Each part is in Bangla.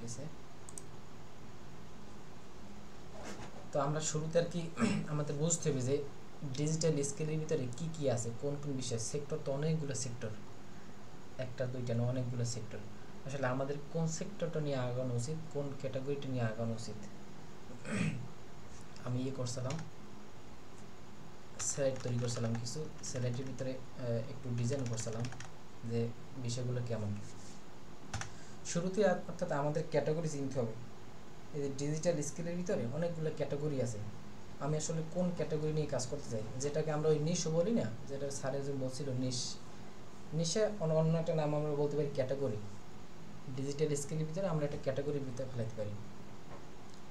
হয়েছে। তো আমরা শুরুতে আর কি আমাদের বুঝতে হবে যে ডিজিটাল স্কিলের ভিতরে কি কি আছে, কোন কোন বিষয়। সেক্টর তো অনেকগুলো সেক্টর, একটা দুইটা না, অনেকগুলো সেক্টর। আসলে আমাদের কোন সেক্টরটা নিয়ে আগানো উচিত, কোন ক্যাটাগরিটা নিয়ে আগানো উচিত, আমি করছিলাম স্লাইড তৈরি করছিলাম কিছু। স্লাইডের ভিতরে একটু ডিজাইন করছিলাম যে বিষয়গুলো কেমন। শুরুতে অর্থাৎ আমাদের ক্যাটাগরি চিনতে হবে। এই যে ডিজিটাল স্কিলের ভিতরে অনেকগুলো ক্যাটাগরি আছে। আমি আসলে কোন ক্যাটাগরি নিয়ে কাজ করতে চাই, যেটাকে আমরা ওই নিশও বলি না, যেটা স্যারে যে বলছিল নিশ, নিশে অন্য একটা নাম আমরা বলতে পারি ক্যাটাগরি। ডিজিটাল স্কিলের ভিতরে আমরা একটা ক্যাটাগরির ভিতরে ফেলাতে পারি।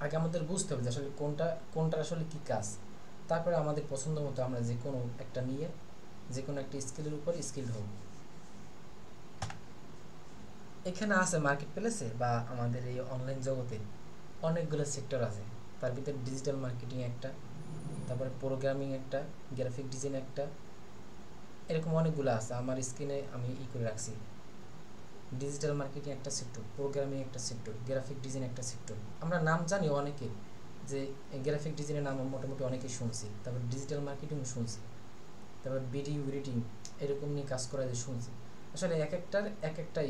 আগে আমাদের বুঝতে হবে যে আসলে কোনটার আসলে কী কাজ, তারপরে আমাদের পছন্দ মতো আমরা যে কোনো একটা নিয়ে যে কোনো একটা স্কিলের উপর স্কিল হব। এখানে আছে মার্কেট প্লেসে বা আমাদের এই অনলাইন জগতে অনেকগুলো সেক্টর আছে। তার ভিতরে ডিজিটাল মার্কেটিং একটা, তারপরে প্রোগ্রামিং একটা, গ্রাফিক ডিজাইন একটা, এরকম অনেকগুলো আছে। আমার স্ক্রিনে আমি করে রাখছি। ডিজিটাল মার্কেটিং একটা সেক্টর, প্রোগ্রামিং একটা সেক্টর, গ্রাফিক ডিজাইন একটা সেক্টর। আমরা নাম জানি অনেকে, যে গ্রাফিক ডিজাইনের নাম মোটামুটি অনেকেই শুনছি, তারপর ডিজিটাল মার্কেটিং শুনছি, তারপর ভিডিও এডিটিং এরকম নিয়ে কাজ করা যে শুনছি। আসলে এক একটার এক একটা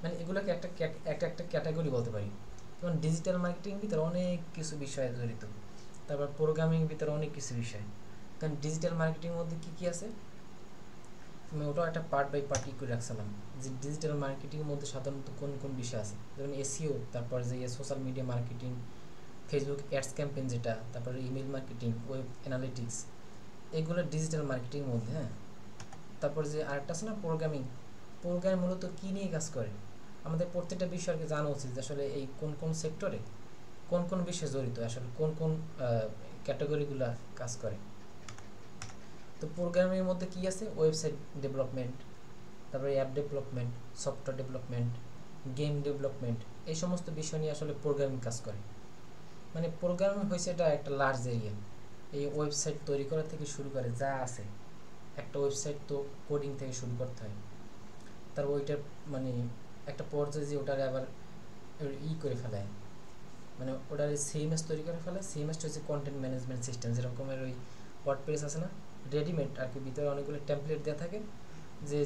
মানে এগুলোকে একটা একটা ক্যাটাগরি বলতে পারি। যেমন ডিজিটাল মার্কেটিং ভিতরে অনেক কিছু বিষয় জড়িত, তারপর প্রোগ্রামিং ভিতরে অনেক কিছু বিষয়। কারণ ডিজিটাল মার্কেটিংয়ের মধ্যে কী কী আছে আমি ওটাও একটা পার্ট বাই পার্ট করে রাখছিলাম, যে ডিজিটাল মার্কেটিংয়ের মধ্যে সাধারণত কোন কোন বিষয় আছে। যেমন এসইও, তারপর যে social media marketing, Facebook ads campaign যেটা, তারপরে ইমেল মার্কেটিং, ওয়েব অ্যানালিটিক্স, এগুলো ডিজিটাল মার্কেটিংয়ের মধ্যে। হ্যাঁ, তারপর যে আরেকটা আছে না প্রোগ্রামিং, প্রোগ্রাম মূলত কী নিয়ে কাজ করে। আমাদের প্রত্যেকটা বিষয় আর কি জানা উচিত যে আসলে এই কোন কোন সেক্টরে কোন কোন বিষয় জড়িত, আসলে কোন কোন ক্যাটাগরিগুলো কাজ করে। তো প্রোগ্রামের মধ্যে কী আছে, ওয়েবসাইট ডেভেলপমেন্ট, তারপরে app development, software development, game development, এই সমস্ত বিষয় নিয়ে আসলে প্রোগ্রামিং কাজ করে। মানে প্রোগ্রামিং হয়েছে এটা একটা লার্জ এরিয়া। এই ওয়েবসাইট তৈরি করা থেকে শুরু করে যা আছে, একটা ওয়েবসাইট তো কোডিং থেকে শুরু করতে হয়, তার ওইটার মানে একটা পর্যায়ে যে ওটারে আবার করে ফেলায়, মানে ওটার সিএমএস তৈরি করে ফেলে। সিএমএসটা হচ্ছে কন্টেন্ট ম্যানেজমেন্ট সিস্টেম, যেরকমের ওই ওয়ার্ডপ্রেস আছে না, রেডিমেড আর কি, ভিতরে অনেকগুলো টেমপ্লেট দেওয়া থাকে, যে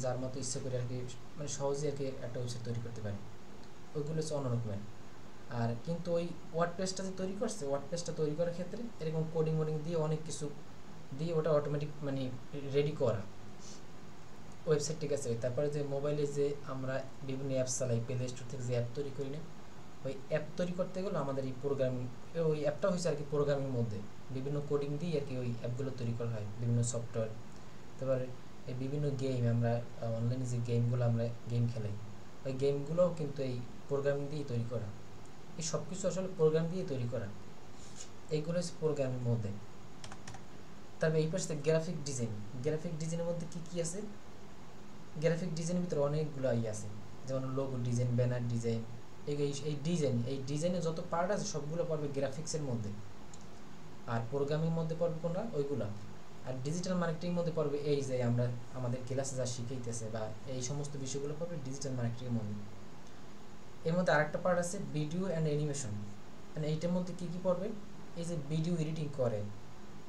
যার মতো ইচ্ছে করে আর কি মানে সহজেই আর কি একটা ওয়েবসাইট তৈরি করতে পারে। ওইগুলো হচ্ছে অন্যরকমের। আর কিন্তু ওই ওয়ার্ডপ্রেসটা যে তৈরি করছে, ওয়ার্ডপ্রেসটা তৈরি করার ক্ষেত্রে এরকম কোডিং মোডিং দিয়ে অনেক কিছু দিয়ে ওটা অটোমেটিক মানে রেডি করা ওয়েবসাইট, ঠিক আছে। তারপরে যে মোবাইলে যে আমরা বিভিন্ন অ্যাপস চালাই, প্লে স্টোর থেকে যে অ্যাপ তৈরি করি না, ওই অ্যাপ তৈরি করতে গেলে আমাদের এই প্রোগ্রামিং, ওই অ্যাপটা হয়েছে আর কি প্রোগ্রামিং মধ্যে বিভিন্ন কোডিং দিয়ে আর কি ওই অ্যাপগুলো তৈরি করা হয়, বিভিন্ন সফটওয়্যার। তারপরে এই বিভিন্ন গেম, আমরা অনলাইনে যে গেমগুলো আমরা গেম খেলাই, ওই গেমগুলোও কিন্তু এই প্রোগ্রামিং দিয়ে তৈরি করা। এই সব কিছু আসলে প্রোগ্রাম দিয়ে তৈরি করা, এইগুলো হচ্ছে প্রোগ্রামের মধ্যে। তারপরে এই পাশে গ্রাফিক ডিজাইন, গ্রাফিক ডিজাইনের মধ্যে কী কী আছে, গ্রাফিক ডিজাইনের ভিতরে অনেকগুলো আছে, যেমন লোগো ডিজাইন, ব্যানার ডিজাইন, এই ডিজাইনে যত পার্ট আছে সবগুলো পড়বে গ্রাফিক্সের মধ্যে। আর প্রোগ্রামিং মধ্যে পড়বে কোনটা, ওইগুলো। আর ডিজিটাল মার্কেটিংয়ের মধ্যে পড়বে এই যে আমরা আমাদের ক্লাসে যা শিখাইতেছে বা এই সমস্ত বিষয়গুলো পড়বে ডিজিটাল মার্কেটিংয়ের মধ্যে। এর মধ্যে আরেকটা পার্ট আছে ভিডিও অ্যান্ড অ্যানিমেশন, মানে এইটার মধ্যে কী কী পড়বে, এই যে ভিডিও এডিটিং করে,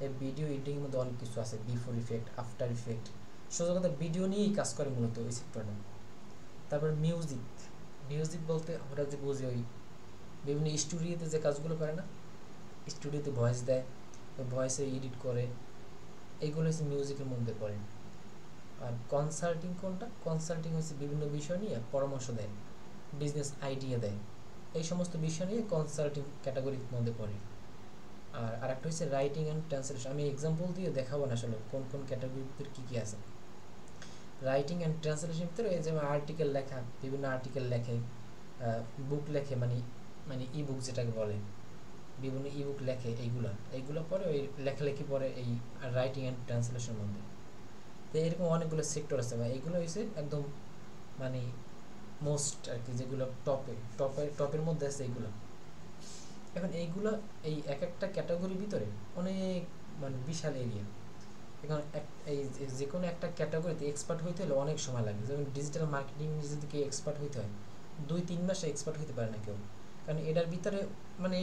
এই ভিডিও এডিটিংয়ের মধ্যে অনেক কিছু আছে, বিফোর ইফেক্ট, আফটার ইফেক্ট, সোজা কথা ভিডিও নিয়েই কাজ করে মূলত ওই সেক্টরটা। তারপর মিউজিক, মিউজিক বলতে আমরা যে বুঝি ওই বিভিন্ন স্টুডিওতে যে কাজগুলো করে না, স্টুডিওতে ভয়েস দেয়, ওই ভয়েসে এডিট করে, এইগুলো হচ্ছে মিউজিকের মধ্যে পড়ে। আর কনসাল্টিং কোনটা, কনসাল্টিং হচ্ছে বিভিন্ন বিষয় নিয়ে পরামর্শ দেয়, বিজনেস আইডিয়া দেয়, এই সমস্ত বিষয় নিয়ে কনসাল্টিং ক্যাটাগরির মধ্যে পড়ে। আর আরেকটা হচ্ছে রাইটিং অ্যান্ড ট্রান্সলেশন, আমি এক্সাম্পল দিয়ে দেখাবো না আসলে কোন কোন ক্যাটাগরির ভিতরে কী কী আছে। রাইটিং অ্যান্ড ট্রান্সলেশন ভিতরে যেমন আর্টিকেল লেখা, বিভিন্ন আর্টিকেল লেখে, বুক লেখে, মানে মানে ই বুক যেটাকে বলে, বিভিন্ন ই বুক লেখে, এইগুলো পরে ওই লেখালেখি পরে এই রাইটিং অ্যান্ড ট্রান্সলেশনের মধ্যে। তো এরকম অনেকগুলো সেক্টর আছে বা এইগুলো হচ্ছে একদম মানে মোস্ট আর কি, যেগুলো টপের মধ্যে আছে এইগুলো। এখন এইগুলো এই এক একটা ক্যাটাগরির ভিতরে অনেক মানে বিশাল এরিয়া। এখন এই যে কোনো একটা ক্যাটাগরিতে এক্সপার্ট হইতে হলে অনেক সময় লাগে। যেমন ডিজিটাল মার্কেটিং যদি এক্সপার্ট হইতে হয় 2-3 মাসে এক্সপার্ট হতে পারে না কেউ, কারণ এটার ভিতরে মানে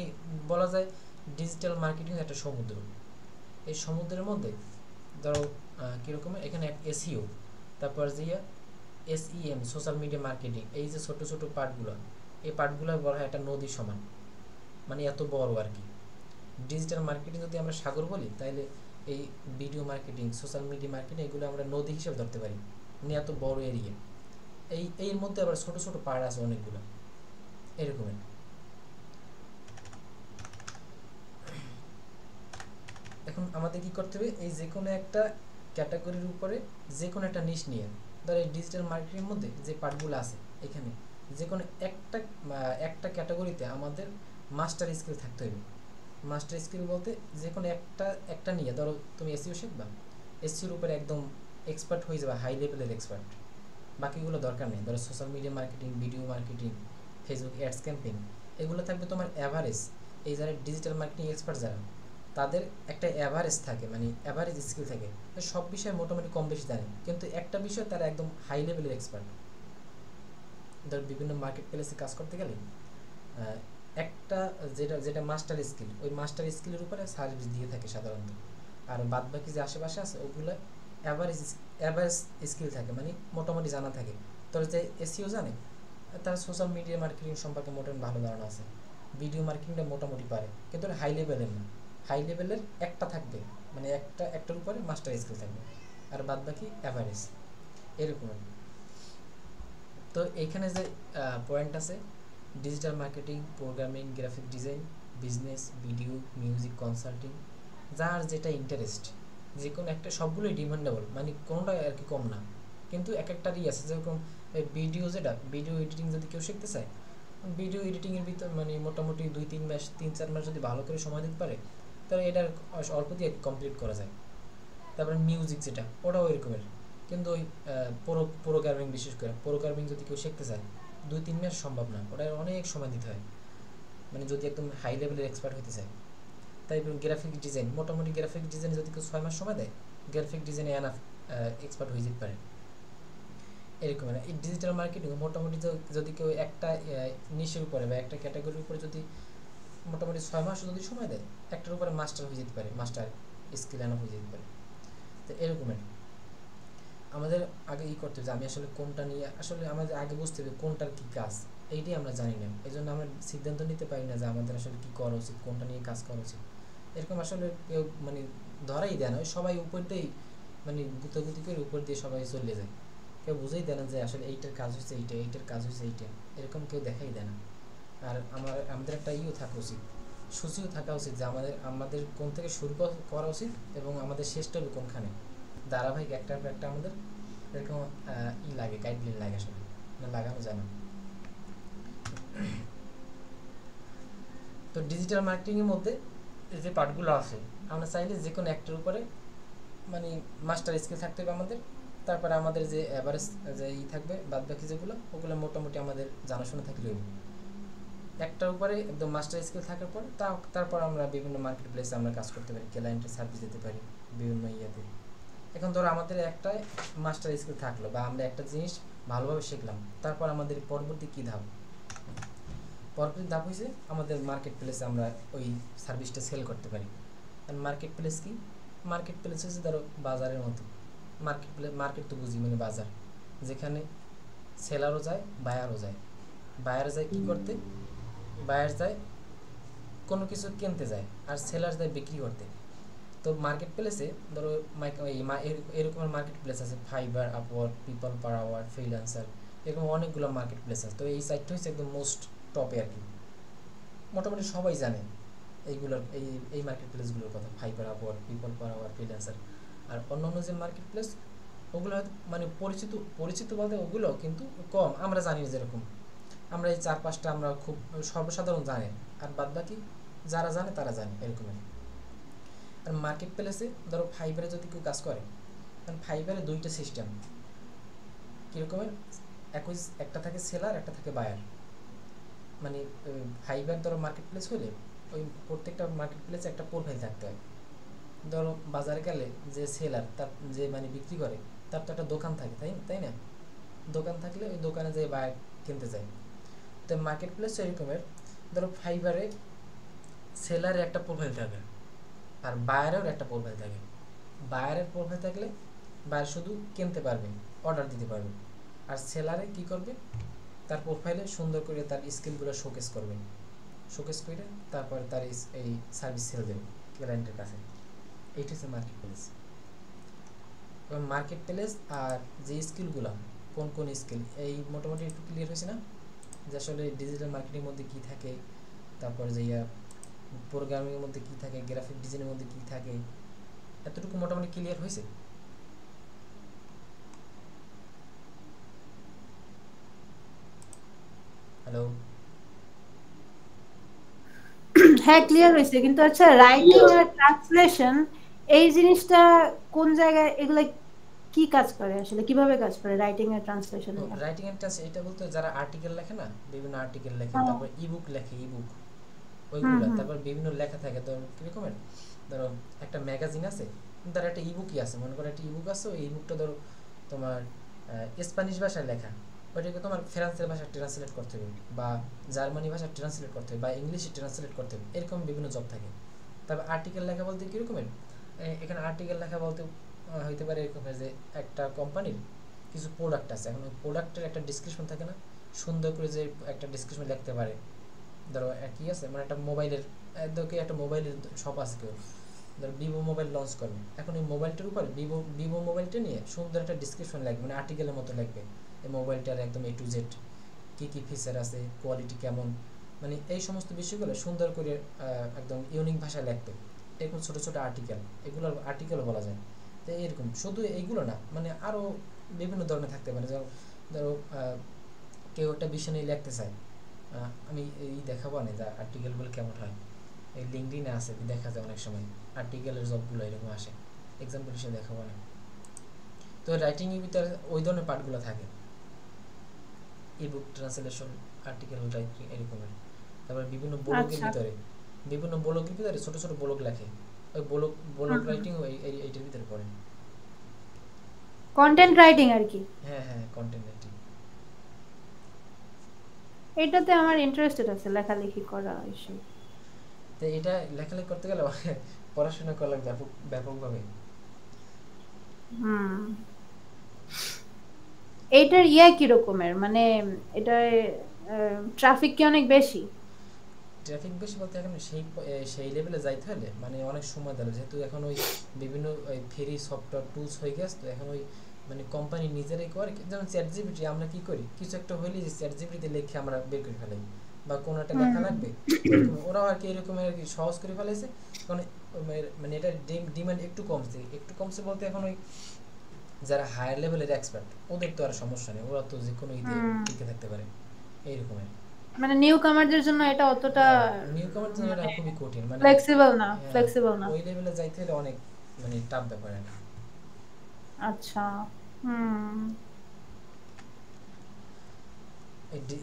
বলা যায় ডিজিটাল মার্কেটিং একটা সমুদ্র। এই সমুদ্রের মধ্যে ধরো কীরকম এখানে এসইও, তারপর যে এসইএম সোশ্যাল মিডিয়া মার্কেটিং, এই যে ছোটো ছোটো পার্টগুলো, এই পার্টগুলো বলা হয় একটা নদীর সমান, মানে এত বড় আর কি। ডিজিটাল মার্কেটিং যদি আমরা সাগর বলি, তাহলে এই video marketing social media marketing এগুলো আমরা নদী হিসেবে ধরতে পারি, মানে এত বড় এরিয়া। এর মধ্যে আবার ছোটো ছোটো পার্ট আছে অনেকগুলো এরকমের। এখন আমাদের কি করতে হবে, এই যে কোনো একটা ক্যাটাগরির উপরে যে কোনো একটা নিশ নিয়ে, ধর এই ডিজিটাল মার্কেটিংয়ের মধ্যে যে পার্টগুলো আছে এখানে যে কোনো একটা ক্যাটাগরিতে আমাদের মাস্টার স্কিল থাকতে হবে। মাস্টার স্কিল বলতে যে কোনো একটা নিয়ে, ধরো তুমি এসইও শিখবা, এসইওর উপরে একদম এক্সপার্ট হয়ে যাবে, হাই লেভেলের এক্সপার্ট, বাকিগুলো দরকার নেই। ধরো social media marketing, video marketing, Facebook ads campaign, এগুলো থাকবে তোমার অ্যাভারেজ। এই যারা ডিজিটাল মার্কেটিং এক্সপার্ট যারা, তাদের একটা অ্যাভারেজ থাকে, মানে অ্যাভারেজ স্কিল থাকে, সব বিষয়ে মোটামুটি কম বেশি জানে, কিন্তু একটা বিষয় তারা একদম হাই লেভেলের এক্সপার্ট। ধর বিভিন্ন মার্কেট প্লেসে কাজ করতে গেলে একটা যেটা মাস্টার স্কিল, ওই মাস্টার স্কিলের উপরে সার্ভিস দিয়ে থাকে সাধারণত, আর বাদ বাকি যে আশেপাশে আছে ওগুলো অ্যাভারেজ স্কিল থাকে, মানে মোটামুটি জানা থাকে। তোর যে এসইও জানে, তার সোশ্যাল মিডিয়া মার্কেটিং সম্পর্কে মোটামুটি ভালো ধারণা আছে, ভিডিও মার্কেটিংটা মোটামুটি পারে, কিন্তু হাই লেভেলের না। হাই লেভেলের একটা থাকবে, মানে একটার উপরে মাস্টার স্কিল থাকবে, আর বাদ বাকি অ্যাভারেজ এরকম। তো এইখানে যে পয়েন্ট আছে, digital marketing, programming, graphic design, business, video, music, consulting, যার যেটা ইন্টারেস্ট, যে কোনো একটা, সবগুলোই ডিমান্ডেবল, মানে কোনোটাই আর কি কম না। কিন্তু এক একটারই আছে, যেরকম ভিডিও এডিটিং যদি কেউ শিখতে চায়, ভিডিও এডিটিংয়ের ভিতর মানে মোটামুটি 2-3 মাস 3-4 মাস যদি ভালো করে সময় দিতে পারে, তাহলে এটার অল্প দিয়ে কমপ্লিট করা যায়। তারপরে মিউজিক যেটা, ওটাও এরকমের, কিন্তু ওই প্রোগ্রামিং, বিশেষ করে প্রোগ্রামিং যদি কেউ শিখতে চায় 2-3 মাস সম্ভব না, ওটা অনেক সময় দিতে হয়, মানে যদি একদম হাই লেভেলের এক্সপার্ট হতে চায়। তাই গ্রাফিক ডিজাইন, মোটামুটি গ্রাফিক ডিজাইন যদি কেউ 6 মাস সময় দেয়, গ্রাফিক ডিজাইনে এনাফ এক্সপার্ট হয়ে যেতে পারে এরকম। মানে এই ডিজিটাল মার্কেটিং মোটামুটি যদি কেউ একটা নিশের উপরে বা একটা ক্যাটাগরির উপরে যদি মোটামুটি 6 মাস যদি সময় দেয়, একটার উপরে মাস্টার হয়ে যেতে পারে, মাস্টার স্কিল এনাফ হয়ে যেতে পারে। তো এরকমের আমাদের আগে করতে হবে যে আমি আসলে কোনটা নিয়ে, আসলে আমাদের আগে বুঝতে হবে কোনটার কী কাজ, এইটাই আমরা জানি না। এই জন্য আমরা সিদ্ধান্ত নিতে পারি না যে আমাদের আসলে কী করা উচিত, কোনটা নিয়ে কাজ করা উচিত। এরকম আসলে কেউ মানে ধরাই দেয় না, সবাই উপর দিয়েই মানে গুতাগুতি করে উপর দিয়ে সবাই চলে যায়, কেউ বুঝেই দেয় না যে আসলে এইটার কাজ হচ্ছে এইটা, এইটার কাজ হচ্ছে এইটা, এরকম কেউ দেখাই দেয় না। আর আমাদের একটা থাকা উচিত, সূচিও থাকা উচিত যে আমাদের কোন থেকে শুরু করা উচিত এবং আমাদের শেষটা হবে কোনখানে, ধারাবাহিক একটা আমাদের এরকম লাগে, গাইডলাইন লাগে, আসলে না লাগানো যায় না। তো ডিজিটাল মার্কেটিংয়ের মধ্যে যে পার্টগুলো আছে, আমরা চাইলে যে কোনো একটার উপরে মানে মাস্টার স্কিল থাকতে হবে আমাদের, তারপরে আমাদের যে অ্যাভারেজ যে থাকবে, বাদ বাকি যেগুলো ওগুলো মোটামুটি আমাদের জানাশোনা থাকলে হবে। একটার উপরে একদম মাস্টার স্কিল থাকার পর তারপর আমরা বিভিন্ন মার্কেট প্লেসে আমরা কাজ করতে পারি, ক্লায়েন্টের সার্ভিস দিতে পারি বিভিন্ন ইয়াতে। এখন ধরো আমাদের একটা মাস্টার স্কিল থাকলো বা আমরা একটা জিনিস ভালোভাবে শিখলাম, তারপর আমাদের পরবর্তী কী ধাপ, পরবর্তী ধাপ হয়েছে আমাদের মার্কেট প্লেসে আমরা ওই সার্ভিসটা সেল করতে পারি। আর মার্কেট প্লেস কি, মার্কেট প্লেস হচ্ছে ধরো বাজারের মতো, মার্কেট তো বুঝি মানে বাজার, যেখানে সেলারও যায় বায়ারও যায়। বায়ার যায় কী করতে, বায়ার যায় কোনো কিছু কিনতে যায়, আর সেলার যায় বিক্রি করতে। তো মার্কেট প্লেসে ধরো এরকমের মার্কেট প্লেস আছে, Fiverr, Upwork, people per hour, freelancer, এরকম অনেকগুলো মার্কেট প্লেস আছে। তো এই সাইটটা হচ্ছে একদম মোস্ট টপে আর কি, মোটামুটি সবাই জানে এইগুলোর এই মার্কেট প্লেসগুলোর কথা, Fiverr, Upwork, people per hour, freelancer. আর অন্যান্য যে মার্কেট প্লেস ওগুলো হয়তো মানে পরিচিত বলতে ওগুলো কিন্তু কম, আমরা জানি যেরকম আমরা এই 4-5টা আমরা খুব সর্বসাধারণ জানে, আর বাদ বাকি যারা জানে তারা জানে এরকমের। আর মার্কেট প্লেসে ধরো ফাইবারে যদি কেউ কাজ করে, কারণ ফাইবারে 2টা সিস্টেম কীরকমের, একটা থাকে সেলার, একটা থাকে বায়ার। মানে ফাইবার ধরো মার্কেট প্লেস হলে ওই প্রত্যেকটা মার্কেট প্লেসে একটা প্রোফাইল থাকতে হয়। ধরো বাজারে গেলে যে সেলার, তার যে মানে বিক্রি করে, তার তো একটা দোকান থাকে, তাই না? দোকান থাকলে ওই দোকানে যে বায়ার কিনতে যায়। তো মার্কেট প্লেস এরকমের, ধরো ফাইবারে সেলারের একটা প্রোফাইল থাকে আর বায়ারের একটা প্রোফাইল থাকে। বায়ারের প্রোফাইল থাকলে বায়ার শুধু কিনতে পারবে, অর্ডার দিতে পারবে। আর সেলারে কি করবে, তার প্রোফাইলে সুন্দর করে তার স্কিলগুলো শোকেস করবে, শোকেস করে তারপরে তার এই সার্ভিস সেল দেবে ক্লায়েন্টের কাছে। এইটা হচ্ছে মার্কেট প্লেস। এবং মার্কেট প্লেস আর যে স্কিলগুলো, কোন কোন স্কিল, এই মোটামুটি একটু ক্লিয়ার হয়েছে না, যে আসলে ডিজিটাল মার্কেটিংয়ের মধ্যে কী থাকে, তারপর যে প্রোগ্রামিংয়ের মধ্যে কী থাকে, গ্রাফিক ডিজাইনের মধ্যে কী থাকে, এতটুকু মোটামুটি ক্লিয়ার হয়েছে? হ্যালো? হ্যাঁ ক্লিয়ার হয়েছে, কিন্তু আচ্ছা রাইটিং আর ট্রান্সলেশন এই জিনিসটা কোন জায়গায়, এগুলা কি কাজ করে আসলে, কিভাবে কাজ করে রাইটিং আর ট্রান্সলেশন? রাইটিং এন্ড টাচ এটা বলতে যারা আর্টিকেল লেখে না, বিভিন্ন আর্টিকেল লেখে, তারপর ইবুক লেখে, ইবুক ওইগুলা, তারপর বিভিন্ন লেখা থাকে। ধরো কীরকমের, ধরো একটা ম্যাগাজিন আছে, তার একটা ইবুকই আছে, মনে করো একটা ইবুক আছে, ওই ইবুকটা ধরো তোমার স্প্যানিশ ভাষায় লেখা, ওইটাকে তোমার ফ্রান্সের ভাষায় ট্রান্সলেট করতে হবে, বা জার্মানি ভাষায় ট্রান্সলেট করতে হবে, বা ইংলিশে ট্রান্সলেট করতে হবে, এরকম বিভিন্ন জব থাকে। তবে আর্টিকেল লেখা বলতে কীরকমের, এখানে আর্টিকেল লেখা বলতে হইতে পারে এরকম যে একটা কোম্পানির কিছু প্রোডাক্ট আছে, এখন ওই প্রোডাক্টের একটা ডিসক্রিপশন থাকে না, সুন্দর করে যে একটা ডিসক্রিপশন লিখতে পারে। ধরো কী আছে, মানে একটা মোবাইলের, একটা মোবাইলের শপ আছে, কেউ ধরো ভিভো মোবাইল লঞ্চ করবে, এখন এই মোবাইলটার উপর ভিভো মোবাইলটা নিয়ে সুন্দর একটা ডিসক্রিপশন লাগবে, মানে আর্টিকেলের মতো লাগবে এই মোবাইলটার একদম A to Z, কী কী ফিচার আছে, কোয়ালিটি কেমন, মানে এই সমস্ত বিষয়গুলো সুন্দর করে একদম ইউনিক ভাষায় লিখবে। এরকম ছোটো ছোটো আর্টিকেল, এগুলোর আর্টিকেলও বলা যায়। তো এরকম শুধু এইগুলো না, মানে আরও বিভিন্ন ধরনের থাকতে পারে। ধরো কেউ একটা বিষয় নিয়ে লিখতে চায়, আমি এই দেখাবো না যে আর্টিকেলগুলো কেমন হয়, এই লিঙ্কডিনে আছে, দেখা যায় অনেক সময় আর্টিকেলের জবগুলো এরকম আসে, এক্সাম্পল হিসেবে দেখাবো না। তো রাইটিংয়ের ভিতরে ওই ধরনের পার্টগুলো থাকে, ইবুক ট্রান্সলেশন, আর্টিকেল রাইটিং এরকমের। তারপরে বিভিন্ন ব্লগের ভিতরে, বিভিন্ন ব্লগের ভিতরে ছোটো ছোটো ব্লগ লেখে, ওই ব্লগ রাইটিং এইটার ভিতরে পড়ে, কন্টেন্ট রাইটিং আর কি। হ্যাঁ হ্যাঁ, কন্টেন্ট রাইটিং। এটাতে আমার ইন্টারেস্টেড আছে, লেখালেখি করা এসব। তো এটা লেখালেখি করতে গেলে পড়াশোনা করা লাগবে ব্যাপকভাবে। এইটার কি রকমের, মানে এটা ট্রাফিক কি অনেক বেশি? ট্রাফিক বেশি বলতে এখন সেই লেভেলে যাইতে হলে মানে অনেক সময় ধরে, যেহেতু এখন ওই বিভিন্ন ফ্রি সফটওয়্যার টুলস হয়ে গেছে, তো এখন ওই মানে কোম্পানি নিজেরাই করে, যেমন ChatGPT, আমরা কি করি, কিছু একটা হইলে যে ChatGPT লিখে আমরা বের করে ফেলাই, বা কোনো একটা লেখা লাগবে, ওরাও আর কি এরকম আর কি সহজ করে ফেলাইছে। কারণ মানে এটা ডিমান্ড একটু কমছে বলতে এখন ওই যারা হায়ার লেভেলের এক্সপার্ট, ওদের তো আর সমস্যা নেই, ওরা তো যে কোনো টিকে থাকতে পারে এইরকমের। মানে নিউ কামারদের জন্য এটা অতটা নিউ কামার জন্য এটা খুবই কঠিন, মানে হ্যাঁ, ফ্লেক্সিবল না। ওই লেভেলে যাইতে হলে অনেক মানে টাফ ব্যাপার এটা। আচ্ছা।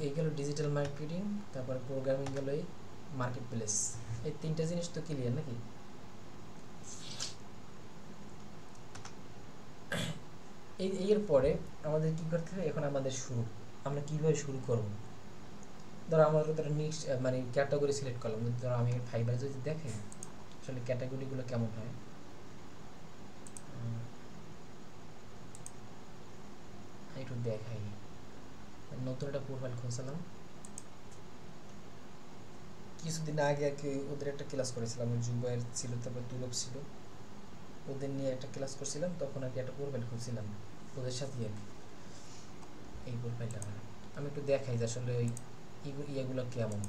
এই গেল ডিজিটাল মার্কেটিং, তারপরে প্রোগ্রামিং গেল এই মার্কেট প্লেস, এই তিনটা জিনিস তো ক্লিয়ার নাকি? এর পরে আমাদের কি করতে হবে, এখন আমাদের আমরা কিভাবে শুরু করব। ধরো আমরা ধরো মিক্স মানে ক্যাটাগরি সিলেক্ট করলাম, ধরো আমি ফাইবার যদি দেখে আসলে ক্যাটাগরিগুলো কেমন হয়, একটু দেখাই। নতুন একটা প্রোফাইল খুঁজছিলাম, কিছুদিন আগে আর কি ওদের একটা ক্লাস করেছিলাম, জুবাইর ছিল, তারপর দুলভ ছিল, ওদের নিয়ে একটা ক্লাস করছিলাম, তখন আর কি একটা প্রোফাইল খুঁজছিলাম ওদের সাথে আর কি। এই প্রোফাইলটা আমি একটু দেখাই যে আসলে ওই ইয়েগুলো কেমন।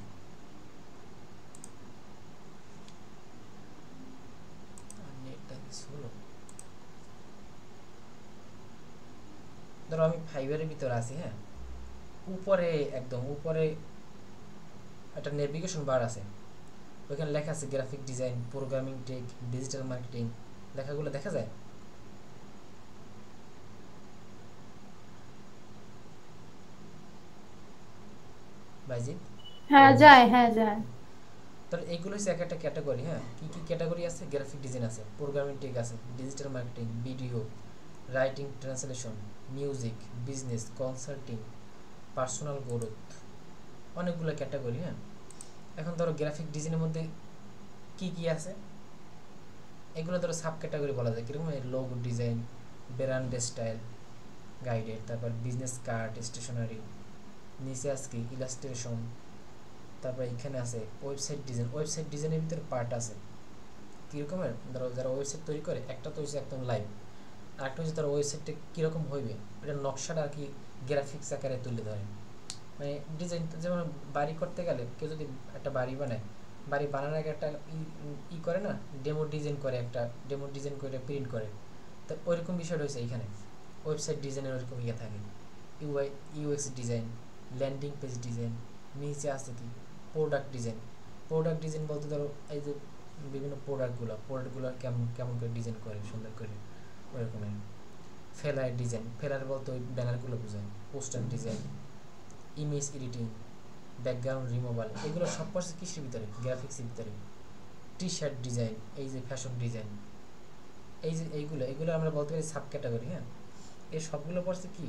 নেটটা কিছু হলো, ধরো আমি ফাইবারের ভিতরে আছি, হ্যাঁ, উপরে একদম উপরে একটা নেভিগেশন বার আছে, ওইখানে লেখা আছে graphic design, programming tech, digital marketing, লেখাগুলো দেখা যায়। বাইজিৎ, হ্যাঁ যায়, হ্যাঁ যায়। তাহলে এইগুলো হচ্ছে এক একটা ক্যাটাগরি। হ্যাঁ, কি কি ক্যাটাগরি আছে, গ্রাফিক ডিজাইন আছে, প্রোগ্রামিং টেক আছে, digital marketing, video, writing, translation, music, business, consulting, personal growth, অনেকগুলো ক্যাটাগরি। হ্যাঁ, এখন ধরো গ্রাফিক ডিজাইনের মধ্যে কি কি আছে এগুলো ধরো সাব ক্যাটাগরি বলা যায়। কীরকম logo design, brand style guided, তারপর বিজনেস কার্ড, স্টেশনারি, নিচে আছে কি ইলাস্ট্রেশন, তারপর এখানে আছে ওয়েবসাইট ডিজাইন। ওয়েবসাইট ডিজাইনের ভিতরে পার্ট আছে কীরকমের, ধরো যারা ওয়েবসাইট তৈরি করে একটা তো হচ্ছে একদম লাইভ, আর একটা হচ্ছে ধরো ওয়েবসাইটটা কীরকম হইবে এটা নকশাটা আর কি গ্রাফিক্স আকারে তুলে ধরে। মানে ডিজাইন যেমন বাড়ি করতে গেলে কেউ যদি একটা বাড়ি বানায়, বাড়ি বানানোর আগে একটা করে না, ডেমো ডিজাইন করে, একটা ডেমো ডিজাইন করে প্রিন্ট করে। তো ওইরকম বিষয়টা হয়েছে এইখানে ওয়েবসাইট ডিজাইনের ওরকম থাকে। UX design, landing page design, নিচে আছে কি প্রোডাক্ট ডিজাইন। প্রোডাক্ট ডিজাইন বলতে ধরো এই যে বিভিন্ন প্রোডাক্টগুলো কেমন কেমন করে ডিজাইন করে সুন্দর করে ওইরকমের। ফেলার ডিজাইন, ফেলার বলতে ওই ব্যানারগুলো বোঝায়। Poster design, image editing, background removal, এগুলো সব পড়ছে কিসের ভিতরে, গ্রাফিক্সের ভিতরে। টি শার্ট ডিজাইন, এই যে ফ্যাশন ডিজাইন, এই যে এইগুলো আমরা বলতে পারি সাব ক্যাটাগরি। হ্যাঁ, এই সবগুলো পড়ছে কি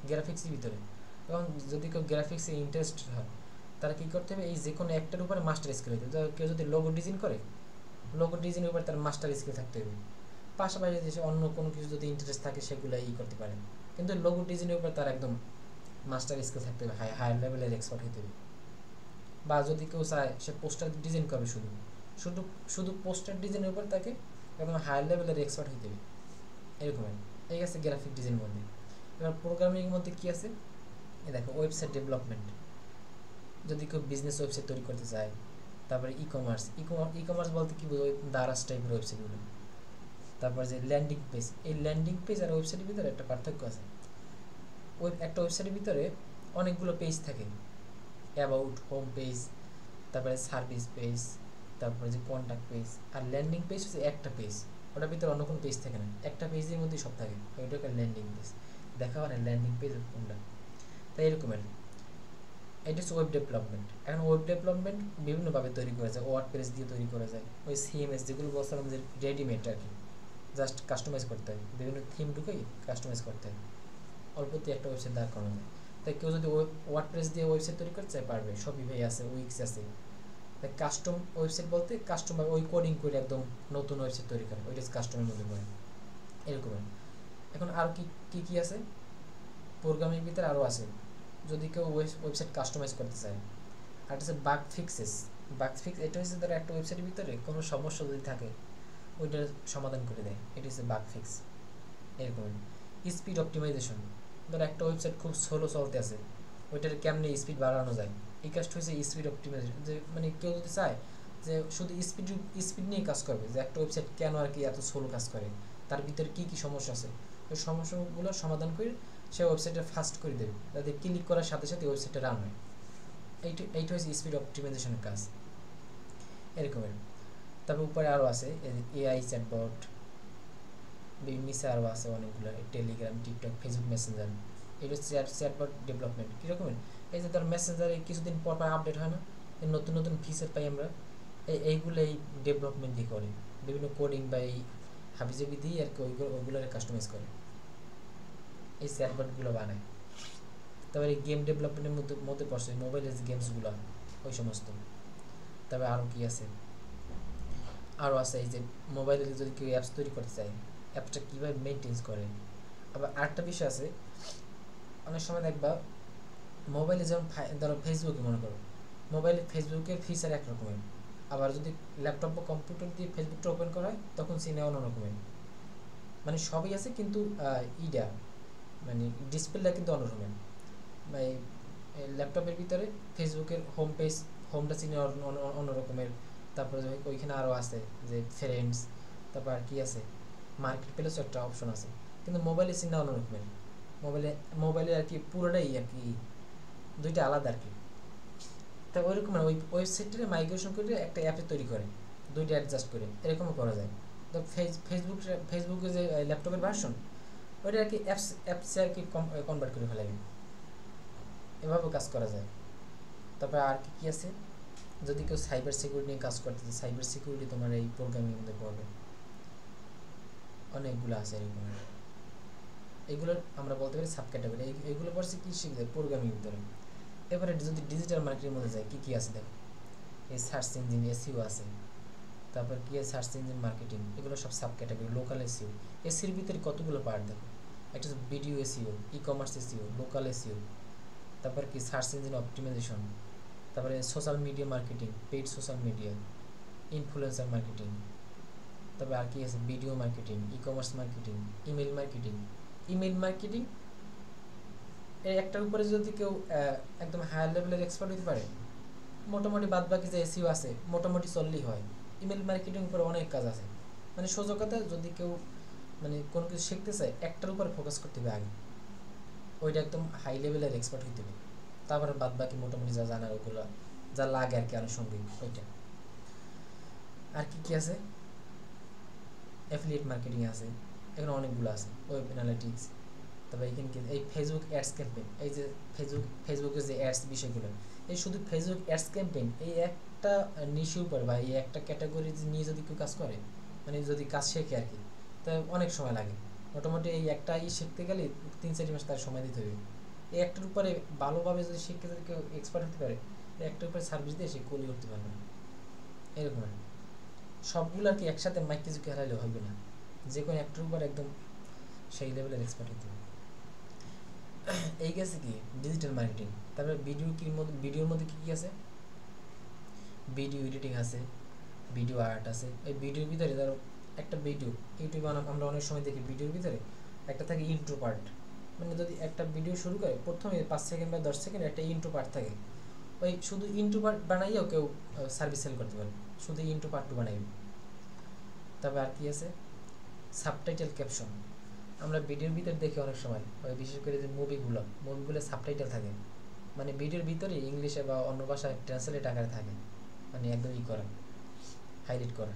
গ্রাফিক্সের ভিতরে। এবং যদি কেউ গ্রাফিক্সে ইন্টারেস্টেড হয় তারা কী করতে হবে, এই যে কোনো একটার উপরে মাস্টার স্কিল হতে হবে। কেউ যদি লোগো ডিজাইন করে, লোগো ডিজাইনের উপরে তার মাস্টার স্কিল থাকতে হবে। পাশাপাশি যদি অন্য কোনো কিছু যদি ইন্টারেস্ট থাকে সেগুলো করতে পারে, কিন্তু লোগো ডিজাইনের উপর তার একদম মাস্টার স্কিল থাকতে হবে, হায়ার লেভেলের এক্সপার্ট হতে হবে। বা যদি কেউ চায় সে পোস্টার ডিজাইন করবে, শুধু শুধু শুধু পোস্টার ডিজাইনের উপর তাকে একদম হায়ার লেভেলের এক্সপার্ট হতে হবে এরকমের। এই আছে গ্রাফিক ডিজাইনের মধ্যে। এবার প্রোগ্রামিংয়ের মধ্যে কী আছে, এ দেখো ওয়েবসাইট ডেভেলপমেন্ট, যদি কেউ বিজনেস ওয়েবসাইট তৈরি করতে চায়। তারপরে ই কমার্স বলতে কী বোঝো, ওই দারাজ টাইপের ওয়েবসাইটগুলো। তারপর যে ল্যান্ডিং পেজ, এই ল্যান্ডিং পেজ আর ওয়েবসাইটের ভিতরে একটা পার্থক্য আছে। একটা ওয়েবসাইটের ভিতরে অনেকগুলো পেজ থাকে, অ্যাবাউট, হোম পেজ, তারপরে সার্ভিস পেজ, তারপরে যে কন্ট্যাক্ট পেজ। আর ল্যান্ডিং পেজ হচ্ছে একটা পেজ, ওটার ভিতরে অন্য কোনো পেজ থাকে না, একটা পেজের মধ্যে সব থাকে, ওইটাকে ল্যান্ডিং পেজ। দেখা হয় না ল্যান্ডিং পেজ কোনটা। তাই এরকমের এটা হচ্ছে ওয়েব ডেভেলপমেন্ট। এখন ওয়েব ডেভেলপমেন্ট বিভিন্নভাবে তৈরি করা যায়, ওয়ার্ডপ্রেস দিয়ে তৈরি করা যায়, ওই সিএমএস যেগুলো বলছিলাম যে রেডিমেড আর কি, জাস্ট কাস্টমাইজ করতে হয়, বিভিন্ন থিম ঢুকেই কাস্টমাইজ করতে হয়, অল্পতে একটা ওয়েবসাইট দাঁড় করানো যায়। তাই কেউ যদি ওয়ার্ডপ্রেস দিয়ে ওয়েবসাইট তৈরি করতে চায় পারবে, শপিফাই আছে, উইক্স আছে। তাই কাস্টম ওয়েবসাইট বলতে কাস্টমার ওই কোডিং করে একদম নতুন ওয়েবসাইট তৈরি করে, ওইটা কাস্টমের মধ্যে পড়ে এরকম। এখন আর কি আছে প্রোগ্রামিং ভিতরে আরও আছে, যদি কেউ ওয়েবসাইট কাস্টমাইজ করতে চায়। আর হচ্ছে বাগ ফিক্স, এটা হচ্ছে ধরো একটা ওয়েবসাইটের ভিতরে কোনো সমস্যা যদি থাকে ওইটার সমাধান করে দেয়, এটা হচ্ছে বাগ ফিক্স এরকম। স্পিড অপটিমাইজেশন, ধরো একটা ওয়েবসাইট খুব স্লো চলতে আছে, ওইটার কেমনে স্পিড বাড়ানো যায়, এই কাজটা হচ্ছে স্পিড অপটিমাইজেশন। যে মানে কেউ যদি চায় যে শুধু স্পিড নিয়ে কাজ করবে, যে একটা ওয়েবসাইট কেন আর কি এত স্লো কাজ করে, তার ভিতরে কী কী সমস্যা আছে, ওই সমস্যাগুলো সমাধান করে সে ওয়েবসাইটটা ফাস্ট করে দেবে, যাতে ক্লিক করার সাথে সাথে ওয়েবসাইটটা রান হয়। এইটা হচ্ছে স্পিড অপটিমাইজেশনের কাজ এরকমের। তারপর উপরে আরও আছে এআই চ্যাটবট, নিচে আরও আছে অনেকগুলো, টেলিগ্রাম, টিকটক, ফেসবুক মেসেঞ্জার। এটা চ্যাটবট ডেভেলপমেন্ট কীরকমের, এই যে ধর মেসেঞ্জারে কিছুদিন পর আপডেট হয় না, এই নতুন নতুন ফিচার পাই আমরা, এইগুলো এই ডেভেলপমেন্ট দিয়ে করে, বিভিন্ন কোডিং বা এই হাবিজাবি দিয়ে আর কি ওইগুলোর কাস্টমাইজ করে, এই চ্যাটবটগুলো বানায়। তারপরে গেম ডেভেলপমেন্টের মধ্যে পড়ছে মোবাইলের যে গেমসগুলো ওই সমস্ত। তবে আরও কি আছে, আরও আছে এই যে মোবাইলে যদি কেউ অ্যাপস তৈরি করতে চায়, অ্যাপসটা কীভাবে মেনটেন্স করে। আবার আরেকটা বিষয় আছে, অনেক সময় দেখবা মোবাইলে যেমন ধরো ফেসবুকে মনে করো, মোবাইলে ফেসবুকের ফিচার একরকমের, আবার যদি ল্যাপটপ বা কম্পিউটার দিয়ে ফেসবুকটা ওপেন করা হয় তখন সিনে অন্য রকমের। মানে সবই আছে কিন্তু মানে ডিসপ্লেটা কিন্তু অন্যরকমের। মানে ল্যাপটপের ভিতরে ফেসবুকের হোমটা চিনে অন্য রকমের। তারপরে ওইখানে আরও আছে যে ফ্রেন্ডস, তারপর আর কি আছে মার্কেট প্লেসও একটা অপশন আছে, কিন্তু মোবাইলে চিন্তা অন্য রকমের। মোবাইলে আর কি পুরোটাই আর কি দুইটা আলাদা আর কি। তাই ওইরকম ওই ওয়েবসাইটে মাইগ্রেশন করে একটা অ্যাপে তৈরি করে, দুইটা অ্যাডজাস্ট করে এরকমও করা যায়। তো ফেসবুকে যে ল্যাপটপের ভার্সন ওইটা আর কি অ্যাপসে আর কি কনভার্ট করে ফেলাবে, এভাবেও কাজ করা যায়। তারপরে আর কি আছে, যদি কেউ সাইবার সিকিউরিটি নিয়ে কাজ করতে চায়, সাইবার সিকিউরিটি তোমার এই প্রোগ্রামিং মধ্যে পড়বে, অনেকগুলো আছে এরকম। এগুলোর আমরা বলতে পারি সাব ক্যাটাগরি। এইগুলো পড়ছে কি শিখবে প্রোগ্রামিং ভিতরে। এবারে যদি ডিজিটাল মার্কেটিং মধ্যে যায় কি কি আছে দেখো, এই সার্চ ইঞ্জিন এসইও আছে, তারপর কি আছে সার্চ ইঞ্জিন মার্কেটিং, এগুলো সব সাব ক্যাটাগরি। লোকাল এসইও, এসির ভিতরে কতগুলো পার্ট দেখো, একটা হচ্ছে video SEO, e commerce SEO, local SEO, তারপর কি সার্চ ইঞ্জিন অপটিমাইজেশন, তারপরে social media marketing, paid social media, influencer marketing, তারপরে আর কি আছে video marketing, e commerce marketing, email marketing. Email marketing এই একটার উপরে যদি কেউ একদম হায়ার লেভেলের এক্সপার্ট হতে পারে, মোটামুটি বাদ বাকি যে এসইও আছে মোটামুটি চললেই হয়। ইমেল মার্কেটিং উপরে অনেক কাজ আছে, মানে সোজা কথা যদি কেউ মানে কোনো কিছু শিখতে চায় একটার উপরে ফোকাস করতে হবে আগে, ওইটা একদম হাই লেভেলের এক্সপার্ট হইতে হবে, তারপরে বাদ বাকি মোটামুটি যা জানার ওগুলো যা লাগে আর কি আনুষঙ্গিক ওইটা। আর কি কি আছে, অ্যাফিলিয়েট মার্কেটিং আছে, এখানে অনেকগুলো আছে, ওয়েব অ্যানালিটিক্স, তবে এখানে কি এই ফেসবুক অ্যাডস ক্যাম্পেইন, এই যে ফেসবুকের যে অ্যাডস বিষয়গুলো, এই শুধু ফেসবুক অ্যাডস ক্যাম্পেইন এই একটা নিশির উপর বা এই একটা ক্যাটাগরি নিয়ে যদি কেউ কাজ করে, মানে যদি কাজ শেখে আর কি, তা অনেক সময় লাগে। মোটামুটি এই একটা শিখতে গেলে 3-4 মাস তার সময় দিতে হবে। এই একটার উপরে ভালোভাবে যদি শিখে যদি কেউ এক্সপার্ট হতে পারে, এই একটার উপরে সার্ভিস দিয়ে সে কলি করতে পারবে না। এরকম আর সবগুলো আর কি একসাথে মাইক কিছু হারাইলে হবে না, যে কোনো একটার উপর একদম সেই লেভেলের এক্সপার্ট হতে হবে। এই গেছে কি ডিজিটাল মার্কেটিং। তারপরে ভিডিওর মধ্যে কি কি আছে, ভিডিও এডিটিং আছে, ভিডিও আর্ট আছে। এই ভিডিওর ভিতরে ধরো একটা ভিডিও ইউটিউবে আমরা অনেক সময় দেখি ভিডিওর ভিতরে একটা থাকে ইন্ট্রো পার্ট, মানে যদি একটা ভিডিও শুরু করে প্রথমে 5 সেকেন্ড বা 10 সেকেন্ড একটা ইন্ট্রো পার্ট থাকে, ওই শুধু ইন্ট্রো পার্ট বানাইও কেউ সার্ভিস সেল করতে পারে, শুধু ইন্ট্রো পার্টটু বানাইবে। তবে আর কি আছে সাবটাইটেল ক্যাপশন, আমরা ভিডিওর ভিতরে দেখি অনেক সময় ওই বিশেষ করে যে মুভিগুলো সাবটাইটেল থাকে, মানে ভিডিওর ভিতরে ইংলিশে বা অন্য ভাষায় ট্রান্সলেট আকারে থাকে, মানে একদম করা হাইলাইট করা,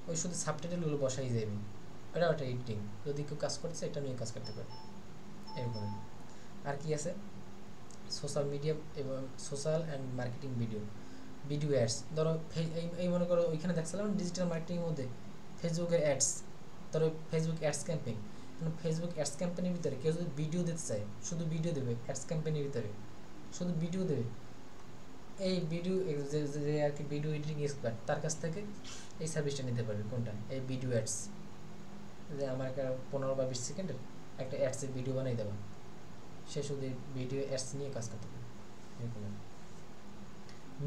ওই শুধু সাবটাইটেলগুলো বসাই যাবে, ওটা এডিটিং। যদি কেউ কাজ করছে এটা নিয়ে কাজ করতে পারে এরকম। আর কি আছে সোশ্যাল মিডিয়া এবং social and marketing video ads, ধরো এই মনে করো ওইখানে দেখছিলাম ডিজিটাল মার্কেটিংয়ের মধ্যে ফেসবুকের অ্যাডস, ধরো Facebook ads campaign, Facebook ads ক্যাম্পেইনের ভিতরে কেউ যদি ভিডিও দিতে চায় শুধু ভিডিও দেবে, অ্যাডস ক্যাম্পেইনের ভিতরে শুধু ভিডিও দেবে, এই ভিডিও যে আর কি ভিডিও এডিটিং এক্সপার্ট তার কাছ থেকে এই সার্ভিসটা নিতে পারবে। কোনটা, এই ভিডিও অ্যাডস, যে আমার 15 বা 20 সেকেন্ডের একটা অ্যাডসের ভিডিও বানাই দেওয়া, সে শুধু ভিডিও অ্যাডস নিয়ে কাজ করতে পারে এরকম।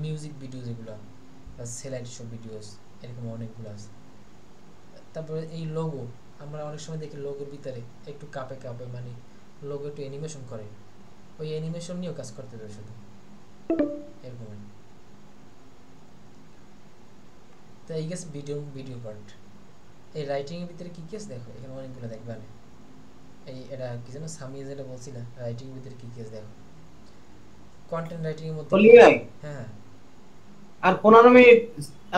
মিউজিক ভিডিও যেগুলো বা সেলাইড শো ভিডিওস এরকম অনেকগুলো আছে। তারপরে এই লোগো, আমরা অনেক সময় দেখি লোগোর ভিতরে একটু কাপে মানে লোগো একটু অ্যানিমেশন করে, ওই অ্যানিমেশন নিয়েও কাজ করতে পারে শুধু এরকম। তো এই গেছে ভিডিও পার্ট। এই রাইটিংয়ের ভিতরে কী কী আছে দেখো, এখানে অনেকগুলো দেখবে না, এই এটা কি যেন সামিয়া যেটা বলছিল রাইটিংয়ের ভিতরে কী কী আছে দেখো, কন্টেন্ট রাইটিংয়ের মধ্যে হ্যাঁ আর 15 মিনিট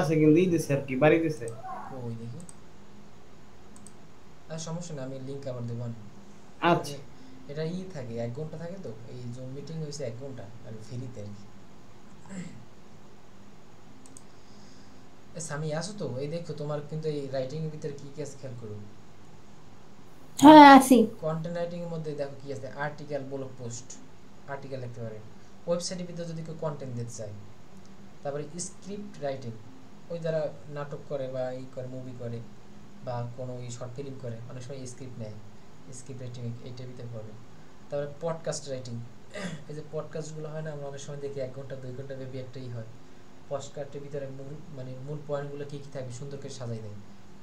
আছে কিন্তু দিছে আর কি বাড়ি দিছে। ওই দেখি, আর সমস্যা না, আমি লিংক আবার দেবো। আচ্ছা এটা থাকে 1 ঘন্টা থাকে, তো এই জুম মিটিং হয়েছে 1 ঘন্টা আর ফ্রিতে আর কি। সামি আসো তো, এই দেখো তোমার কিন্তু এই রাইটিং এর ভিতরে কি কি আছে খেয়াল করো। হ্যাঁ আসি। কন্টেন্ট রাইটিং এর মধ্যে দেখো কি আছে, আর্টিকেল, ব্লগ পোস্ট, আর্টিকেল লিখতে পারে, ওয়েবসাইটের ভিতরে যদি কেউ কন্টেন্ট দিতে চায়। তারপরে স্ক্রিপ্ট রাইটিং, ওই যারা নাটক করে বা এই করে মুভি করে বা কোনো শর্ট ফিল্ম করে, অনেক সময় স্ক্রিপ্ট নেয়, স্ক্রিপ্ট রাইটিং এইটার ভিতরে পড়বে। তারপরে পডকাস্ট রাইটিং, এই যে পডকাস্টগুলো হয় না, আমরা অনেক সময় দেখি 1 ঘন্টা 2 ঘন্টা ব্যাপী একটাই হয়, পডকাস্টের ভিতরে মূল পয়েন্টগুলো কী কী থাকবে সুন্দর করে সাজাই দেয়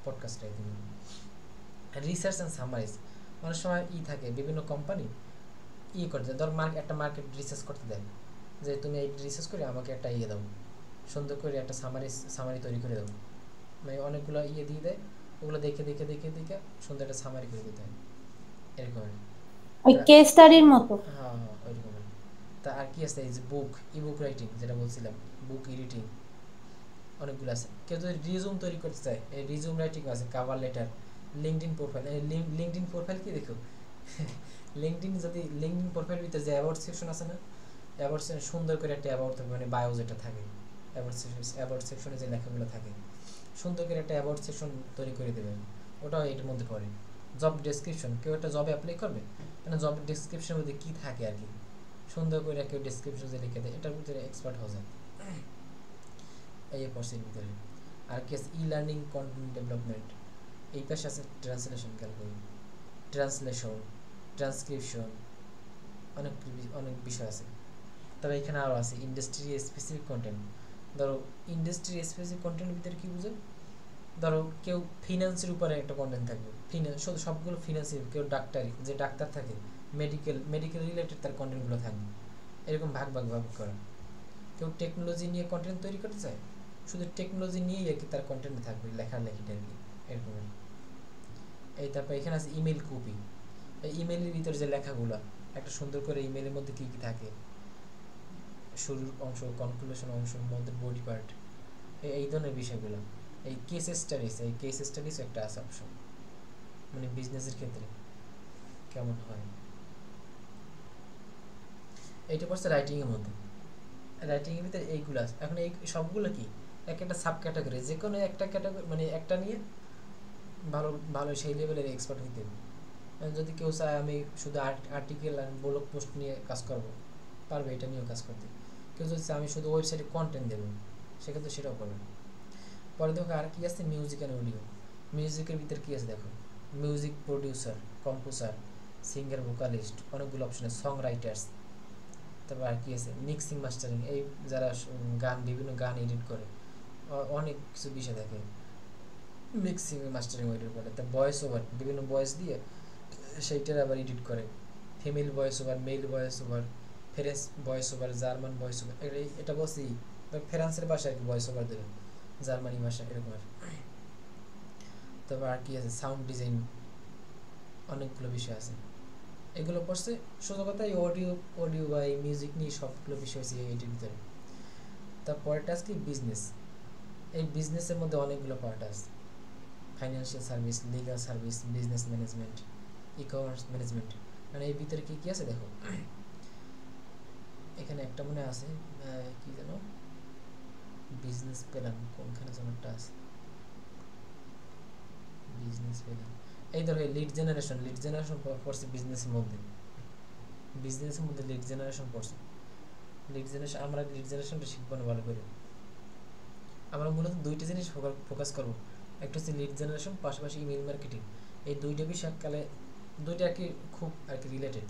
podcast writing. Research and summarise, অনেক সময় থাকে বিভিন্ন কোম্পানি করতে দেয়, ধর একটা মার্কেট রিসার্চ করতে দেয়, যে তুমি এই রিসার্চ করে আমাকে একটা দাও, সুন্দর করে একটা সামারি তৈরি করে দাও, মানে অনেকগুলো দিয়ে দেয়, ওগুলো দেখে দেখে দেখে দেখে সুন্দর একটা সামারি করে দিতে হয় এরকম। ওই কেস স্টাডির মতো। হ্যাঁ ওইরকম। তা আর কি আছে, এই যে ইবুক রাইটিং যেটা বলছিলাম, বুক এডিটিং অনেকগুলো আছে। কেউ যদি রিজিউম তৈরি করতে চায়, এই রিজিউম রাইটিং আছে, কভার লেটার, লিঙ্কডইন প্রোফাইল। এই লিঙ্কডইন প্রোফাইল কি দেখো, লিঙ্কডইন প্রোফাইল ভিতরে যে অ্যাবাউট সেকশন আছে না, অ্যাবাউট সেকশন সুন্দর করে একটা অ্যাবাউট থাকবে, মানে বায়ো যেটা থাকে, অ্যাবাউট সেকশনে যে লেখাগুলো থাকে সুন্দর করে একটা অ্যাবাউট সেকশন তৈরি করে দেবে, ওটাও এটার মধ্যে পড়ে। জব ডেসক্রিপশন, কেউ একটা জবে অ্যাপ্লাই করবে, মানে জব ডেসক্রিপশনের মধ্যে কী থাকে আর কি সুন্দর করে কেউ ডেসক্রিপশন লিখে দেয়, এটার ভিতরে এক্সপার্ট হয়ে যায় এই কোর্সের ভিতরে। আর কি আছে ই লার্নিং কন্টেন্ট ডেভেলপমেন্ট, এই পাশে আছে ট্রান্সলেশন, ট্রান্সলেশন, ট্রান্সক্রিপশন, অনেক অনেক বিষয় আছে। তবে এখানে আরও আছে ইন্ডাস্ট্রি স্পেসিফিক কন্টেন্ট। ধরো ইন্ডাস্ট্রি স্পেসিফিক কন্টেন্টের ভিতরে কী বুঝো, ধরো কেউ ফিনান্সের উপরে একটা কন্টেন্ট থাকবে, শুধু সবগুলো ফিনান্সের, কেউ ডাক্তারি, যে ডাক্তার থাকে মেডিকেল রিলেটেড তার কন্টেন্টগুলো থাকবে, এরকম ভাগ করা। কেউ টেকনোলজি নিয়ে কন্টেন্ট তৈরি করতে চায়, শুধু টেকনোলজি নিয়েই আর কি তার কন্টেন্টে থাকবে, লেখালেখিটা আর কি এরকম। এই তারপর এখানে আছে ইমেল কপি, এই ইমেলের ভিতরে যে লেখাগুলো একটা সুন্দর করে ইমেলের মধ্যে কী কী থাকে, শুরুর অংশ, কনক্লুশন অংশ, মধ্যে বডি পার্ট, এই ধরনের বিষয়গুলো। এই কেস স্টাডিজ একটা আছে অপশন, মানে বিজনেসের ক্ষেত্রে কেমন হয়। এইটা পড়ছে রাইটিংয়ের মধ্যে। রাইটিংয়ের ভিতরে এইগুলো আছে। এখন এই সবগুলো কি একটা সাব ক্যাটাগরি, যে কোনো একটা ক্যাটাগরি, মানে একটা নিয়ে ভালো সেই লেভেলের এক্সপার্ট হইতে হবে। যদি কেউ চায় আমি শুধু আর্টিকেল আর ব্লগ পোস্ট নিয়ে কাজ করব, পারবে এটা নিয়েও কাজ করতে। কেউ যদি চায় আমি শুধু ওয়েবসাইটে কন্টেন্ট দেবো, সেক্ষেত্রে সেটাও করবে। পরে দেখো আর কি আছে মিউজিক অ্যান্ড অডিও। মিউজিকের ভিতরে কী আছে দেখো, music producer, composer, singer, vocalist, অনেকগুলো অপশন আছে, সং রাইটার্স। তারপর আর কি আছে মিক্সিং মাস্টারিং, এই যারা বিভিন্ন গান এডিট করে, অনেক কিছু বিষয় থাকে মিক্সিং মাস্টারিং এডিট করে। তার ভয়েস ওভার, বিভিন্ন ভয়েস দিয়ে সেইটার আবার এডিট করে, female voice over, mail voice over, French voice over, German voice over, এটা বলছি ফ্রান্সের ভাষায় ভয়েস ওভার দেবে, জার্মানি ভাষা এরকম। তারপর আর কি আছে সাউন্ড ডিজাইন, অনেকগুলো বিষয় আছে। এগুলো পড়ছে সোজা কথা এই অডিও বা এই মিউজিক নিয়ে সবগুলো বিষয় আছে এইটির ভিতরে। তারপরেটা আছে কি বিজনেস। এই বিজনেসের মধ্যে অনেকগুলো পার্ট আছে, financial service, legal service, business management, e commerce management. মানে এই ভিতরে কী কী আছে দেখো, এখানে একটা মনে আছে কি যেন বিজনেস প্ল্যান, কোনখানে যেন একটা আছে বিজনেস প্ল্যান। এই ধরো লিড জেনারেশন পড়ছে বিজনেসের মধ্যে লিড জেনারেশন পড়ছে। আমরা লিড জেনারেশনটা শিখবো না ভালো করে। আমরা মূলত দুইটা জিনিস ফোকাস করবো, একটা হচ্ছে লিড জেনারেশন, পাশাপাশি ইমেল মার্কেটিং। এই দুইটা বিষয় এককালে দুইটা আর কি খুব আর কি রিলেটেড।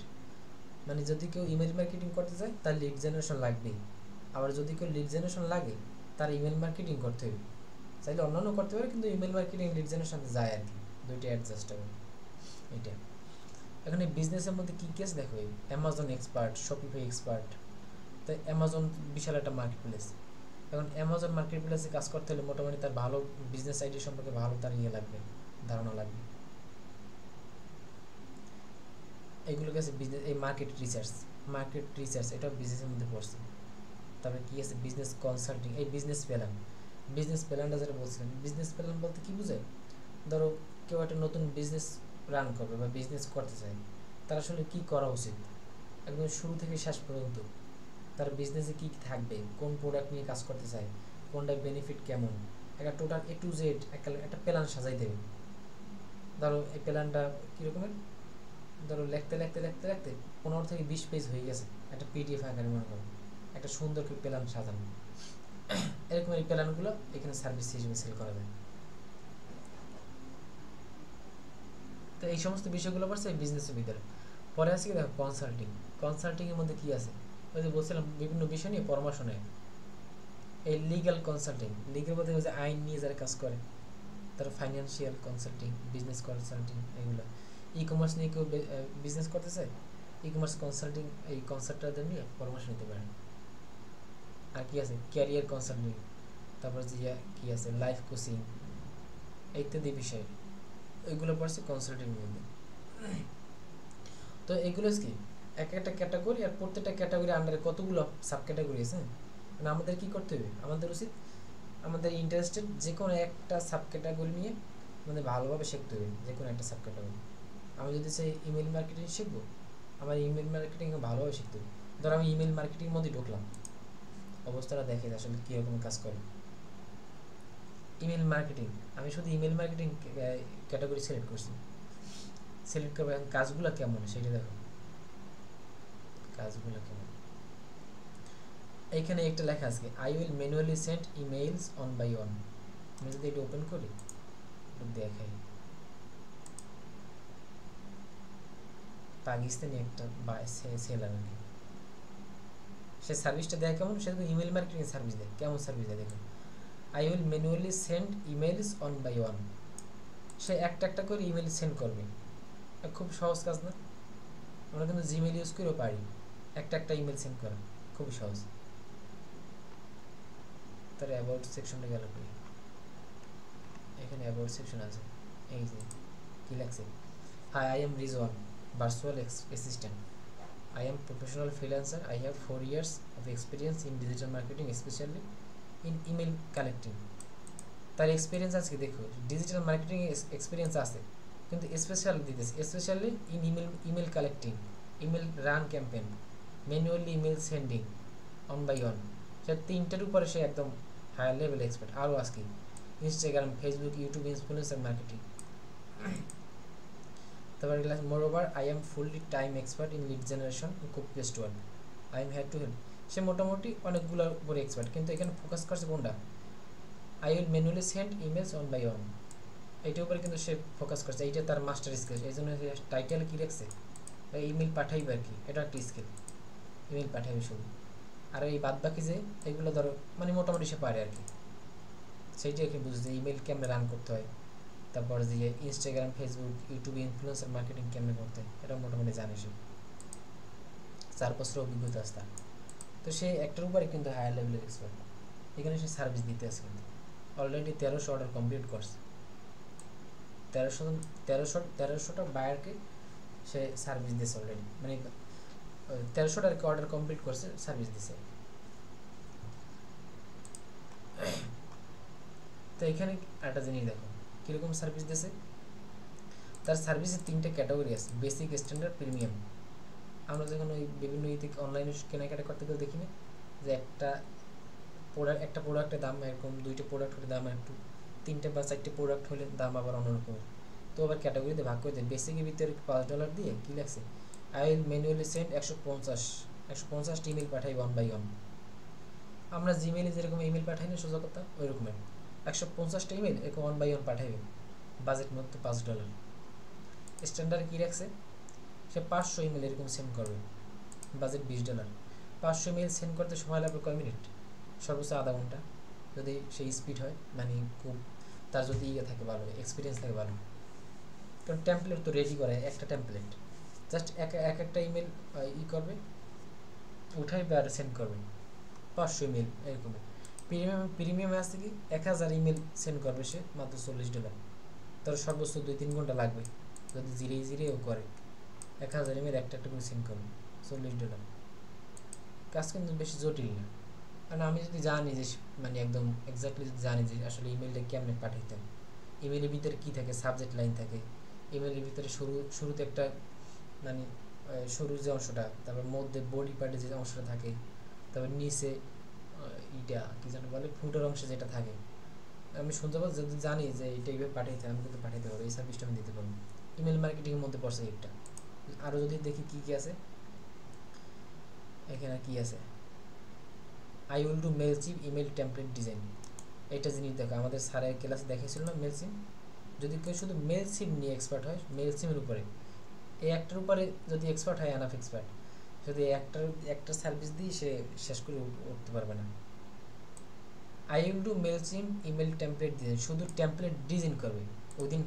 মানে যদি কেউ ইমেল মার্কেটিং করতে চায় তার লিড জেনারেশন লাগবেই, আবার যদি কেউ লিড জেনারেশন লাগে তার ইমেল মার্কেটিং করতে হবে। চাইলে অন্যান্য করতে পারে, কিন্তু ইমেল মার্কেটিং লিড জেনারেশন যায় আর কি, দুইটা অ্যাডজাস্ট হবে এটা। এখন এই বিজনেসের মধ্যে কী কেস দেখো, অ্যামাজন এক্সপার্ট, শপিফাই এক্সপার্ট। তো অ্যামাজন বিশাল একটা মার্কেট প্লেস। এখন অ্যামাজন মার্কেট প্লেসে কাজ করতে হলে মোটামুটি তার ভালো বিজনেস আইডিয়া সম্পর্কে ভালো তার লাগবে, ধারণা লাগবে। এইগুলো আছে বিজনেস, এই মার্কেট রিসার্চ এটা বিজনেসের মধ্যে পড়ছে। তারপরে কী আছে বিজনেস কনসাল্টিং, এই বিজনেস প্ল্যানটা যেটা বলছিলাম, বিজনেস প্ল্যান বলতে কী বোঝায়, ধরো কেউ একটা নতুন বিজনেস রান করবে বা বিজনেস করতে চায়, তার আসলে কী করা উচিত একদম শুরু থেকে শেষ পর্যন্ত, তার বিজনেসে কী থাকবে, কোন প্রোডাক্ট নিয়ে কাজ করতে চায়, কোনটার বেনিফিট কেমন, একটা টোটাল A to Z একটা প্ল্যান সাজাই দেবে। ধরো এই প্ল্যানটা কীরকমের, ধরো লিখতে 15 থেকে 20 পেজ হয়ে গেছে, একটা PDF আকারে মনে করো, একটা সুন্দর করে প্ল্যান সাজানো। এরকম এই প্ল্যানগুলো এখানে সার্ভিস হিসেবে সেল করা যায়। তো এই সমস্ত বিষয়গুলো পড়ছে এই বিজনেসের ভিতরে। পরে আছে কি দেখো কনসাল্টিংয়ের মধ্যে কী আছে, ওই যে বলছিলাম বিভিন্ন বিষয় নিয়ে পরামর্শ নেয়। এই লিগ্যাল বলতে যে আইন নিয়ে যারা কাজ করে, তারা ফাইন্যান্সিয়াল কনসাল্টিং, বিজনেস কনসাল্টিং, এগুলো। ই কমার্স নিয়ে কেউ বিজনেস করতে চায়, ই কমার্স কনসাল্টিং এই কনসাল্টরদের নিয়ে পরামর্শ নিতে পারেন। আর কি আছে ক্যারিয়ার কনসাল্টিং, তারপর যে কি আছে লাইফ কোচিং ইত্যাদি বিষয়, এগুলো পড়ছে কনসাল্টিংয়ের মধ্যে। তো এগুলো কি একটা ক্যাটাগরি, আর প্রত্যেকটা ক্যাটাগরি আন্ডারে কতগুলো সাব ক্যাটাগরি আছে। মানে আমাদের কি করতে হবে, আমাদের উচিত আমাদের ইন্টারেস্টেড যে কোনো একটা সাব ক্যাটাগরি নিয়ে আমাদের ভালোভাবে শিখতে হবে, যে কোনো একটা সাব ক্যাটাগরি। আমি যদি চাই ইমেল মার্কেটিং শিখবো, আমার ইমেল মার্কেটিং ভালোভাবে শিখতে হবে। ধর আমি ইমেল মার্কেটিংয়ের মধ্যে ঢুকলাম, অবস্থাটা দেখে আসলে কীরকম কাজ করে ইমেল মার্কেটিং। আমি শুধু ইমেল মার্কেটিং ক্যাটাগরি সিলেক্ট করবো, এখন কাজগুলো কেমন সেটা দেখো। কাজগুলো কেমন। এইখানে একটা লেখা আছে, I will manually send emails one by one. আমি যদি এটা ওপেন করি দেখাই, পাকিস্তানি একটা সেলার আর কি, সে সার্ভিসটা দেয় কেমন, সে ইমেল মার্কেটিং সার্ভিস দেয়, কেমন সার্ভিস দেয় দেখুন। I will manually send emails one by one, সে একটা একটা করে ইমেল সেন্ড করবে। খুব সহজ কাজ না? আমরা কিন্তু জিমেল ইউজ করেও পারি একটা একটা ইমেল সেন্ড করা, খুবই সহজ। তার অ্যাবাউট সেকশনটা গেল কই, এখানে অ্যাবাউট সেকশন আছে, এই যে কি লাগছে, hi I am Rizwan, virtual assistant, I am professional freelancer. I have 4 years of experience in digital marketing, especially in email collecting. তার এক্সপিরিয়েন্স আছে কি দেখো, ডিজিটাল মার্কেটিং এক্সপিরিয়েন্স আছে, কিন্তু স্পেশাল দিতেছে, specially in email collecting, email run campaign, manually email sending one by one. সে তিনটার উপরে সে একদম হায়ার লেভেল এক্সপার্ট। আরও আজকে Instagram, Facebook, YouTube influencer marketing. তারপরে class moreover I am fully time expert in lead generation, copy paste word, I am here to help. সে মোটামুটি অনেকগুলোর উপরে এক্সপার্ট, কিন্তু এখানে ফোকাস করছে কোনটা, I will manually send emails one by one, এইটার উপরে কিন্তু সে ফোকাস করছে, এইটা তার মাস্টার স্কিল। এই জন্য টাইটেল কী রাখছে, ইমেল পাঠাইবে আর কি, এটা একটা স্কিল, ইমেল পাঠাইবে শুধু। আর এই বাদ বাকি যে এগুলো ধরো মানে মোটামুটি সে পারে আর কি, সেইটাই আর কি বুঝছে ইমেল কেমনে রান করতে হয়, তারপর যে Instagram, Facebook, YouTube influencer marketing কেমনে করতে হয় এটা মোটামুটি জানে সে, 4 বছর অভিজ্ঞতা আছে তার। তো সে একটার উপরে কিন্তু হায়ার লেভেলের এক্সপার্ট। এখানে সে সার্ভিস দিতে আছে, কিন্তু অলরেডি 1300 অর্ডার কমপ্লিট করছে, 1300টা বায়ারকে সে সার্ভিস দিয়েছে অলরেডি, মানে 1300টা আর কি অর্ডার কমপ্লিট করছে, সার্ভিস দিছে। তো এখানে একটা জিনিস দেখো কীরকম সার্ভিস দিয়েছে। তার সার্ভিসের 3টে ক্যাটাগরি আছে, বেসিক, স্ট্যান্ডার্ড, প্রিমিয়াম। আমরা যখন ওই বিভিন্ন অনলাইনে কেনাকাটা করতে গেলে দেখি না যে একটা প্রোডাক্টের দাম এরকম, 2টে প্রোডাক্ট হলে দাম একটু, 3টে বা 4টে প্রোডাক্ট হলে দাম আবার অন্যরকম। তো আবার ক্যাটাগরিতে ভাগ করে দেয়। বেসিকের ভিতরে $5 দিয়ে কী লাগছে, I will manually send 150 email পাঠাই ওয়ান বাই ওয়ান। আমরা জিমেইলে যেরকম ইমেল পাঠাই না সোজা কথা, ওই রকমের 150টা ইমেল এরকম ওয়ান বাই ওয়ান পাঠাইবে, বাজেট মাত্র $5। স্ট্যান্ডার্ড কী রাখছে, সে 500 ইমেল এরকম সেন্ড করবে, বাজেট $20। 500 ইমেল সেন্ড করতে সময় লাগবে কয় মিনিট, সর্বোচ্চ আধা ঘন্টা, যদি সেই স্পিড হয়, মানে খুব তার যদি ইয়ে থাকে ভালো, এক্সপিরিয়েন্স থাকে ভালো। কারণ টেমপ্লেট তো রেডি করে, একটা টেমপ্লেট জাস্ট একটা ইমেল করবে, উঠাইবে আর সেন্ড করবে, 500 ইমেল এরকম। প্রিমিয়ামে আসছে কি 1000 ইমেল সেন্ড করবে সে, মাত্র $40। তার সর্বোচ্চ 2-3 ঘন্টা লাগবে যদি জিরেও করে। 1000 ইমেল একটা করে সেন্ড করবে, $40। কাজ কিন্তু বেশি জটিল না। কারণ আমি যদি জানি যে মানে একদম এক্স্যাক্টলি যদি জানি যে আসলে ইমেলটা কেমনে পাঠাইতে হয়, ইমেলের ভিতরে কী থাকে, সাবজেক্ট লাইন থাকে, ইমেলের ভিতরে শুরুতে একটা মানে শুরুর যে অংশটা, তারপর মধ্যে বডি পার্টে যে অংশটা থাকে, তারপর নিচে ইটা কী যেন বলে ফুটার অংশে যেটা থাকে, আমি শুনতে পাবো যদি জানি যে এইটা এইভাবে পাঠাইতে আমি কিন্তু পাঠাইতে পারবো, এই সার্ভিসটা আমি দিতে পারবো। ইমেল মার্কেটিংয়ের মধ্যে পড়ছে একটা। আরও যদি দেখি কী কী আছে, এখানে কী আছে, I will do Mailchimp email template design. এইটা জিনিস দেখো আমাদের স্যারের ক্লাসে দেখাইছিল না মেলচিপ। যদি কেউ শুধু মেলচিপ নিয়ে এক্সপার্ট হয়, মেলচিপের উপরে এই একটার উপরে যদি এক্সপার্ট হয়, এনাফ এক্সপার্ট, যদি একটা সার্ভিস দিয়ে সে শেষ করে উঠতে পারবে না। I will do Mailchimp email template design, শুধু টেমপ্লেট ডিজাইন করবে উইদিন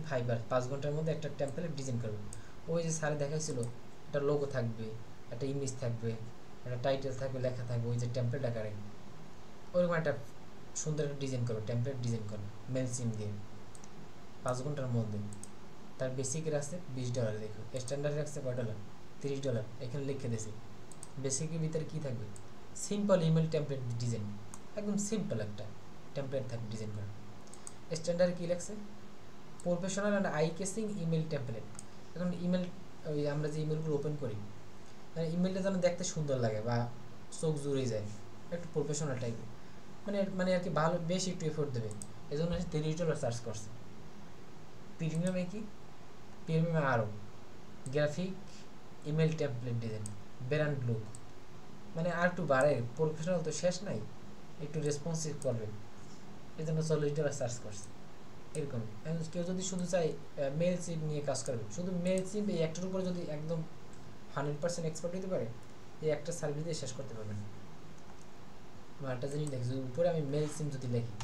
5 ঘন্টার মধ্যে একটা টেমপ্লেট ডিজাইন করবে। ওই যে স্যারে দেখাইছিল, একটা লোগো থাকবে, একটা ইমেজ থাকবে, একটা টাইটেল থাকবে, লেখা থাকবে, ওই যে টেমপ্লেট আকারে ওইরকম একটা সুন্দর একটা ডিজাইন করবে, টেমপ্লেট ডিজাইন করবে মেলচিপ দিয়ে 5 ঘন্টার মধ্যে। তার বেসিকের আছে $20, দেখো স্ট্যান্ডার্ড রাখছে $30, এখানে লিখে দিয়েছে। বেসিকের ভিতরে কী থাকবে, সিম্পল ইমেল টেমপ্লেট ডিজাইন, একদম সিম্পল একটা টেমপ্লেট থাকবে ডিজাইন করা। স্ট্যান্ডার্ড কী লাগছে, professional and I casing email template. এখন ইমেল ওই আমরা যে ইমেলগুলো ওপেন করি, ইমেলটা যেন দেখতে সুন্দর লাগে বা চোখ জুড়ে যায়, একটু প্রফেশনাল টাইপের, মানে আর কি ভালো, বেশি একটু এফোর্ট দেবে, এই জন্য $30 চার্জ করছে। প্রিমিয়ামে কি, প্রিমিয়ামে আরও graphic email template design, brand look, মানে আর একটু বাড়ে, প্রফেশনাল তো শেষ নাই, একটু রেসপন্সিভ করবে, এই জন্য $40 চার্জ করছে এরকম। কেউ যদি শুধু চাই মেল সিম নিয়ে কাজ করবে, শুধু মেল সিম এই একটার উপরে যদি একদম 100% এক্সপার্ট হতে পারে, এই একটা সার্ভিস দিয়ে শেষ করতে পারবেন। একটা জিনিস দেখি, যদি উপরে আমি মেল সিম যদি লিখি,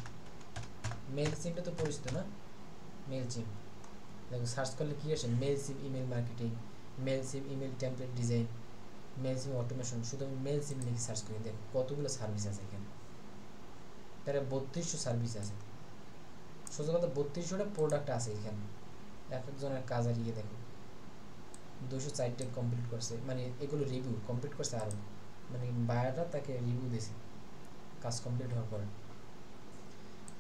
মেল সিমটা তো পরিচিত না, মেল সিম দেখো সার্চ করলে কি আসে, মেল সিম ইমেল মার্কেটিং, মেল সিম ইমেল টেমপ্লেট ডিজাইন, মেল সিম অটোমেশন। শুধু আমি মেল সিম লিখে সার্চ করি, দেখো কতগুলো সার্ভিস আছে এখানে, তারা 3200 সার্ভিস আছে। সোজা কথা 3200টা প্রোডাক্ট আছে এখানে, এক একজনের কাজ আর ইয়ে দেখো 204টা কমপ্লিট করছে, মানে এগুলো রিভিউ কমপ্লিট করছে আরও, মানে বায়াররা তাকে রিভিউ দিয়েছে কাজ কমপ্লিট হওয়ার পরে।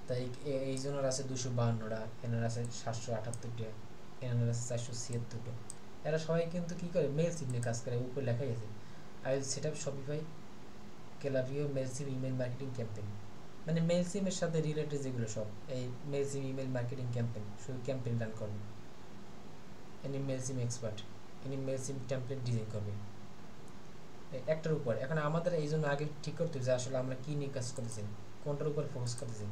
তাই এই জনের আছে 252টা, এনার আছে 778টা, এনার আছে 476টা। এরা সবাই কিন্তু কী করে, মেল সিম নিয়ে কাজ করে, উপরে লেখাই আছে I will set up Shopify Klaviyo Mailchimp email marketing campaign, মানে মেল সিমের সাথে রিলেটেড যেগুলো সব, এই Mailchimp email marketing campaign, শুধু ক্যাম্পেইন রান করবে। ইনি মেল সিম এক্সপার্ট, ইনি মেল সিম টেমপ্লেট ডিজাইন করবে একটার উপর। এখন আমাদের এই জন্য আগে ঠিক করতে হবে যে আসলে আমরা কী নিয়ে কাজ করতেছি, কোনটার উপর ফোকাস করতেছি।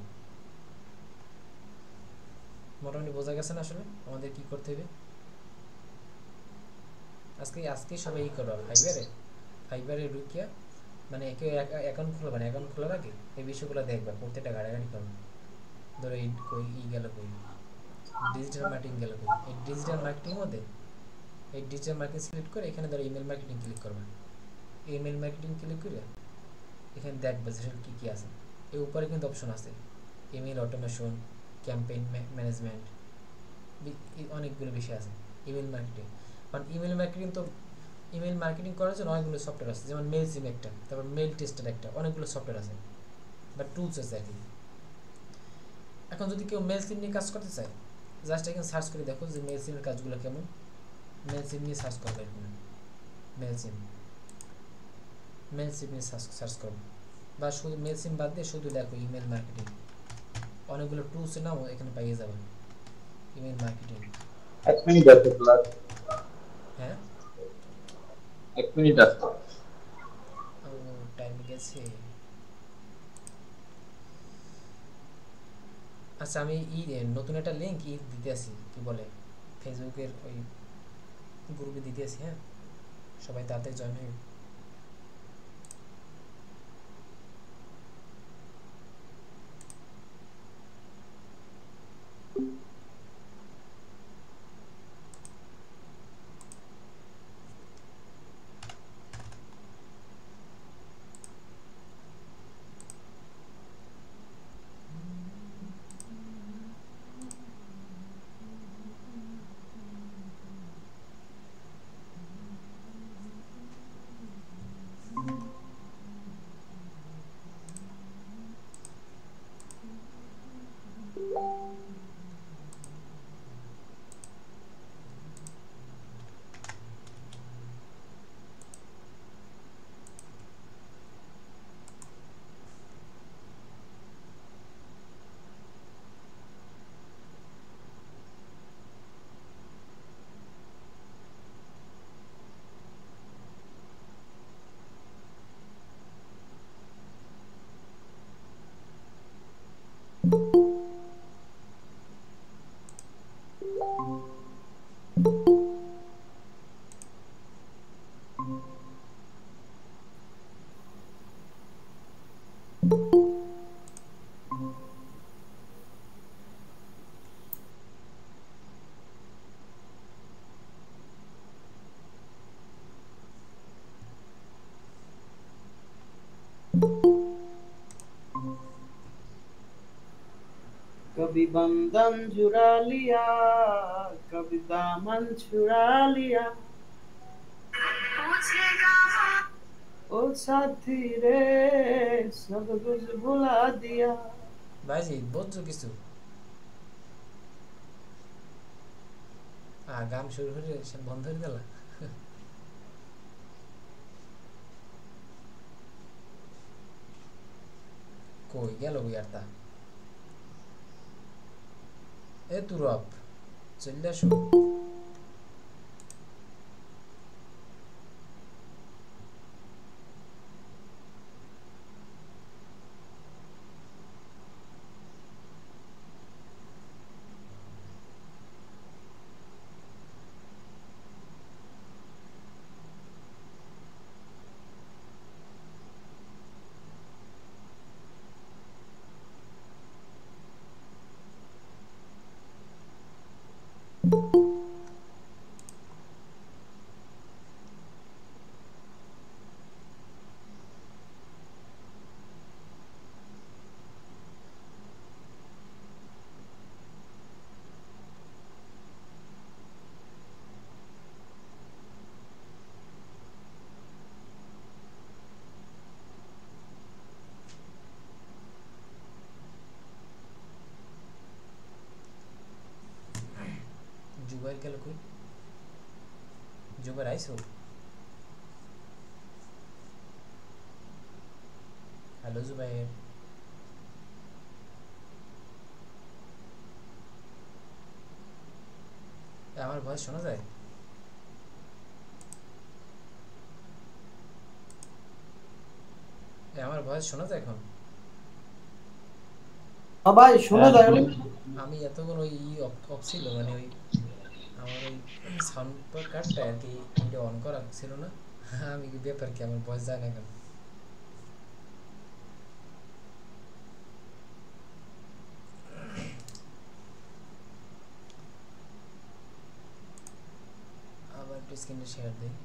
মোটামুটি বোঝা গেছে না আসলে আমাদের কি করতে হবে। আজকে সবাই ই করো, ফাইবারে ঢুকিয়া, মানে একে অ্যাকাউন্ট খুলবে, মানে অ্যাকাউন্ট খোলার আগে এই বিষয়গুলো দেখবা, প্রত্যেকটা ঘাটাঘাটি করবে। ধরো এই কই ই গেল, কই ডিজিটাল মার্কেটিং গেল, কই এই ডিজিটাল মার্কেটিংয়ের মধ্যে এই ডিজিটাল মার্কেটিং সিলেক্ট করে এখানে ধরো ইমেল মার্কেটিং ক্লিক করবে, ইমেল মার্কেটিং ক্লিক করে এখানে দেখবে যে কী কী আছে। এর উপরে কিন্তু অপশন আছে ইমেল অটোমেশন, ক্যাম্পেইন ম্যানেজমেন্ট, অনেকগুলো বিষয় আছে ইমেল মার্কেটিং। কারণ ইমেল মার্কেটিং তো, ইমেল মার্কেটিং করার জন্য অনেকগুলো সফটওয়্যার আছে, যেমন মেল সিম একটা, তারপর মেল টেস্টার একটা, অনেকগুলো সফটওয়্যার আছে বা টুলস আছে আর কি। এখন যদি কেউ মেল সিম নিয়ে কাজ করতে চায়, জাস্ট এখানে সার্চ করে দেখো যে মেল সিমের কাজগুলো কেমন, মেল সিম নিয়ে সার্চ করবে এখানে, মেল সিম নিয়ে সার্চ করবে, বা শুধু মেল সিম বাদ দিয়ে শুধু দেখো ইমেল মার্কেটিং, অনেকগুলো টুলসের নাম এখানে পাইয়ে যাবেন ইমেল মার্কেটিং। 1 মিনিট আছে ক্লাস, হ্যাঁ 1 মিনিট আছে। ও টাইম গেছে। আচ্ছা আমি নতুন একটা লিঙ্ক দিতে আসি, কি বলে ফেসবুকের ওই গ্রুপে দিতে আসি, হ্যাঁ সবাই তাতে জয়েন হয়ে। कभी बंधन चुरा लिया, कभी दामन चुरा लिया, ओ साथी रे सब कुछ भुला दिया। ভাইজি বুঝছো কিছু? গান শুরু হলে সে বন্ধ হয়ে গেল। কই গেল ওই আর তা, এ তুরপ চলে আসো। জুবাইর গেল কই? জুবাইর আইছো? হ্যালো জুবাইর। আমার ভয়েস শোনা যায়? আমার ভয়েস শোনা যায় এখন? ভাই শোনা যায় অনেক। আমি এতক্ষণ ওই অফ ছিল, মানে ওই আমার ওই সাউন্ড কার্ডটা আর কি ওইটা অন করা ছিল না। আমি কি ব্যাপার কি আমার ভয়েস যায় না কেন? আবার একটু স্ক্রিনটা শেয়ার দিই।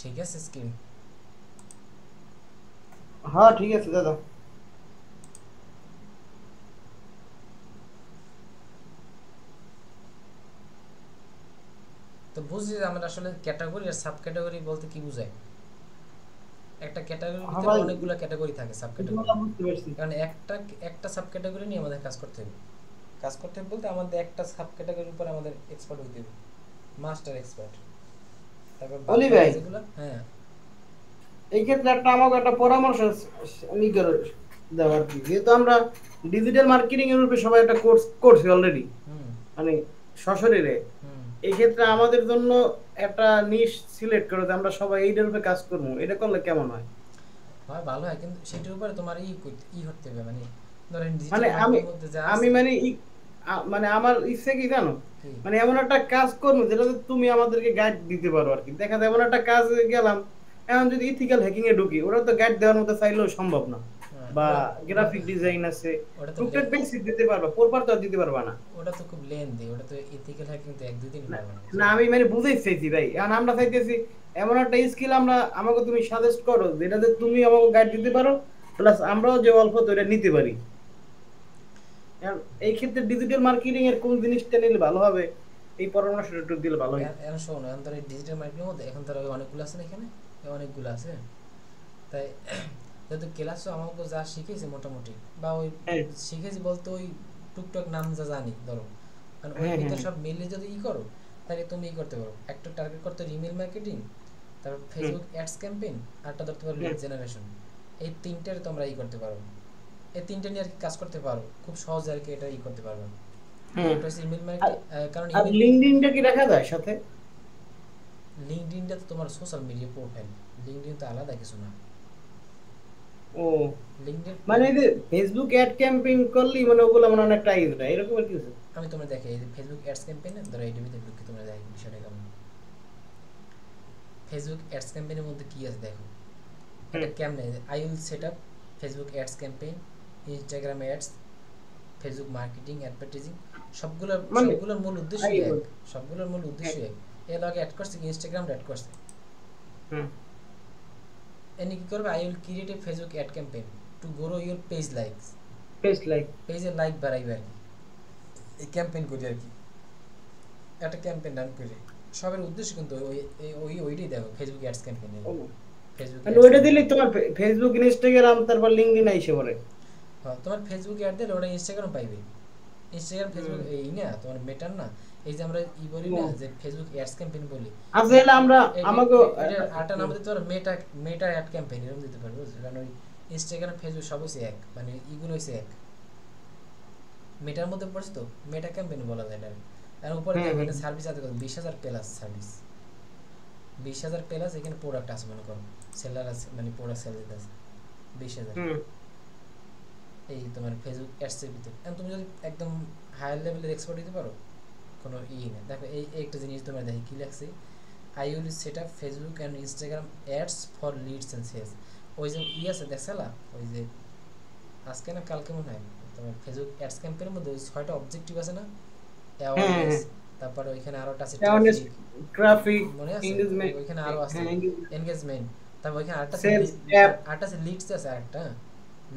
ঠিক আছে স্ক্রিন? হ্যাঁ ঠিক আছে দাদা। তো বুঝলি যে আমরা আসলে ক্যাটাগরি আর সাব ক্যাটাগরি বলতে কি বোঝায়? একটা ক্যাটাগরির হ্যাঁ ভিতরে ভাই অনেকগুলো ক্যাটাগরি থাকে, সাব এটা ক্যাটাগরি। বুঝতে পারছি। কারণ একটা সাব ক্যাটাগরি নিয়ে আমাদের কাজ করতে হবে। কাজ করতে হবে বলতে আমাদের একটা সাব ক্যাটাগরির উপর আমাদের এক্সপার্ট হইতে হবে, মাস্টার এক্সপার্ট। তারপর অলি বাকি ভাই যেগুলো, হ্যাঁ এই ক্ষেত্রে আমাকে একটা পরামর্শ দেওয়া আর কি, যেহেতু আমরা ডিজিটাল মার্কেটিং এর উপরে সবাই একটা কোর্স করছি অলরেডি, হুম মানে সশরীরে। হুম এই ক্ষেত্রে আমাদের জন্য একটা নিশ সিলেক্ট করে যে আমরা সবাই এইটার উপরে কাজ করবো, এটা করলে কেমন হয়? হয়, ভালো হয়, কিন্তু সেটার উপরে তোমার করতে হবে, মানে ধরেন ডিজিটাল মানে আমি মার্কেটিং মধ্যে যা আমি আছে। মানে মানে আমার ইচ্ছে কি জানো, কি? মানে এমন একটা কাজ করবো যেটাতে তুমি আমাদেরকে গাইড দিতে পারো আর কি। দেখা যায় এমন একটা কাজ গেলাম, এখন যদি ইথিক্যাল হ্যাকিং এ ঢুকি, ওরা তো গাইড দেওয়ার মতো চাইলেও সম্ভব না। হ্যাঁ, বা ওটা গ্রাফিক ডিজাইন আছে, ওটা তো টুকটাক বেসিক দিতে পারবা, পরবার তো আর দিতে পারবা না। ওটা তো খুব লেন্দি, ওটা তো এথিক্যাল হ্যাকিং তো এক দুই দিনই না পারবে না, না, আমি মানে বুঝাইতে চাইছি ভাই, এখন আমরা চাইতেছি এমন একটা স্কিল আমরা আমাকে তুমি সাজেস্ট করো যেটাতে তুমি আমাকে গাইড দিতে পারো, প্লাস আমরাও যে অল্প তো এটা নিতে পারি। এখন এই ক্ষেত্রে ডিজিটাল মার্কেটিং এর কোন জিনিসটা নিলে ভালো হবে, এই পরামর্শটা একটু দিলে ভালো হয়। এখন শোনো, এখন ধরো ডিজিটাল মার্কেটিং মধ্যে এখন ধরো অনেকগুলো আছে না, এখানে অনেকগুলো আছে। তাই যেহেতু ক্লাসও আমাকে যা শিখেছে মোটামুটি, বা ওই হ্যাঁ শিখেছি বলতে ওই টুকটাক নাম যা জানি ধরো, কারণ ওই হ্যাঁ হ্যাঁ ভিতরে সব মিলে যদি করো, তাহলে তুমি করতে পারো। একটা টার্গেট করতে ইমেল মার্কেটিং, তারপর ফেসবুক অ্যাডস ক্যাম্পেইন, আরটা ধরতে পারো লিড জেনারেশন। এই তিনটার তোমরা করতে পারো, এই তিনটা নিয়ে আর কি কাজ করতে পারো, খুব সহজে আর কি এটা করতে পারবে। হ্যাঁ। এটা হচ্ছে ইমেল মার্কেটিং, কারণ আর ইমেল লিঙ্কডইনটা কি রাখা যায় সাথে? লিঙ্কডইনটা তো তোমার সোশ্যাল মিডিয়া প্রোফাইল, লিঙ্কডইন তো আলাদা কিছু না। ও লিঙ্কডইন মানে এই যে ফেসবুক অ্যাড ক্যাম্পেইন করলি মানে ওগুলো মানে অনেক টাইম দেয় এরকম আর কিছু? আমি তোমরা দেখে এই যে ফেসবুক অ্যাডস ক্যাম্পেইনে ধরো এই ভিতরে ঢুকে তোমরা দেখো বিষয়টা কেমন। ফেসবুক অ্যাডস ক্যাম্পেইনের মধ্যে কি আছে দেখো, এটা কেমনে I will set up Facebook ads campaign, Instagram ads, Facebook marketing, advertising, মানে সবগুলোর মূল উদ্দেশ্য এক, সবগুলোর মূল উদ্দেশ্য এক। এর আগে অ্যাড করছে ইনস্টাগ্রাম অ্যাড করছে, এনে কি করবে, I will create A Facebook ad campaign to grow your page likes, page like, পেজের লাইক বাড়াইবে আর কি, এই ক্যাম্পেইন করি আর কি, একটা ক্যাম্পেইন রান করে। সবের উদ্দেশ্য কিন্তু ওইটাই দেখো, ফেসবুক অ্যাডস ক্যাম্পেইন, ফেসবুক মানে ওইটা দিলে তোমার ফেসবুক ইনস্টাগ্রাম তারপর লিঙ্কডইন আইসে পড়ে। হ্যাঁ, তোমার ফেসবুক অ্যাড দিলে ওটা ইনস্টাগ্রাম পাইবে, ইনস্টাগ্রাম ফেসবুক এই না তোমার মেটার না, এই যে আমরা বলি না যে ফেসবুক অ্যাডস ক্যাম্পেইন বলি, আচ্ছা এলা আমরা আমাকে এটা আটা নাম দিতে পারো, মেটা অ্যাড ক্যাম্পেইন এরকম দিতে পারবো, কারণ ওই ইনস্টাগ্রাম ফেসবুক সব হচ্ছে এক, মানে ইগুলো হচ্ছে এক, মেটার মধ্যে পড়ছে তো মেটা ক্যাম্পেইন বলা যায় না। আর উপরে দেখো এটা সার্ভিস আছে কত, 20,000 প্লাস সার্ভিস, 20,000 প্লাস এখানে প্রোডাক্ট আছে মনে করো, সেলার আছে, মানে প্রোডাক্ট সেল দিতে আছে 20,000। এই তোমার ফেসবুক অ্যাডস এর ভিতরে এখন তুমি যদি একদম হায়ার লেভেলের এক্সপার্ট হতে পারো, কোনো না। দেখো এই একটা জিনিস তোমরা দেখি কি লাগছে, I will set up Facebook and Instagram ads for leads and sales. ওই যে আছে দেখছালা, ওই যে আজকে না কালকে মনে হয় তোমার ফেসবুক অ্যাডস ক্যাম্পেইনের মধ্যে ওই 6টা অবজেক্টিভ আছে না, অ্যাওয়ারনেস, তারপর ওইখানে আরো একটা আছে ট্রাফিক, মনে আছে, এনগেজমেন্ট, ওইখানে আরো আছে এনগেজমেন্ট, তারপর ওইখানে আরেকটা সেলস অ্যাপ, আরেকটা লিডস আছে, আরেকটা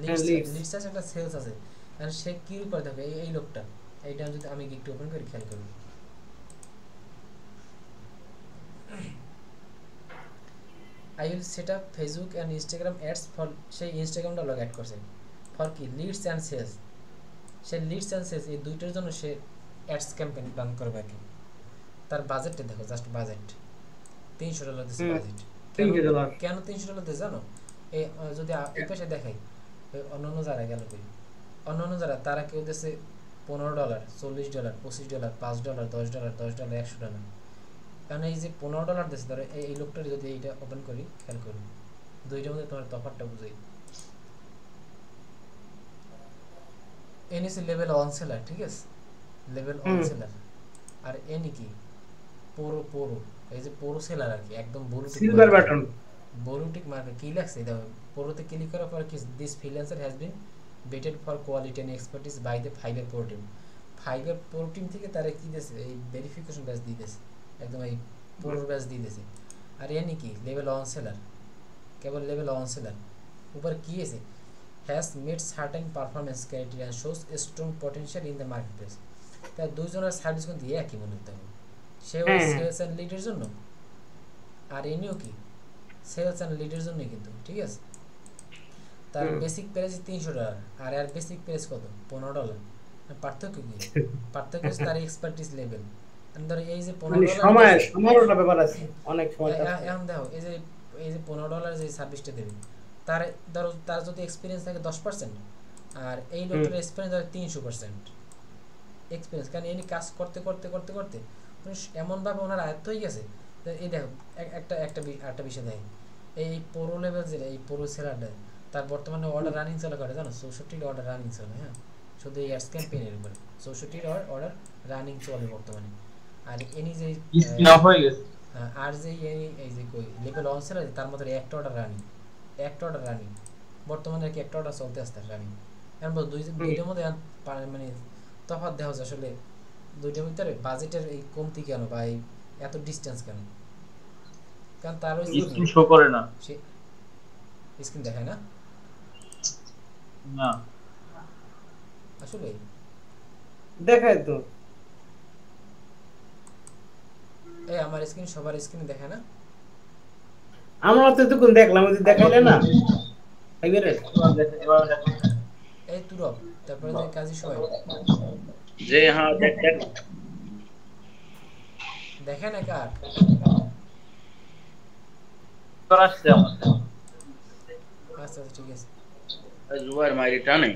লিডস আছে, একটা সেলস আছে। আর সে কি করে দেখো এই লোকটা, এইটা যদি আমি একটু ওপেন করে খেয়াল করি, I will set up Facebook and Instagram ads for, সেই ইনস্টাগ্রামটা লগ অ্যাড করছে ফর কি লিডস অ্যান্ড সেলস, সে লিডস অ্যান্ড সেলস এই দুইটার জন্য সে অ্যাডস ক্যাম্পেইন রান করবে আর কি। তার বাজেটটা দেখো, জাস্ট বাজেট $300 দিচ্ছে বাজেট। $300 কেন $300 দিচ্ছে জানো? এই যদি এই পাশে দেখাই অন্যান্য যারা গেল কই, অন্যান্য যারা তারা কেউ দিচ্ছে $15, $40, $25, $5, $10, $10, $100। কারণ এই যে $15 দিচ্ছে, ধরো এই লোকটার যদি এইটা ওপেন করি, খেয়াল করি দুইটার মধ্যে তোমার তফাৎটা বুঝাই। এনএসি লেভেল অন সেলার, ঠিক আছে, লেভেল অন সেলার। আর এনি কি পোরো এই যে পোরো সেলার আর কি, একদম সিলভার বাটন বোলুটিক মার্কেট কি লাগছে দেখো, পোরোতে ক্লিক করার পর কি this freelancer has been vetted for quality and expertise by the Fiverr Pro team. Fiverr Pro team থেকে তারা কি দিয়েছে, এই ভেরিফিকেশন ব্যাচ দিয়ে দিয়েছে, একদম এই পোরোর ব্যাচ দিয়ে দিয়েছে। আর এনি কি লেভেল অন সেলার, কেবল লেভেল অন সেলার উপর কি আছে, has made certain performance criteria and shows a strong potential in the marketplace. তাই দুইজনের সার্ভিস কিন্তু একই মনে হতে হবে, সেও সেলস অ্যান্ড লিডের জন্য আর এনিও কি সেলস অ্যান্ড লিডের জন্যই কিন্তু, ঠিক আছে। তার বেসিক প্রাইস $300 আর এর বেসিক প্রাইস কত, $15। পার্থক্য কি? পার্থক্য হচ্ছে তার এক্সপার্টিস লেভেল। ধরো এই যে $15 সময়টা ব্যাপার আছে, অনেক সময় এখন দেখো এই যে $15 যে সার্ভিসটা দেবে, তার ধরো তার যদি এক্সপিরিয়েন্স থাকে 10% আর এই লোকটার এক্সপিরিয়েন্স ধরো 300% এক্সপিরিয়েন্স, কারণ এনি কাজ করতে করতে করতে করতে এমনভাবে ওনার আয়ত্ত হয়ে গেছে। এই দেখো একটা বিষয় দেখে, এই প্রো লেভেল যে এই প্রো সেলারটা তার বর্তমানে অর্ডার রানিং চলে করে জানো, 64টি অর্ডার রানিং চলে। হ্যাঁ, শুধু এই অ্যাডস ক্যাম্পেইনের উপরে 64টি অর্ডার রানিং চলে বর্তমানে। আর এনি যে স্ক্রিন অফ হয়ে গেছে। আর যে এই যে কই লেভেল অন সেলার তার মধ্যে একটা অর্ডার রানিং বর্তমানে আর কি একটা অর্ডার চলতে আসতে রানিং। এখন দুইটার মধ্যে মানে তফাৎ দেখা যায় আসলে, দুইটার ভিতরে বাজেটের এই কমতি কেন বা এই এত ডিসটেন্স কেন? কারণ তার ওই স্ক্রিন শো করে না, সে স্ক্রিন দেখায় না না আসলে, দেখায় তো। এই আমার স্ক্রিন সবার স্ক্রিনে দেখায় না। আমরা তো এতক্ষণ দেখলাম, ওই যে দেখাইলে না এবারে। এবার দেখো এই তুরব, তারপরে যে কাজী সোহেল যে হ্যাঁ দেখেন দেখে না কার তোর আসছে আমার আচ্ছা আচ্ছা ঠিক আছে। জুবাইর মাইরিটা নেই।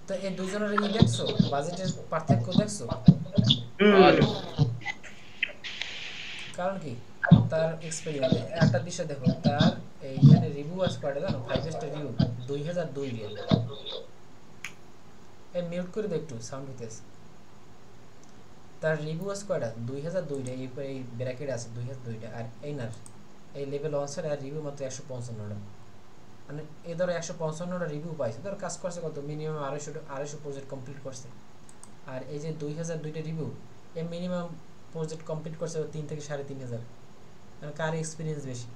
তো এই দুজনের ই দেখছো, বাজেটের পার্থক্য দেখছো? কারণ কি তার এক্সপেরিমেন্ট একটা বিষয় দেখো, তার এইখানে রিভিউ আছে কয়টা জানো, 5 স্টার রিভিউ 2002 এর। এই মিউট করে দাও একটু, সাউন্ড হইতেছে। তার রিভিউ আছে কয়টা, 2002 এর, এই ব্র্যাকেট আছে 2002 আর এই লেভেল অনসার আর রিভিউ মাত্র 155টা। মানে এই ধরো 155টা রিভিউ পাইছে, ধরো কাজ করছে কত মিনিমাম 250 প্রজেক্ট কমপ্লিট করছে। আর এই যে 2002টা রিভিউ, এই মিনিমাম প্রজেক্ট কমপ্লিট করছে 3 থেকে 3.5,000। মানে কার এক্সপিরিয়েন্স বেশি?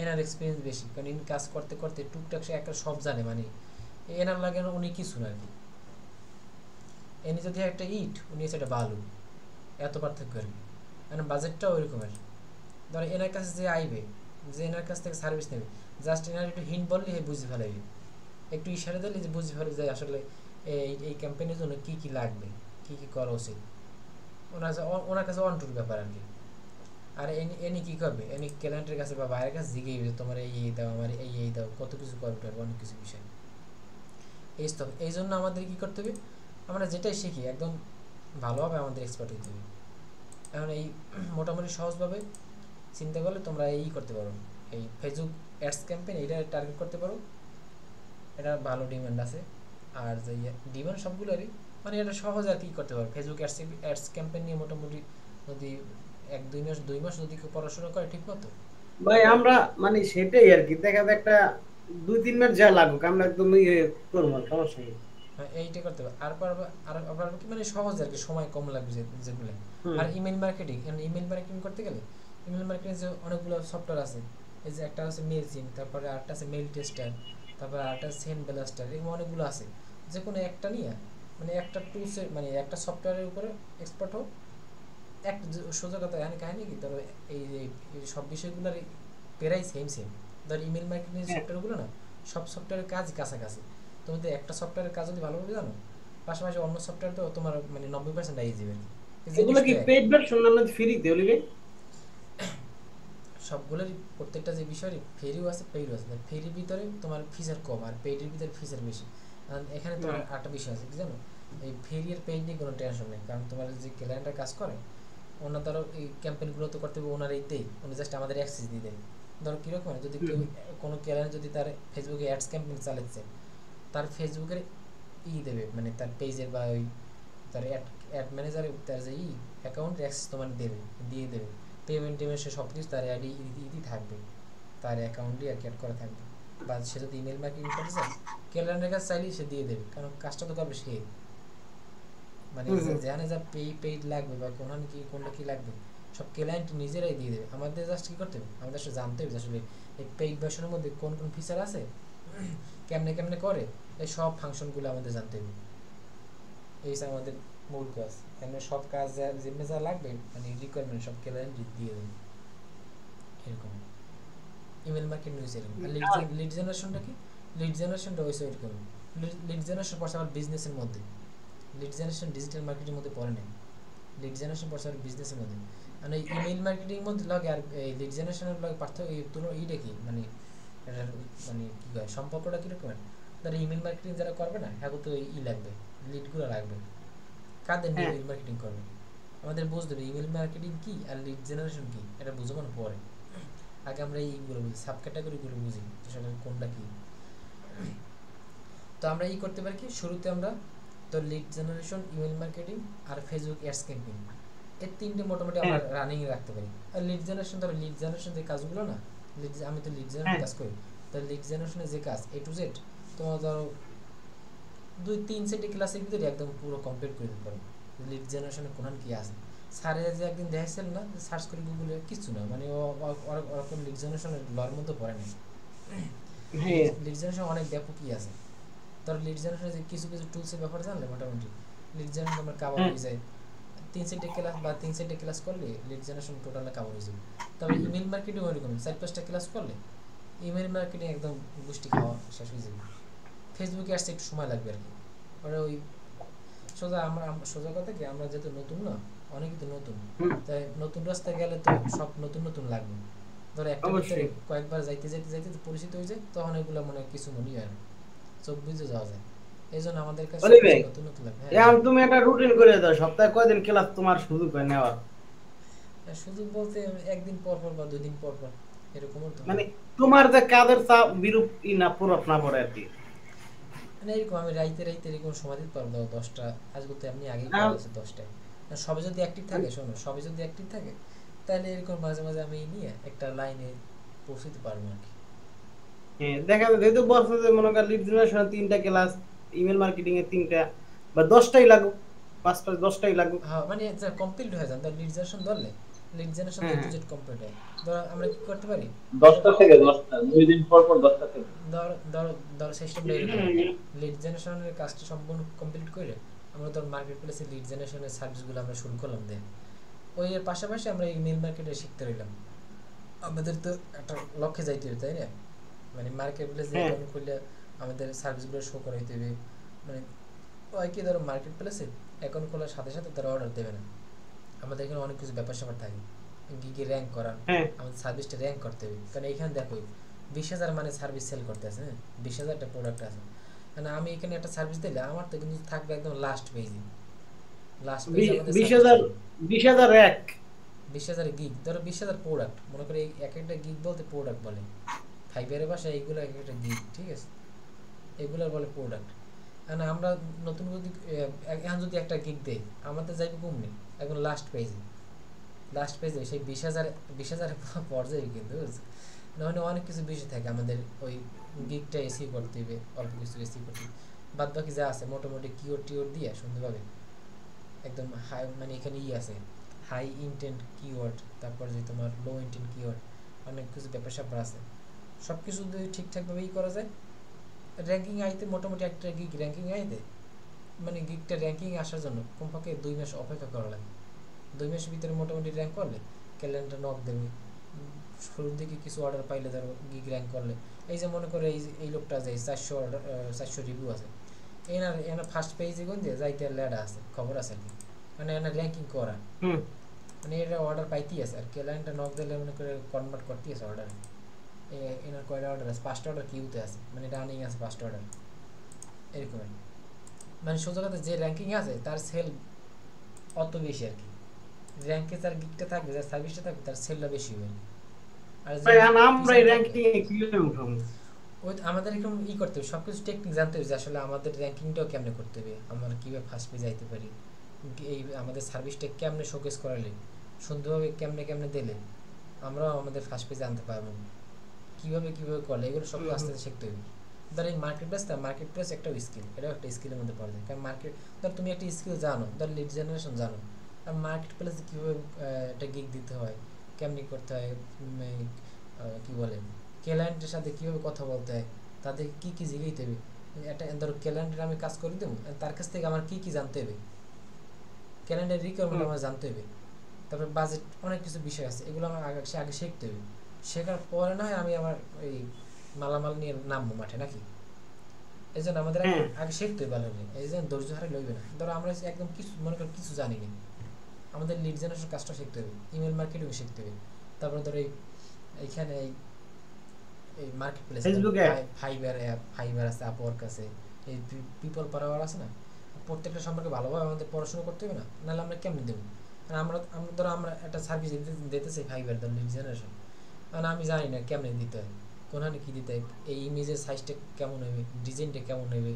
এনার এক্সপিরিয়েন্স বেশি, কারণ ইনি কাজ করতে করতে টুকটাক সে একটা সব জানে। মানে এনার লাগে না উনি কিছু না আর কি, এনি যদি একটা ইট উনি হচ্ছে একটা বালু, এত পার্থক্য আর কি। মানে বাজেটটাও ওই রকমের। ধরো এনার কাছে যে আইবে, যে এনার কাছ থেকে সার্ভিস নেবে, জাস্ট এনার একটু হিন্ট বললে বুঝে ফেলাইবে, একটু ইশারা দিলে যে বুঝে ফেলে যায় আসলে এই ক্যাম্পেইনের জন্য কী কী লাগবে, কী কী করা উচিত। ওনার কাছে অন টুর ব্যাপার আর কি। আর এনি কী করবে, এনি ক্লায়েন্টের কাছে বা বাইরের কাছে জিজ্ঞেস তোমার এই দাও, আমার এই দাও, কত কিছু করবে, অনেক কিছু বিষয়। এই জন্য আমাদের কী করতে হবে, আমরা যেটাই শিখি একদম ভালোভাবে আমাদের এক্সপার্ট হতে হবে। এখন এই মোটামুটি সহজভাবে চিন্তা করলে তোমরা এই করতে পারো, এই ফেসবুক অ্যাডস ক্যাম্পেইন এইটা টার্গেট করতে পারো, এটা ভালো ডিমান্ড আছে। আর যে ডিমান্ড সবগুলোরই মানে এটা সহজ আর কি করতে পারো। ফেসবুক অ্যাডস ক্যাম্পেইন নিয়ে মোটামুটি যদি 1-2 মাস যদি কেউ পড়াশোনা করে ঠিক মতো, ভাই আমরা মানে সেটাই আর কি, দেখা যায় একটা 2-3 মাস যা লাগুক আমরা একদম করবো, সমস্যা নেই। হ্যাঁ এইটা করতে হবে। আর কি মানে সহজ আর কি, সময় কম লাগবে যেগুলো। আর ইমেল মার্কেটিং করতে গেলে ইমেল মার্কেটিং যে অনেকগুলো সফটওয়্যার আছে, এই যে একটা আছে মেইলচিন, তারপরে আরেকটা আছে মেইল টেস্টার, তারপরে আরেকটা সেন্ড ব্লাস্টার, এরকম অনেকগুলো আছে। যে কোনো একটা নিয়ে মানে একটা টুলসের মানে একটা সফটওয়্যারের উপরে এক্সপার্ট হোক, একটা সোজা কথা এখানে কাহিনী কি ধরো এই সব বিষয়গুলোর প্রায় সেম সেম। ধর ইমেল মার্কেটিং সফটওয়্যারগুলো না সব সফটওয়্যারের কাজ কাছাকাছি। তুমি তো একটা সফটওয়্যারের কাজ যদি ভালোভাবে জানো পাশাপাশি অন্য সফটওয়্যার তো তোমার মানে 90% আই যাবে। এগুলো কি পেইড ভার্সন না ফ্রিতে ওলিবে? সবগুলোরই প্রত্যেকটা যে বিষয়ের ফ্রিও আছে পেইডও আছে। ফ্রির ভিতরে তোমার ফিচার কম আর পেইডের ভিতরে ফিচার বেশি। কারণ এখানে তোমার একটা বিষয় আছে কি জানো, এই ফ্রি আর পেইড নিয়ে কোনো টেনশন নেই। কারণ তোমার যে ক্লায়েন্টরা কাজ করে ওনার ধরো এই ক্যাম্পেইনগুলো তো করতে হবে ওনার এইতেই, উনি জাস্ট আমাদের অ্যাক্সেস দিয়ে দেয়। ধরো কীরকম যদি কেউ কোনো ক্লায়েন্ট যদি তার ফেসবুকে অ্যাডস ক্যাম্পেইন চালাচ্ছে তার ফেসবুকের দেবে মানে তার পেজের বা ওই তার অ্যাড ম্যানেজারে তার যে অ্যাকাউন্ট অ্যাক্সেস তোমার দিয়ে দেবে। পেমেন্ট সে সব কিছু তার ইডি থাকবে, তার অ্যাকাউন্টই আর অ্যাড করা থাকবে। বা সে যদি ইমেল মার্কেটিং করতে চায় ক্যালেন্ডারের কাছে চাইলেই সে দিয়ে দেবে, কারণ কাজটা তো করবে সে। মানে যেখানে যা পেইড লাগবে বা কোনটা কি লাগবে সব ক্লায়েন্ট নিজেরাই দিয়ে দেবে। আমাদের জাস্ট কী করতে হবে, আমাদের আসলে জানতে হবে আসলে এই পেইড ভার্সনের মধ্যে কোন কোন ফিচার আছে, কেমনে করে, এই সব ফাংশনগুলো আমাদের জানতে হবে। এই আমাদের মূল কাজ। এখানে সব কাজ যেমনি যা লাগবে মানে রিকোয়ারমেন্ট সব ক্লায়েন্ট দিয়ে দেবে এরকম। ইমেল মার্কেটিং হয়েছে এরকম। আর লিড জেনারেশনটা কি, লিড জেনারেশনটা হয়েছে এরকম। লিড জেনারেশন পড়ছে আমার বিজনেসের মধ্যে, লিড জেনারেশন ডিজিটাল মার্কেটিং মধ্যে পড়ে নাই। লিড জেনারেশন পড়ছে আমার বিজনেসের মধ্যে। আর এই ইমেল মার্কেটিং মধ্যে লাগে আর এই লিড জেনারেশনের লাগে পার্থক্য এই তুলো এইটা কি মানে এটার মানে কী হয় সম্পর্কটা কীরকম। তারা ইমেল মার্কেটিং যারা করবে না হ্যাঁ তো লাগবে, লিডগুলো লাগবে। কাদের নিয়ে ইমেল মার্কেটিং করবে আমাদের বুঝতে হবে ইমেল মার্কেটিং কি আর লিড জেনারেশন কি, এটা বুঝবো না পরে। আগে আমরা এইগুলো বুঝি, সাব ক্যাটাগরিগুলো বুঝি আসলে কোনটা কি। তো আমরা করতে পারি কি শুরুতে আমরা তো লিড জেনারেশন, ইমেল মার্কেটিং আর ফেসবুক অ্যাডস ক্যাম্পেইন এই তিনটে মোটামুটি আমরা রানিং রাখতে পারি। আর লিড জেনারেশন ধরো লিড জেনারেশন যে কাজগুলো না আমি তো লিড জেনারেশন কাজ করি, তো লিড জেনারেশনের যে কাজ A to Z তোমার ধরো 2-3 সেটে ক্লাসের ভিতরে একদম পুরো কমপ্লিট করে দিতে পারো। লিড জেনারেশনে কোন কি আছে স্যারে যে একদিন দেখাইছিল না সার্চ করে গুগলে কিছু না মানে ওরকম লিড জেনারেশনের লর মধ্যে পড়ে না। লিড জেনারেশন অনেক ব্যাপক কি আছে, ধর লিড জেনারেশনে যে কিছু কিছু টুলসের ব্যাপারে জানলে মোটামুটি লিড জেনারেশন তোমার কাভার হয়ে যায়। 3 সেটে ক্লাস বা 3 সেটে ক্লাস করলে লিড জেনারেশন টোটাল কাভার হয়ে যাবে। তবে ইমেল মার্কেটিং ওইরকম 4-5টা ক্লাস করলে ইমেল মার্কেটিং একদম গোষ্ঠী খাওয়া শেষ হয়ে যাবে। ফেসবুকে আসতে একটু সময় লাগবে আর কি। ওরা ওই সোজা কথা কি আমরা যেহেতু নতুন না অনেকই তো নতুন, তাই নতুন রাস্তায় গেলে তো সব নতুন লাগবে। ধরো একটা ভিতরে কয়েকবার যাইতে পরিচিত হয়ে যায় তখন এগুলো মনে কিছু মনেই হয় না, চোখ বুঝে যাওয়া যায়। এই জন্য আমাদের কাছে নতুন লাগবে। এখন তুমি একটা রুটিন করে দাও সপ্তাহে কয়দিন ক্লাস তোমার সুযোগ হয় নেওয়ার। সুযোগ বলতে একদিন পর বা 2 দিন পর এরকম মানে তোমার যে কাজের চাপ বিরূপ না পুরো না পড়ে আর কি। মানে এরকম আমি রাইতে এরকম সময় দিতে পারবো 10টা আজকে তো এমনি আগেই করা আছে 10টায়। সবে যদি অ্যাক্টিভ থাকে শোনো সবে যদি অ্যাক্টিভ থাকে তাহলে এরকম মাঝে মাঝে আমি নিয়ে একটা লাইনে পৌঁছতে পারবো আর কি। হ্যাঁ দেখা যায় যেহেতু বলছো যে মনে কর লিড জেনারেশন 3টা ক্লাস, ইমেল মার্কেটিং এর 3টা বা 10টাই লাগুক 5-10টাই লাগুক। হ্যাঁ মানে কমপ্লিট হয়ে যান তার লিড জেনারেশন ধরলে lead generation A to Z complete হয়। ধর আমরা কি করতে পারি 10টা থেকে 10টা 2 দিন পর 10টা থেকে ধর সিস্টেমটা এরকম লিড জেনারেশনের কাজটা সম্পূর্ণ কমপ্লিট করে আমরা ধর মার্কেট প্লেসে লিড জেনারেশনের সার্ভিসগুলো আমরা শুরু করলাম দেন ওই এর পাশাপাশি আমরা ইমেল মার্কেটে শিখতে রইলাম। আমাদের তো একটা লক্ষ্যে যাইতে হবে তাই না, মানে মার্কেট প্লেসে অ্যাকাউন্ট খুললে আমাদের সার্ভিসগুলো শো করা হইতে হবে। মানে ওই কি ধরো মার্কেট প্লেসে অ্যাকাউন্ট খোলার সাথে সাথে তারা অর্ডার দেবে না, আমাদের এখানে অনেক কিছু ব্যাপার স্যাপার থাকে গিগে র্যাঙ্ক করা, আমাদের সার্ভিসটা র্যাঙ্ক করতে হবে। কারণ এখানে দেখো 20,000 মানে সার্ভিস সেল করতে আছে, 20,000টা প্রোডাক্ট আছে। মানে আমি এখানে একটা সার্ভিস দিলে আমার তো কিন্তু থাকবে একদম লাস্ট পেজে, লাস্ট পেজে আমাদের 20,000 র্যাক 20,000 গিগ ধরো 20,000 প্রোডাক্ট মনে করে এক একটা গিগ বলতে প্রোডাক্ট বলে ফাইবারের ভাষায় এইগুলো এক একটা গিগ, ঠিক আছে এগুলোর বলে প্রোডাক্ট। মানে আমরা নতুন এখন যদি একটা গিগ দেই আমাদের যাইবে কমনি এখন লাস্ট পেজে সেই 20,000 পর্যায়ে কিন্তু মানে অনেক কিছু বিষয় থাকে আমাদের ওই গিগটা এসি করতে হবে, অল্প কিছু এসি করতে বাদ বাকি যা আছে মোটামুটি কিওয়ার্ড দিয়ে সুন্দরভাবে একদম হাই মানে এখানে আছে হাই ইনটেন্ট কিওয়ার্ড, তারপর যে তোমার লো ইনটেন্ট কিওয়ার্ড অনেক কিছু ব্যাপার স্যাপার আছে, সব কিছু যদি ঠিকঠাকভাবেই করা যায় র্যাঙ্কিং আইতে মোটামুটি একটা গিগ র্যাঙ্কিং আইতে মানে গিগটা র্যাঙ্কিং আসার জন্য কমপক্ষে 2 মাস অপেক্ষা করা লাগে। 2 মাসের ভিতরে মোটামুটি র্যাঙ্ক করলে ক্যালেন্ডার নক দেবে। শুরুর দিকে কিছু অর্ডার পাইলে ধরো গিগ র্যাঙ্ক করলে, এই যে মনে করে এই লোকটা যে 400 অর্ডার 400 রিভিউ আছে, এনার ফার্স্ট পেজে কোন দিয়ে যাইতে লেডা আছে, খবর আছে আর কি, মানে এনার র্যাঙ্কিং করা, মানে এটা অর্ডার পাইতেই আছে আর ক্যালেন্ডার নক দিলে মনে করে কনভার্ট করতেই আছে অর্ডার। এনার কয়টা অর্ডার আছে, 5টা অর্ডার কিউতে আছে, মানে রানিং আছে 5টা অর্ডার এরকম। মানে সোজা কথা যে র্যাঙ্কিং আছে তার সেল অত বেশি আর কি, র্যাঙ্কে তার গিগটা থাকবে, যার সার্ভিসটা থাকবে তার সেলটা বেশি হবে। আর ভাই আমরা এই র্যাঙ্কিং এ কিভাবে উঠাবো? ওই আমাদের এরকম করতে হবে, সবকিছু টেকনিক জানতে হবে যে আসলে আমাদের র্যাঙ্কিংটাও কেমনে করতে হবে, আমরা কীভাবে ফার্স্ট পেজে যাইতে পারি, এই আমাদের সার্ভিসটা কেমনে শোকেস করালে, সুন্দরভাবে কেমনে দিলে আমরাও আমাদের ফার্স্ট পেজে আনতে পারবো, কীভাবে করলে, এগুলো সব আস্তে আস্তে শিখতে হবে। ধর এই মার্কেট প্লেস একটা স্কিল, এটাও একটা স্কিলের মধ্যে পড়ে যায়। কারণ ধর তুমি একটা স্কিল জানো, ধর লিড জেনারেশন জানো, আর মার্কেট প্লেসে কীভাবে একটা গিগ দিতে হয়, কেমনি করতে হয়, কী বলে ক্লায়েন্টের সাথে কীভাবে কথা বলতে হয়, তাদের কী জিগাইতে হবে, একটা ধরো ক্লায়েন্টের আমি কাজ করে দেবো, তার কাছ থেকে আমার কী জানতে হবে, ক্যালেন্ডার রিকোয়ারমেন্ট আমার জানতে হবে, তারপর বাজেট, অনেক কিছু বিষয় আছে, এগুলো আমার আগে শিখতে হবে। শেখার পরে না হয় আমি আমার ওই মালামাল নিয়ে নামবো মাঠে, নাকি? এই জন্য আমাদের আগে শিখতে হবে ভালো করে, এই জন্য ধৈর্য হারে লইবে না। ধরো আমরা একদম কিছু মনে করি কিছু জানি না, আমাদের লিড জেনারেশন কাজটা শিখতে হবে, ইমেল মার্কেটিং শিখতে হবে, তারপর ধরো এইখানে এই মার্কেট প্লেস, ফাইবার আছে, আপওয়ার্ক আছে, এই পিপল পাওয়ার আছে না, প্রত্যেকটা সম্পর্কে ভালোভাবে আমাদের পড়াশোনা করতে হবে না, নাহলে আমরা কেমনি দেবো? আর আমরা একটা সার্ভিস দিতেছি ফাইবার ধর লিড জেনারেশন, কারণ আমি জানি না কেমনে দিতে হয়, কোনখানে কী দিতে হয়, এই ইমেজের সাইজটা কেমন হবে, ডিজাইনটা কেমন হবে,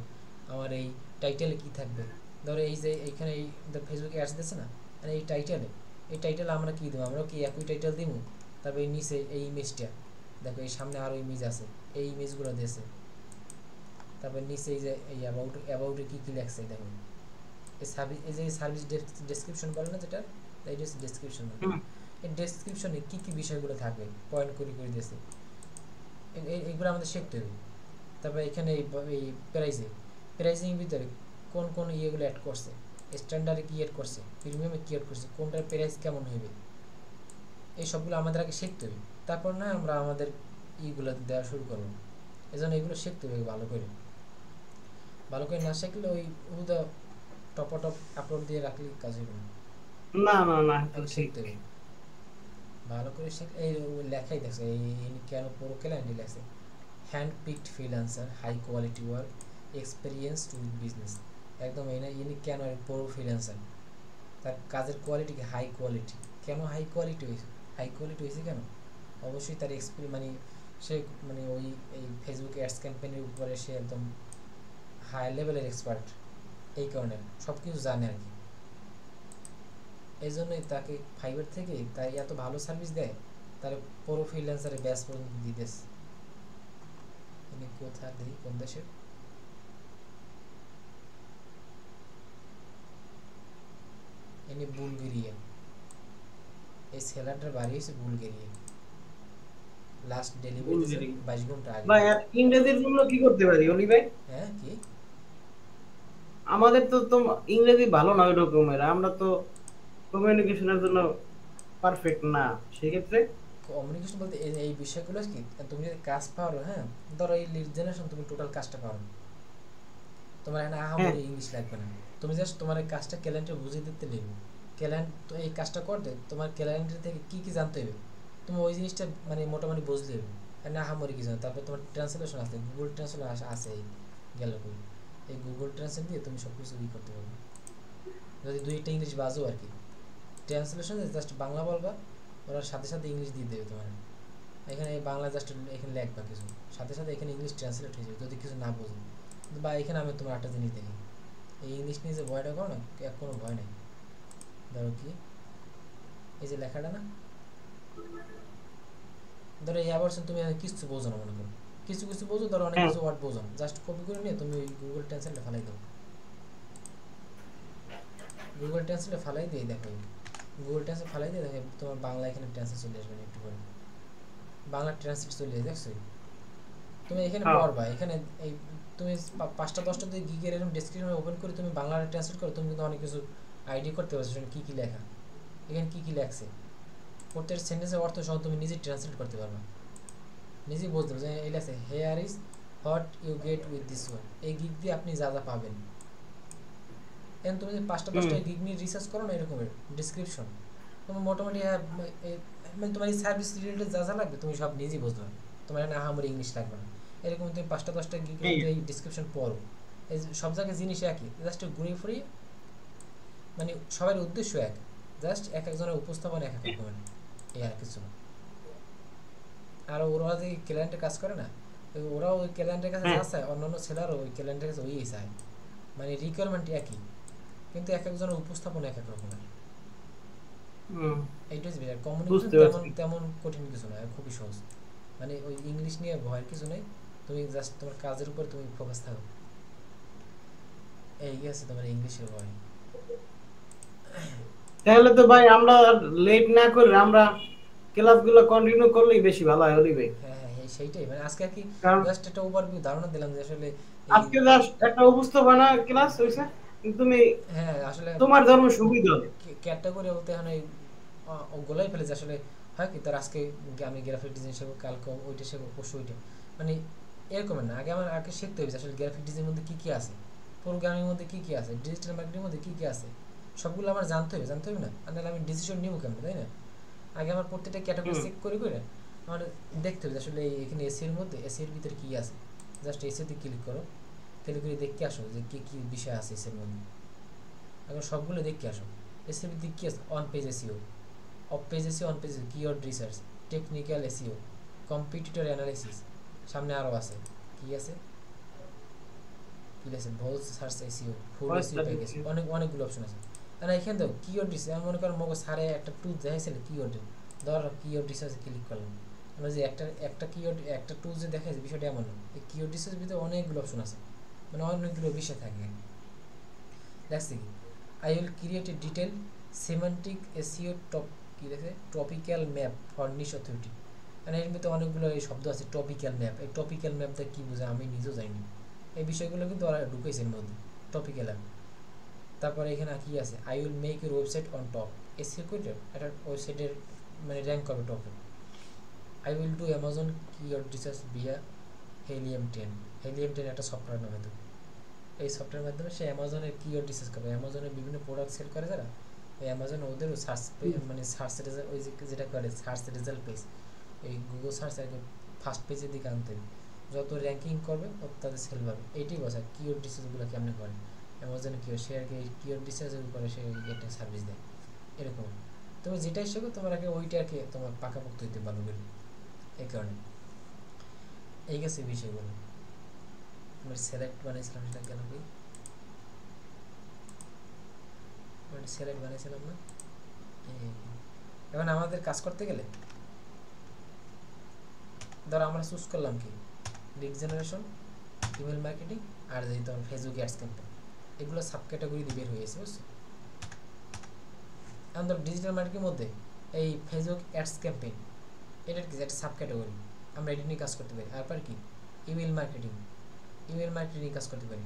আমার এই টাইটেলে কী থাকবে, ধরো এই যে এইখানে এই ফেসবুকে অ্যাডস দিচ্ছে না, মানে এই টাইটেলে আমরা কী দেবো, আমরা কি একই টাইটেল দিব, তারপর এই নিচে এই ইমেজটা দেখো, এই সামনে আরও ইমেজ আছে, এই ইমেজগুলো দিয়েছে, তারপর নিচে এই যে এই অ্যাবাউটে কী লেখছে দেখো, এই যে সার্ভিস ডেসক্রিপশন বলে না, যেটা এটা হচ্ছে ডেসক্রিপশন, এই ডেসক্রিপশনে কী বিষয়গুলো থাকবে পয়েন্ট করে দিয়েছে, এইগুলো আমাদের শিখতে হবে। তারপর এখানে এই প্রাইজিং ভিতরে কোন ইয়েগুলো অ্যাড করছে, স্ট্যান্ডার্ডে কী অ্যাড করছে, প্রিমিয়ামে কী অ্যাড করছে, কোনটার প্রাইস কেমন হবে, এই সবগুলো আমাদের আগে শিখতে হবে, তারপর না আমরা আমাদের ইগুলো দেওয়া শুরু করবো। এই জন্য এগুলো শিখতে হবে ভালো করে না শিখলে ওই টপ আপলোড দিয়ে রাখলে কাজ হবে না, শিখতে হবে ভালো করে। এই লেখাই দেখছে, এই কেন পুরো ক্যালেন্ডার লেখছে, hand picked freelancer, high quality work, experience with business, একদম ইনি কেন পুরো ফ্রিল্যান্সার, তার কাজের কোয়ালিটি হাই কোয়ালিটি, কেন হাই কোয়ালিটি হয়েছে কেন, অবশ্যই তার মানে সে মানে ওই এই ফেসবুক অ্যাডস ক্যাম্পেইনের উপরে সে একদম হাই লেভেলের এক্সপার্ট, এই কারণে সব কিছু জানে আর কি। এই জন্যই তাকে ফাইবার থেকে তাই এত ভালো সার্ভিস দেয়, তার পুরো ফ্রিল্যান্সারের ব্যাচ পর্যন্ত দিতেছে। ইনি কোথায় দেখি কোন দেশের, ইনি বুলগেরিয়া, এই সেলারটার বাড়ি হচ্ছে বুলগেরিয়া, লাস্ট ডেলিভারি 22 ঘন্টা আগে। ভাই আর ইংরেজির জন্য কি করতে পারি অলি ভাই? হ্যাঁ কি আমাদের তো ইংরেজি ভালো না ওই রকমের, আমরা তো কমিউনিকেশনের জন্য পারফেক্ট না, সেক্ষেত্রে কমিউনিকেশন বলতে এই বিষয়গুলো কি, তুমি যদি কাজ পারো, হ্যাঁ ধরো এই লিড জেনারেশন তুমি টোটাল কাজটা পারো, তোমার এখানে আহামরি ইংলিশ লাগবে না, তুমি জাস্ট তোমার এই কাজটা ক্লায়েন্টে বুঝিয়ে দিতে লিখবে, ক্লায়েন্ট তো এই কাজটা করতে তোমার ক্লায়েন্টের থেকে কি জানতে হবে, তুমি ওই জিনিসটা মানে মোটামুটি বুঝলে হবে, এখানে আহামরি কিছু না। তারপর তোমার ট্রান্সলেশন আছে, গুগল ট্রান্সলেশন আছে, গেল এই গুগল ট্রান্সলেট দিয়ে তুমি সব কিছু করতে পারবে, যদি দুইটা ইংলিশ বাজো আর কি, ট্রান্সলেশন জাস্ট বাংলা বলবা, ওরা সাথে সাথে ইংলিশ দিয়ে দেবে তোমার, এখানে বাংলা জাস্ট এখানে লেখবা কিছু, সাথে সাথে এখানে ইংলিশ ট্রান্সলেট হয়ে যাবে যদি কিছু না বোঝো। বা এখানে আমি তোমার একটা জিনিস দেখি, এই ইংলিশ নিয়ে যে ভয়টা করো না, কোনো ভয় নেই। ধরো কি এই যে লেখাটা না, ধরো এই অ্যাবারশন তুমি কিছু বোঝো না, মনে করো কিছু বোঝো, ধরো অনেক কিছু ওয়ার্ড বোঝো না, জাস্ট কপি করে নিয়ে তুমি ওই গুগল ট্রান্সলেটে ফালাই দাও, গুগল ট্রান্সলেটে ফালাই দিয়ে দেখো, গুগল ট্রান্সলেট ফালাই দিয়ে দেখো তোমার বাংলা এখানে ট্রান্সলেট চলে আসবে, একটু পরে বাংলা ট্রান্সলেট চলে আসবে, দেখছো? তুমি এখানে পড়বা, এখানে এই তুমি 5টা 10টা দিয়ে গিগের এরকম ডেসক্রিপশন ওপেন করে তুমি বাংলা ট্রান্সলেট করো, তুমি কিন্তু অনেক কিছু আইডিয়া করতে পারছো কি লেখা, এখানে কি কি লেখছে, প্রত্যেক সেন্টেন্সের অর্থ সহ তুমি নিজে ট্রান্সলেট করতে পারবে, নিজেই বুঝতে পারবে যে এই লেখছে here is what you get with this word, এই গিগ দিয়ে আপনি যা যা পাবেন। এখন তুমি যদি 5টা গিগ নিয়ে রিসার্চ করো না এরকমের ডিসক্রিপশন, তোমার মোটামুটি মানে তোমার এই সার্ভিস রিলেটেড যা যা লাগবে তুমি সব নিজেই বুঝতে পারবে, তোমার এখানে আমার ইংলিশ লাগবে না। এরকম তুমি 5টা গিগ এই ডিসক্রিপশন পড়ো, এই সব জায়গায় জিনিস একই, জাস্ট ঘুরে ফুরিয়ে মানে সবার উদ্দেশ্য এক, জাস্ট এক একজনের উপস্থাপন এক এক রকমের, এই আর কিছু না। আর ওরা যে ক্লায়েন্টের কাজ করে না, ওরাও ওই ক্লায়েন্টের কাছে যা চায় অন্যান্য সেলারও ওই ক্লায়েন্টের কাছে ওই চায়, মানে রিকোয়ারমেন্ট একই কিন্তু এক একজনের উপস্থাপন এক এক রকমের। এইটাই কমিউনিকেশন তেমন কঠিন কিছু না, খুবই সহজ, মানে ওই ইংলিশ নিয়ে ভয়ের কিছু নেই, তুমি জাস্ট তোমার কাজের উপর তুমি ফোকাস থাকো, এই আছে তোমার ইংলিশের ভয়। তাহলে তো ভাই আমরা লেট না করে আমরা ক্লাসগুলো কন্টিনিউ করলেই বেশি ভালো হয় ওলি ভাই। হ্যাঁ হ্যাঁ সেইটাই, মানে আজকে কি কারণ জাস্ট একটা ওভারভিউ ধারণা দিলাম যে আসলে আজকে জাস্ট একটা উপস্থাপনা ক্লাস হইছে, কিন্তু তুমি হ্যাঁ আসলে তোমার জন্য সুবিধা হবে। ক্যাটাগরি বলতে এখন এই ওগুলোই ফেলেছে আসলে, হয় কি তার আজকে আমি গ্রাফিক ডিজাইন শেখো, কালকে ওইটা শেখো, পরশু ওইটা, মানে এরকম না। আগে শিখতে হবে আসলে গ্রাফিক ডিজাইনের মধ্যে কী কী আছে, প্রোগ্রামিং মধ্যে কী কী আছে, ডিজিটাল মার্কেটিং মধ্যে কী কী আছে, সবগুলো আমার জানতে হবে না, আর নাহলে আমি ডিসিশন নিব কেমন, তাই না? আগে আমার প্রত্যেকটা ক্যাটাগরি চেক করে আমার দেখতে হবে আসলে এখানে এসির মধ্যে এসির ভিতরে কী আছে, জাস্ট এসিতে ক্লিক করো, ক্লিক করে দেখতে আসো যে কী কী বিষয় আছে এসির মধ্যে, এখন সবগুলো দেখতে আসো। এসির ভিতরে কী আছে, on page SEO, of page SEO, on page keyword research, technical SEO, competitor analysis, সামনে আরও আছে কী আছে, ভোল সার্চ এসিও, ফুল এসিও প্যাকেজ, অনেকগুলো অপশন আছে। আর এখানে দেখো কিওয়ার্ড রিসার্চ, আমি মনে করেন মগো সারে একটা টুল দেখাইছিল কিওয়ার্ডে, ধর কিওয়ার্ড রিসার্চে ক্লিক করলাম, আমরা যে একটা কিওয়ার্ড একটা টুল যে দেখাইছে বিষয়টা এমন না, এই কিওয়ার্ড রিসার্চের ভিতরে অনেকগুলো অপশন আছে, মানে অনেকগুলো বিষয় থাকে। দেখছি কি I will create a detail semantic SEO কি দেখে topical map for niche authority, মানে এর ভিতরে অনেকগুলো এই শব্দ আছে, টপিক্যাল ম্যাপ, এই টপিক্যাল ম্যাপটা কী বোঝে আমি নিজেও জানি, এই বিষয়গুলো কিন্তু ওরা ঢুকেছে এর মধ্যে টপিক্যাল ম্যাপ। তারপরে এখানে কি আছে, I will make your website on top, SEO করে একটা ওয়েবসাইটের মানে র্যাঙ্ক করবে টপে। I will do Amazon keyword research via Helium 10 একটা সফটওয়্যার নামে, তো এই সফটওয়্যারের মাধ্যমে সে অ্যামাজনের কিওয়ার্ড রিসার্চ করবে, অ্যামাজনের বিভিন্ন প্রোডাক্ট সেল করে যারা, এই অ্যামাজন ওদের সার্চ মানে সার্চ রেজাল্ট ওই যেটা করে সার্চ রেজাল্ট পেজ, এই গুগল সার্চ একদম ফার্স্ট পেজের দিকে আনতে হবে, যত র্যাঙ্কিং করবে তত তাদের সেল পাবে, এইটাই বোঝা কিওয়ার্ড রিসার্চগুলো কেমনে করে অ্যামাজনে কিওয়ার্ড, সে আর কি কিওয়ার্ড রিসার্চের উপরে সে একটা সার্ভিস দেয়। এরকম তুমি যেটাই শেখো তোমার আগে ওইটা আর কি তোমার পাকাপোক্ত হইতে ভালো করে, এই কারণে এই গেছে বিষয়গুলো। আমার সিলেক্ট বানাইছিলাম সেটা কেন কি সিলেক্ট বানাইছিলাম না। এখন আমাদের কাজ করতে গেলে ধরো আমরা চুজ করলাম কি লিড জেনারেশন, ইমেল মার্কেটিং, আর যদি তোমার ফেসবুক অ্যাডস ক্যাম্পেইন, এগুলো সাব ক্যাটাগরি দিয়ে বের হয়ে গেছে, বুঝছো? এখন ধরো ডিজিটাল মার্কেটিংয়ের মধ্যে এই ফেসবুক অ্যাডস ক্যাম্পেইন এটার কি একটা সাব ক্যাটাগরি, আমরা এটা নিয়ে কাজ করতে পারি। আর কি ইমেল মার্কেটিং নিয়ে কাজ করতে পারি,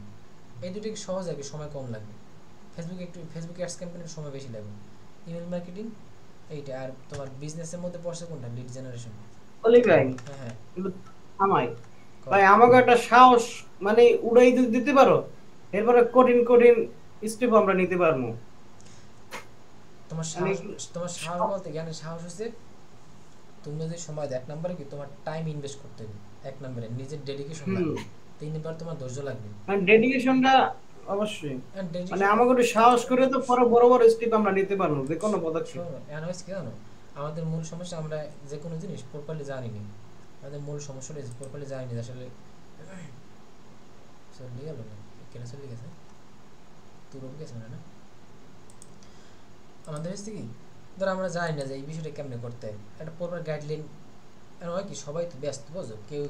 এই দুটো সহজ হবে, সময় কম লাগবে। ফেসবুক অ্যাডস ক্যাম্পেইনের সময় বেশি লাগবে, ইমেল মার্কেটিং এইটা। আর তোমার বিজনেসের মধ্যে পড়ছে কোনটা, লিড জেনারেশন। বলি ভাই হ্যাঁ আমায় ভাই আমাকে একটা সাহস মানে উড়াই দিতে পারো, এরপরে কঠিন স্টেপ আমরা নিতে পারবো। তোমার সাহস বলতে জ্ঞানের সাহস হচ্ছে তুমি যদি সময় দেয়, 1 নম্বরে কি তোমার টাইম ইনভেস্ট করতে হবে, 1 নম্বরে নিজের ডেডিকেশন লাগবে, 3 নম্বরে তোমার ধৈর্য লাগবে, মানে ডেডিকেশনটা অবশ্যই, মানে আমাকে একটু সাহস করে তো পরে বড় বড় স্টেপ আমরা নিতে পারবো যে কোনো পদক্ষেপ। এখন হচ্ছে কি জানো, আমাদের মূল সমস্যা আমরা যে কোনো জিনিস প্রপারলি জানি না, আমাদের মূল সমস্যাটা প্রপারলি জানি না আসলে। চলে গেল না কেন, চলে গেছে তুরব গেছে না, আমাদের হচ্ছে কি ধরো আমরা জানি না যে এই বিষয়টা কেমনে করতে হয়, একটা প্রপার গাইডলাইন হয় কি, সবাই তো ব্যস্ত বুঝো, কেউ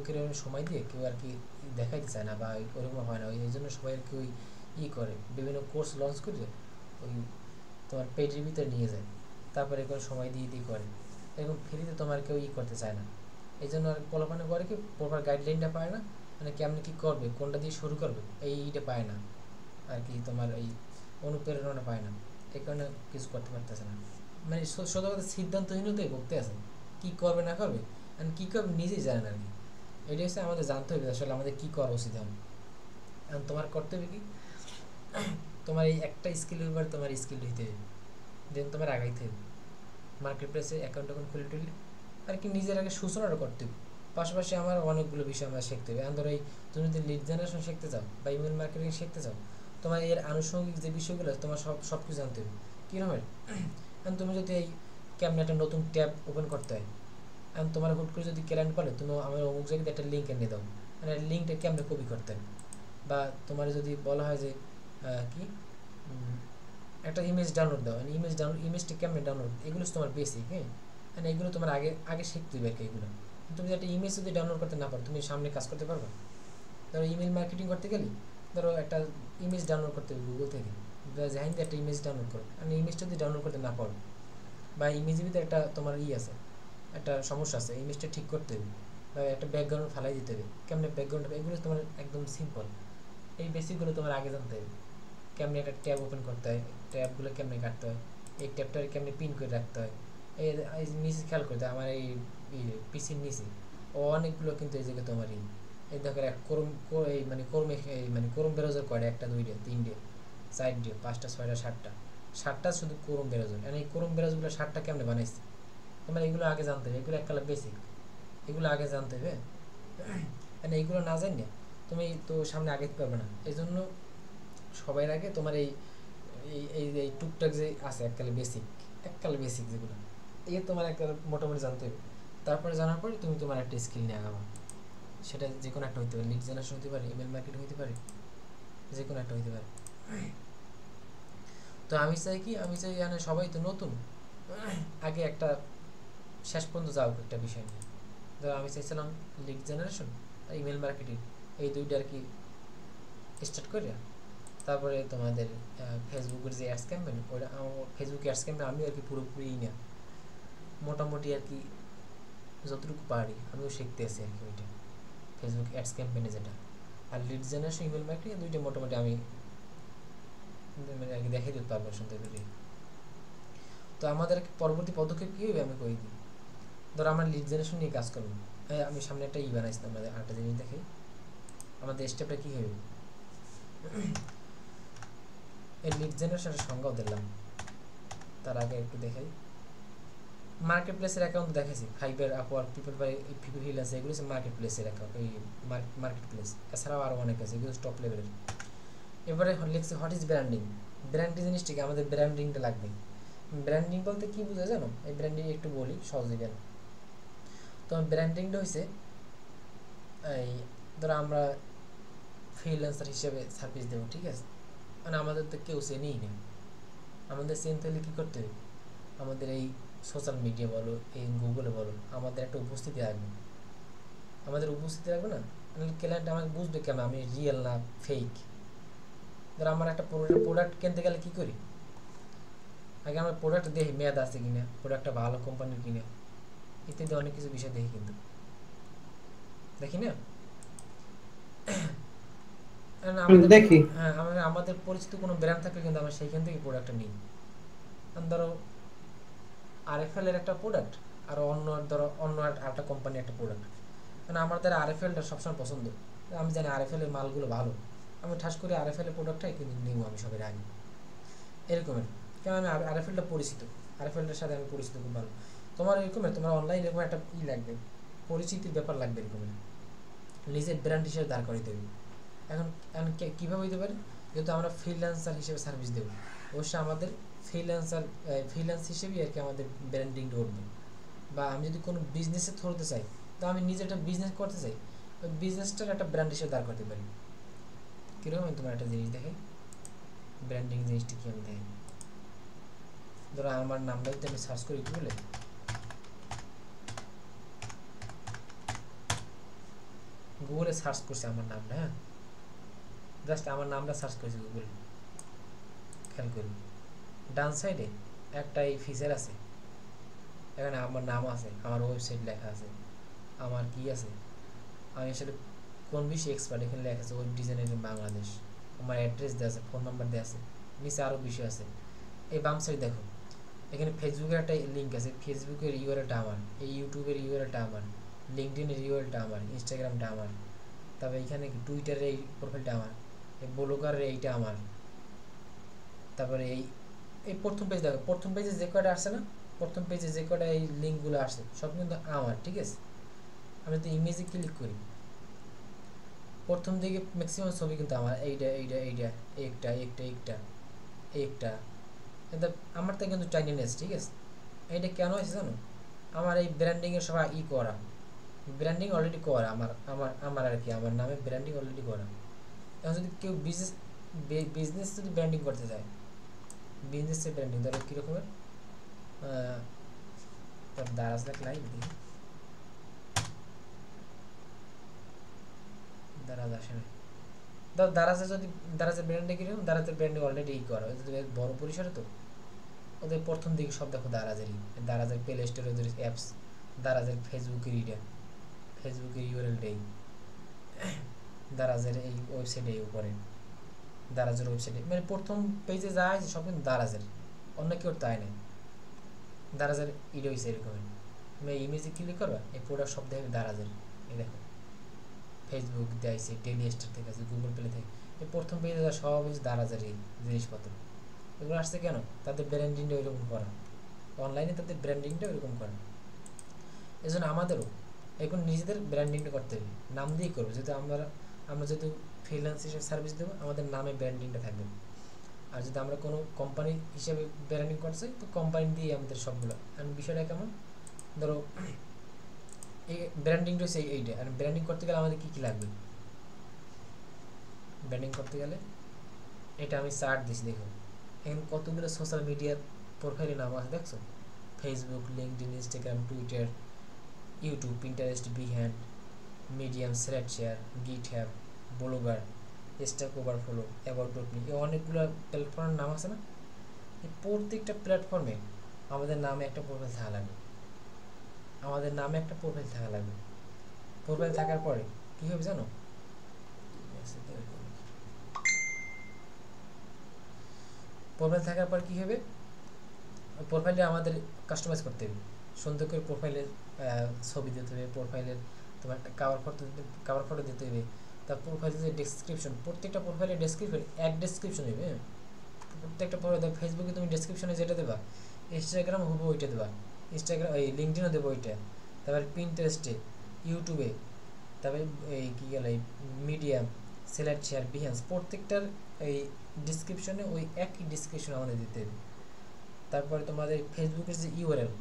সময় দিয়ে কেউ আর কি দেখাইতে চায় না বা ওরকম হয় না, এই জন্য সবাই আর কি ওই করে বিভিন্ন কোর্স লঞ্চ করে ওই তোমার পেজের ভিতরে নিয়ে যায়, তারপরে কোনো সময় দিয়ে করে, এরকম ফ্রিতে তোমার কেউ করতে চায় না, এই জন্য আর কল্পনা করে কি প্রপার গাইডলাইনটা পায় না, মানে কেমনি কী করবে, কোনটা দিয়ে শুরু করবে এইটা পায় না আর কি, তোমার এই অনুপ্রেরণাটা পায় না, এই কারণে কিছু করতে পারতেছে না। মানে সত্য কথা সিদ্ধান্তহীনতাই ভুগতে আছে, কি করবে না করবে আর কি করবে নিজেই জানে না আর কি। এটা হচ্ছে আমাদের জানতে হবে আসলে আমাদের কি করা উচিত এখন। এখন তোমার করতে হবে কি, তোমার এই একটা স্কিলের উপর তোমার স্কিল হইতে হবে, দেন তোমার আগাইতে হবে, মার্কেট প্লেসে অ্যাকাউন্ট খুলে টুললে আর কি নিজের আগে সূচনাটা করতে হবে। পাশাপাশি আমার অনেকগুলো বিষয় আমরা শিখতে হবে। এখন ধরো এই তুমি যদি লিড জেনারেশন শিখতে চাও বা ইমেল মার্কেটিং শিখতে চাও, তোমার এর আনুষঙ্গিক যে বিষয়গুলো তোমার সব কিছু জানতে হবে কীরকমের। এখন তুমি যদি এই কেমন একটা নতুন ট্যাব ওপেন করতে হয়, এখন তোমার হুট করে যদি ক্লায়েন্ট বলে তুমি আমার অমুক জায়গাতে একটা লিঙ্ক এনে দাও, মানে লিঙ্কটা কেমনে কপি করতে হয়, বা তোমার যদি বলা হয় যে কি একটা ইমেজ ডাউনলোড দাও, ইমেজটা কেমনে ডাউনলোড, এগুলো তোমার বেসিক। হ্যাঁ, মানে এগুলো তোমার আগে আগে শিখতে হবে আর কি এগুলো। তুমি একটা ইমেজ যদি ডাউনলোড করতে না পারো তুমি সামনে কাজ করতে পারবে। ধরো ইমেল মার্কেটিং করতে গেলে ধরো একটা ইমেজ ডাউনলোড করতে হবে গুগল থেকে, জাহিন একটা ইমেজ ডাউনলোড করো, মানে ইমেজটা যদি ডাউনলোড করতে না পারো বা ইমেজের ভিতরে একটা তোমার আছে, একটা সমস্যা আছে, ইমেজটা ঠিক করতে হবে বা একটা ব্যাকগ্রাউন্ড ফালাই দিতে হবে, কেমনে ব্যাকগ্রাউন্ড, এগুলো তোমার একদম সিম্পল। এই বেসিকগুলো তোমার আগে জানতে হবে। কেমনে একটা ট্যাব ওপেন করতে হয়, ট্যাবগুলো কেমনে কাটতে হয়, এই ট্যাবটা কেমনে পিন করে রাখতে হয়, এই নিচে খেয়াল করতে হয় আমার এই পিসির নিচে অনেকগুলো কিন্তু এই জায়গায় তোমার এই দেখো এক এই মানে ক্রোম ব্রাউজার করে 1 2 3 4 5 6 7টা শুধু ক্রোম ব্রাউজার। মানে এই ক্রোম ব্রাউজারগুলো 7টা কেমনে বানাইছে তোমার এগুলো আগে জানতে হবে। এগুলো এককালে বেসিক, এগুলো আগে জানতে হবে। মানে এইগুলো না জানিয়ে তুমি তো সামনে আগাইতে পারবে না। এই জন্য সবার আগে তোমার এই এই এই টুকটাক যে আছে এককালে বেসিক যেগুলো এই তোমার একটা মোটামুটি জানতে হবে। তারপরে জানার পরে তুমি তোমার একটা স্কিল নিয়ে আগাবা, সেটা যে কোনো একটা হইতে পারে, লিড জেনারেশন হতে পারে, ইমেল মার্কেটিং হতে পারে, যে কোনো একটা হইতে পারে। তো আমি চাই মানে সবাই তো নতুন, আগে একটা শেষ পর্যন্ত যাও একটা বিষয় নিয়ে। ধরো আমি চাইছিলাম লিড জেনারেশন আর ইমেল মার্কেটিং এই দুইটা আর কি স্টার্ট করে, তারপরে তোমাদের ফেসবুকের যে অ্যাডস ক্যাম্পেইন, ওটা ফেসবুক অ্যাডস ক্যাম্পেইন আমি আর কি পুরোপুরি না, মোটামুটি আর কি যতটুকু পারি আমিও শিখতে আছি আর কি ওইটা ফেসবুক অ্যাডস ক্যাম্পেইনে যেটা। আর লিড জেনারেশন ইমেল মার্কেটিং দুইটা মোটামুটি আমি মানে আর কি দেখাই দিতে পারবো শুনতে পেরে। তো আমাদের পরবর্তী পদক্ষেপ কী হবে আমি কই দিই। ধরো আমরা লিড জেনারেশন নিয়ে কাজ করবো, আমি সামনে একটা বানাইছিলাম, আমাদের আরেকটা জিনিস দেখাই আমাদের স্টেপটা কী হবে। এই লিড জেনারেশনের সংজ্ঞাও দিলাম, তার আগে একটু দেখাই। মার্কেট প্লেসের অ্যাকাউন্ট দেখাইছি, ফাইবার, আপওয়ার্ক, পিপল হিল আছে, এগুলো হচ্ছে মার্কেট প্লেসের অ্যাকাউন্ট, এই মার্কেট প্লেস। এছাড়াও আরও অনেক আছে, এগুলো টপ লেভেলের। এবারে লিখছি হোয়াট ইজ ব্র্যান্ডিং। ব্র্যান্ডিং জিনিসটি কি, আমাদের ব্র্যান্ডিংটা লাগবে। ব্র্যান্ডিং বলতে কী বোঝা জানো, এই ব্র্যান্ডিং একটু বলি সহজে কেন। তো ব্র্যান্ডিংটা হচ্ছে এই ধরো আমরা ফ্রিল্যান্সার হিসেবে সার্ভিস দেবো, ঠিক আছে, মানে আমাদের তো কেউ চেনেই না। আমাদের চেনতে হলে কী করতে হবে, আমাদের এই সোশ্যাল মিডিয়া বলো, এই গুগলে বলো, আমাদের একটা উপস্থিতি রাখবে। আমাদের উপস্থিতি রাখবে না, ক্লায়েন্ট আমাকে বুঝবে কেন আমি রিয়েল না ফেক। ধরো আমার একটা প্রোডাক্ট কিনতে গেলে কী করি, আগে আমরা প্রোডাক্ট দেখি মেয়াদ আছে কিনা, প্রোডাক্টটা ভালো কোম্পানির কিনা, ইত্যাদি অনেক কিছু বিষয় দেখি, কিন্তু দেখি না। দেখি হ্যাঁ, আমাদের পরিচিত কোনো ব্র্যান্ড থাকলে কিন্তু আমরা সেইখান থেকে প্রোডাক্টটা নিই। ধরো আরএফএল এর একটা প্রোডাক্ট আর অন্য একটা কোম্পানি একটা প্রোডাক্ট, মানে আমার দ্বারা আরএফএলটা সবসময় পছন্দ, আমি জানি আরএফএল এর মালগুলো ভালো, আমি ঠাস করে আরএফএল এর প্রোডাক্টটাই কিন্তু নিব আমি সবের আগে, এরকমের। কেন আমি আরএফএলটা পরিচিত, আরএফএলটার সাথে আমি পরিচিত খুব ভালো। তোমার এরকমের তোমার অনলাইন এরকম একটা লাগবে, পরিচিতির ব্যাপার লাগবে, এরকমের নিজের ব্র্যান্ড হিসেবে দাঁড় করাইতে হবে। এখন কীভাবে হইতে পারে, যেহেতু আমরা ফ্রিল্যান্সার হিসেবে সার্ভিস দেবো, অবশ্যই আমাদের ফ্রিল্যান্স হিসেবেই আর কি আমাদের ব্র্যান্ডিংটা উঠবে। বা আমি যদি কোনো বিজনেসে ধরতে চাই, তো আমি নিজে একটা বিজনেস করতে চাই, ওই বিজনেসটার একটা ব্র্যান্ড হিসেবে দাঁড় করতে পারি। কীরকম আমি তোমার একটা জিনিস দেখে ব্র্যান্ডিং জিনিসটা কী আমি দেখি। ধরো আমার নামটা যদি আমি সার্চ করি গুগলে, গুগলে সার্চ করছি আমার নামটা, হ্যাঁ জাস্ট আমার নামটা সার্চ করেছি গুগলে, খেয়াল করি ডান সাইডে একটা এই ফিচার আছে, এখানে আমার নাম আছে, আমার ওয়েবসাইট লেখা আছে, আমার কি আছে, আমি আসলে কোন বিষয়ে এক্সপার্ট এখানে লেখা আছে, ওয়েব ডিজাইনের বাংলাদেশ, আমার অ্যাড্রেস দেওয়া আছে, ফোন নাম্বার দেওয়া আছে, নিচে আরও বিষয় আছে। এই বাম সাইড দেখো এখানে ফেসবুকের একটা লিঙ্ক আছে, ফেসবুকের ইউআরএলটা আমার, এই ইউটিউবের ইউআরএলটা আমার, লিঙ্কডইনের ইউআরএলটা আমার, ইনস্টাগ্রামটা আমার, তারপর এখানে টুইটারের এই প্রোফাইলটা আমার, এই ব্লগারের এইটা আমার, তারপরে এই এই প্রথম পেজ দেখো, প্রথম পেজে যে কয়টা আসছে না, প্রথম পেজে যে কয়টা এই লিঙ্কগুলো আসছে সব কিন্তু আমার, ঠিক আছে। আমি তো ইমেজে ক্লিক করি, প্রথম দিকে ম্যাক্সিমাম ছবি কিন্তু আমার, এইটা এইটা এইটা একটা একটা একটা একটা, কিন্তু আমার তো কিন্তু টাইনিনেস, ঠিক আছে। এইটা কেন হয়েছে জানো, আমার এই ব্র্যান্ডিংয়ের সবাই করা, ব্র্যান্ডিং অলরেডি করা আমার আমার আমার আর কি, আমার নামে ব্র্যান্ডিং অলরেডি করা। এখন যদি কেউ বিজনেস যদি ব্র্যান্ডিং করতে চায়, বিজনেসের ব্র্যান্ডিং ধরো কীরকমের, তার দারাজ দেখ লাইভ দিই, দারাজ আসে না, দারাজে যদি দারাজের ব্র্যান্ডিং কীরকম, দারাজের ব্র্যান্ডিং অলরেডি করা, যদি বড় পরিসরে তো ওদের প্রথম দিকে সব দেখো দারাজেরই, দারাজের প্লে স্টোরে ওদের অ্যাপস, দারাজের ফেসবুকের ইটা, ফেসবুকের ইউআরএলটাই, দারাজের এই ওয়েবসাইটে উপরে, দারাজের ওয়েবসাইটে মানে প্রথম পেজে যায় সব কিন্তু দারাজের, অন্য কেউ তাই নেই, দারাজের ইটা হয়েছে এরকম। তুমি ইমেজে ক্লিক করবা, এই প্রোডাক্ট সব দেখবে দারাজের, এই দেখো ফেসবুক দেয়ছে, ডেলি স্টার থেকে আছে, গুগল প্লে থেকে, এই প্রথম পেজে যায় সব হচ্ছে দারাজের এই জিনিসপত্র। এগুলো আসছে কেন, তাদের ব্র্যান্ডিংটা ওইরকম করা, অনলাইনে তাদের ব্র্যান্ডিংটা ওইরকম করা। এই জন্য আমাদেরও এখন নিজেদের ব্র্যান্ডিংটা করতে হবে, নাম দিয়েই করবো, যেহেতু আমরা যেহেতু ফ্রিল্যান্স হিসেবে সার্ভিস দেবো, আমাদের নামে ব্র্যান্ডিংটা থাকবে। আর যদি আমরা কোনো কোম্পানি হিসেবে ব্র্যান্ডিং করছি, তো কোম্পানি দিয়ে আমাদের সবগুলো। আর বিষয়টা কেমন, ধরো এই ব্র্যান্ডিংটা হচ্ছে এইটা, আর ব্র্যান্ডিং করতে গেলে আমাদের কী কী লাগবে, ব্র্যান্ডিং করতে গেলে এটা আমি চার্ট দিচ্ছি, দেখো এখানে কতগুলো সোশ্যাল মিডিয়ার প্রোফাইলের নাম আছে দেখছো, Facebook, LinkedIn, Instagram, Twitter, YouTube, Pinterest, Behance, Medium, threadshare, GitHub, Blogger, Stack Overflow, about me, এই অনেকগুলো প্ল্যাটফর্মের নাম আছে না। এই প্রত্যেকটা প্ল্যাটফর্মে আমাদের নামে একটা প্রোফাইল থাকা লাগবে, আমাদের নামে একটা প্রোফাইল থাকা লাগবে। প্রোফাইল থাকার পরে কী হবে জানো, প্রোফাইল থাকার পর কী হবে, প্রোফাইলে আমাদের কাস্টমাইজ করতে হবে, সুন্দর করে প্রোফাইলের ছবি দিতে হবে, প্রোফাইলের তোমার একটা কাভার ফটো দিতে হবে, তার প্রোফাইলের যে ডেসক্রিপশন, প্রত্যেকটা প্রোফাইলের ডেসক্রিপশন এক ডেসক্রিপশন হবে, প্রত্যেকটা প্রোফাইল, ফেসবুকে তুমি ডেসক্রিপশনে যেটা দেবা, ইনস্টাগ্রাম হবো ওইটা দেবা, ইনস্টাগ্রাম এই লিঙ্কডইনও দেবো ওইটা, তারপরে পিন্টারেস্টে, ইউটিউবে, তারপরে এই কী গেল এই মিডিয়াম, থ্রেডশেয়ার, বিহ্যান্স, প্রত্যেকটার এই ডিসক্রিপশনে ওই একই ডিসক্রিপশন আমাদের দিতে হবে। তারপরে তোমাদের ফেসবুকের যে ইউআরএল,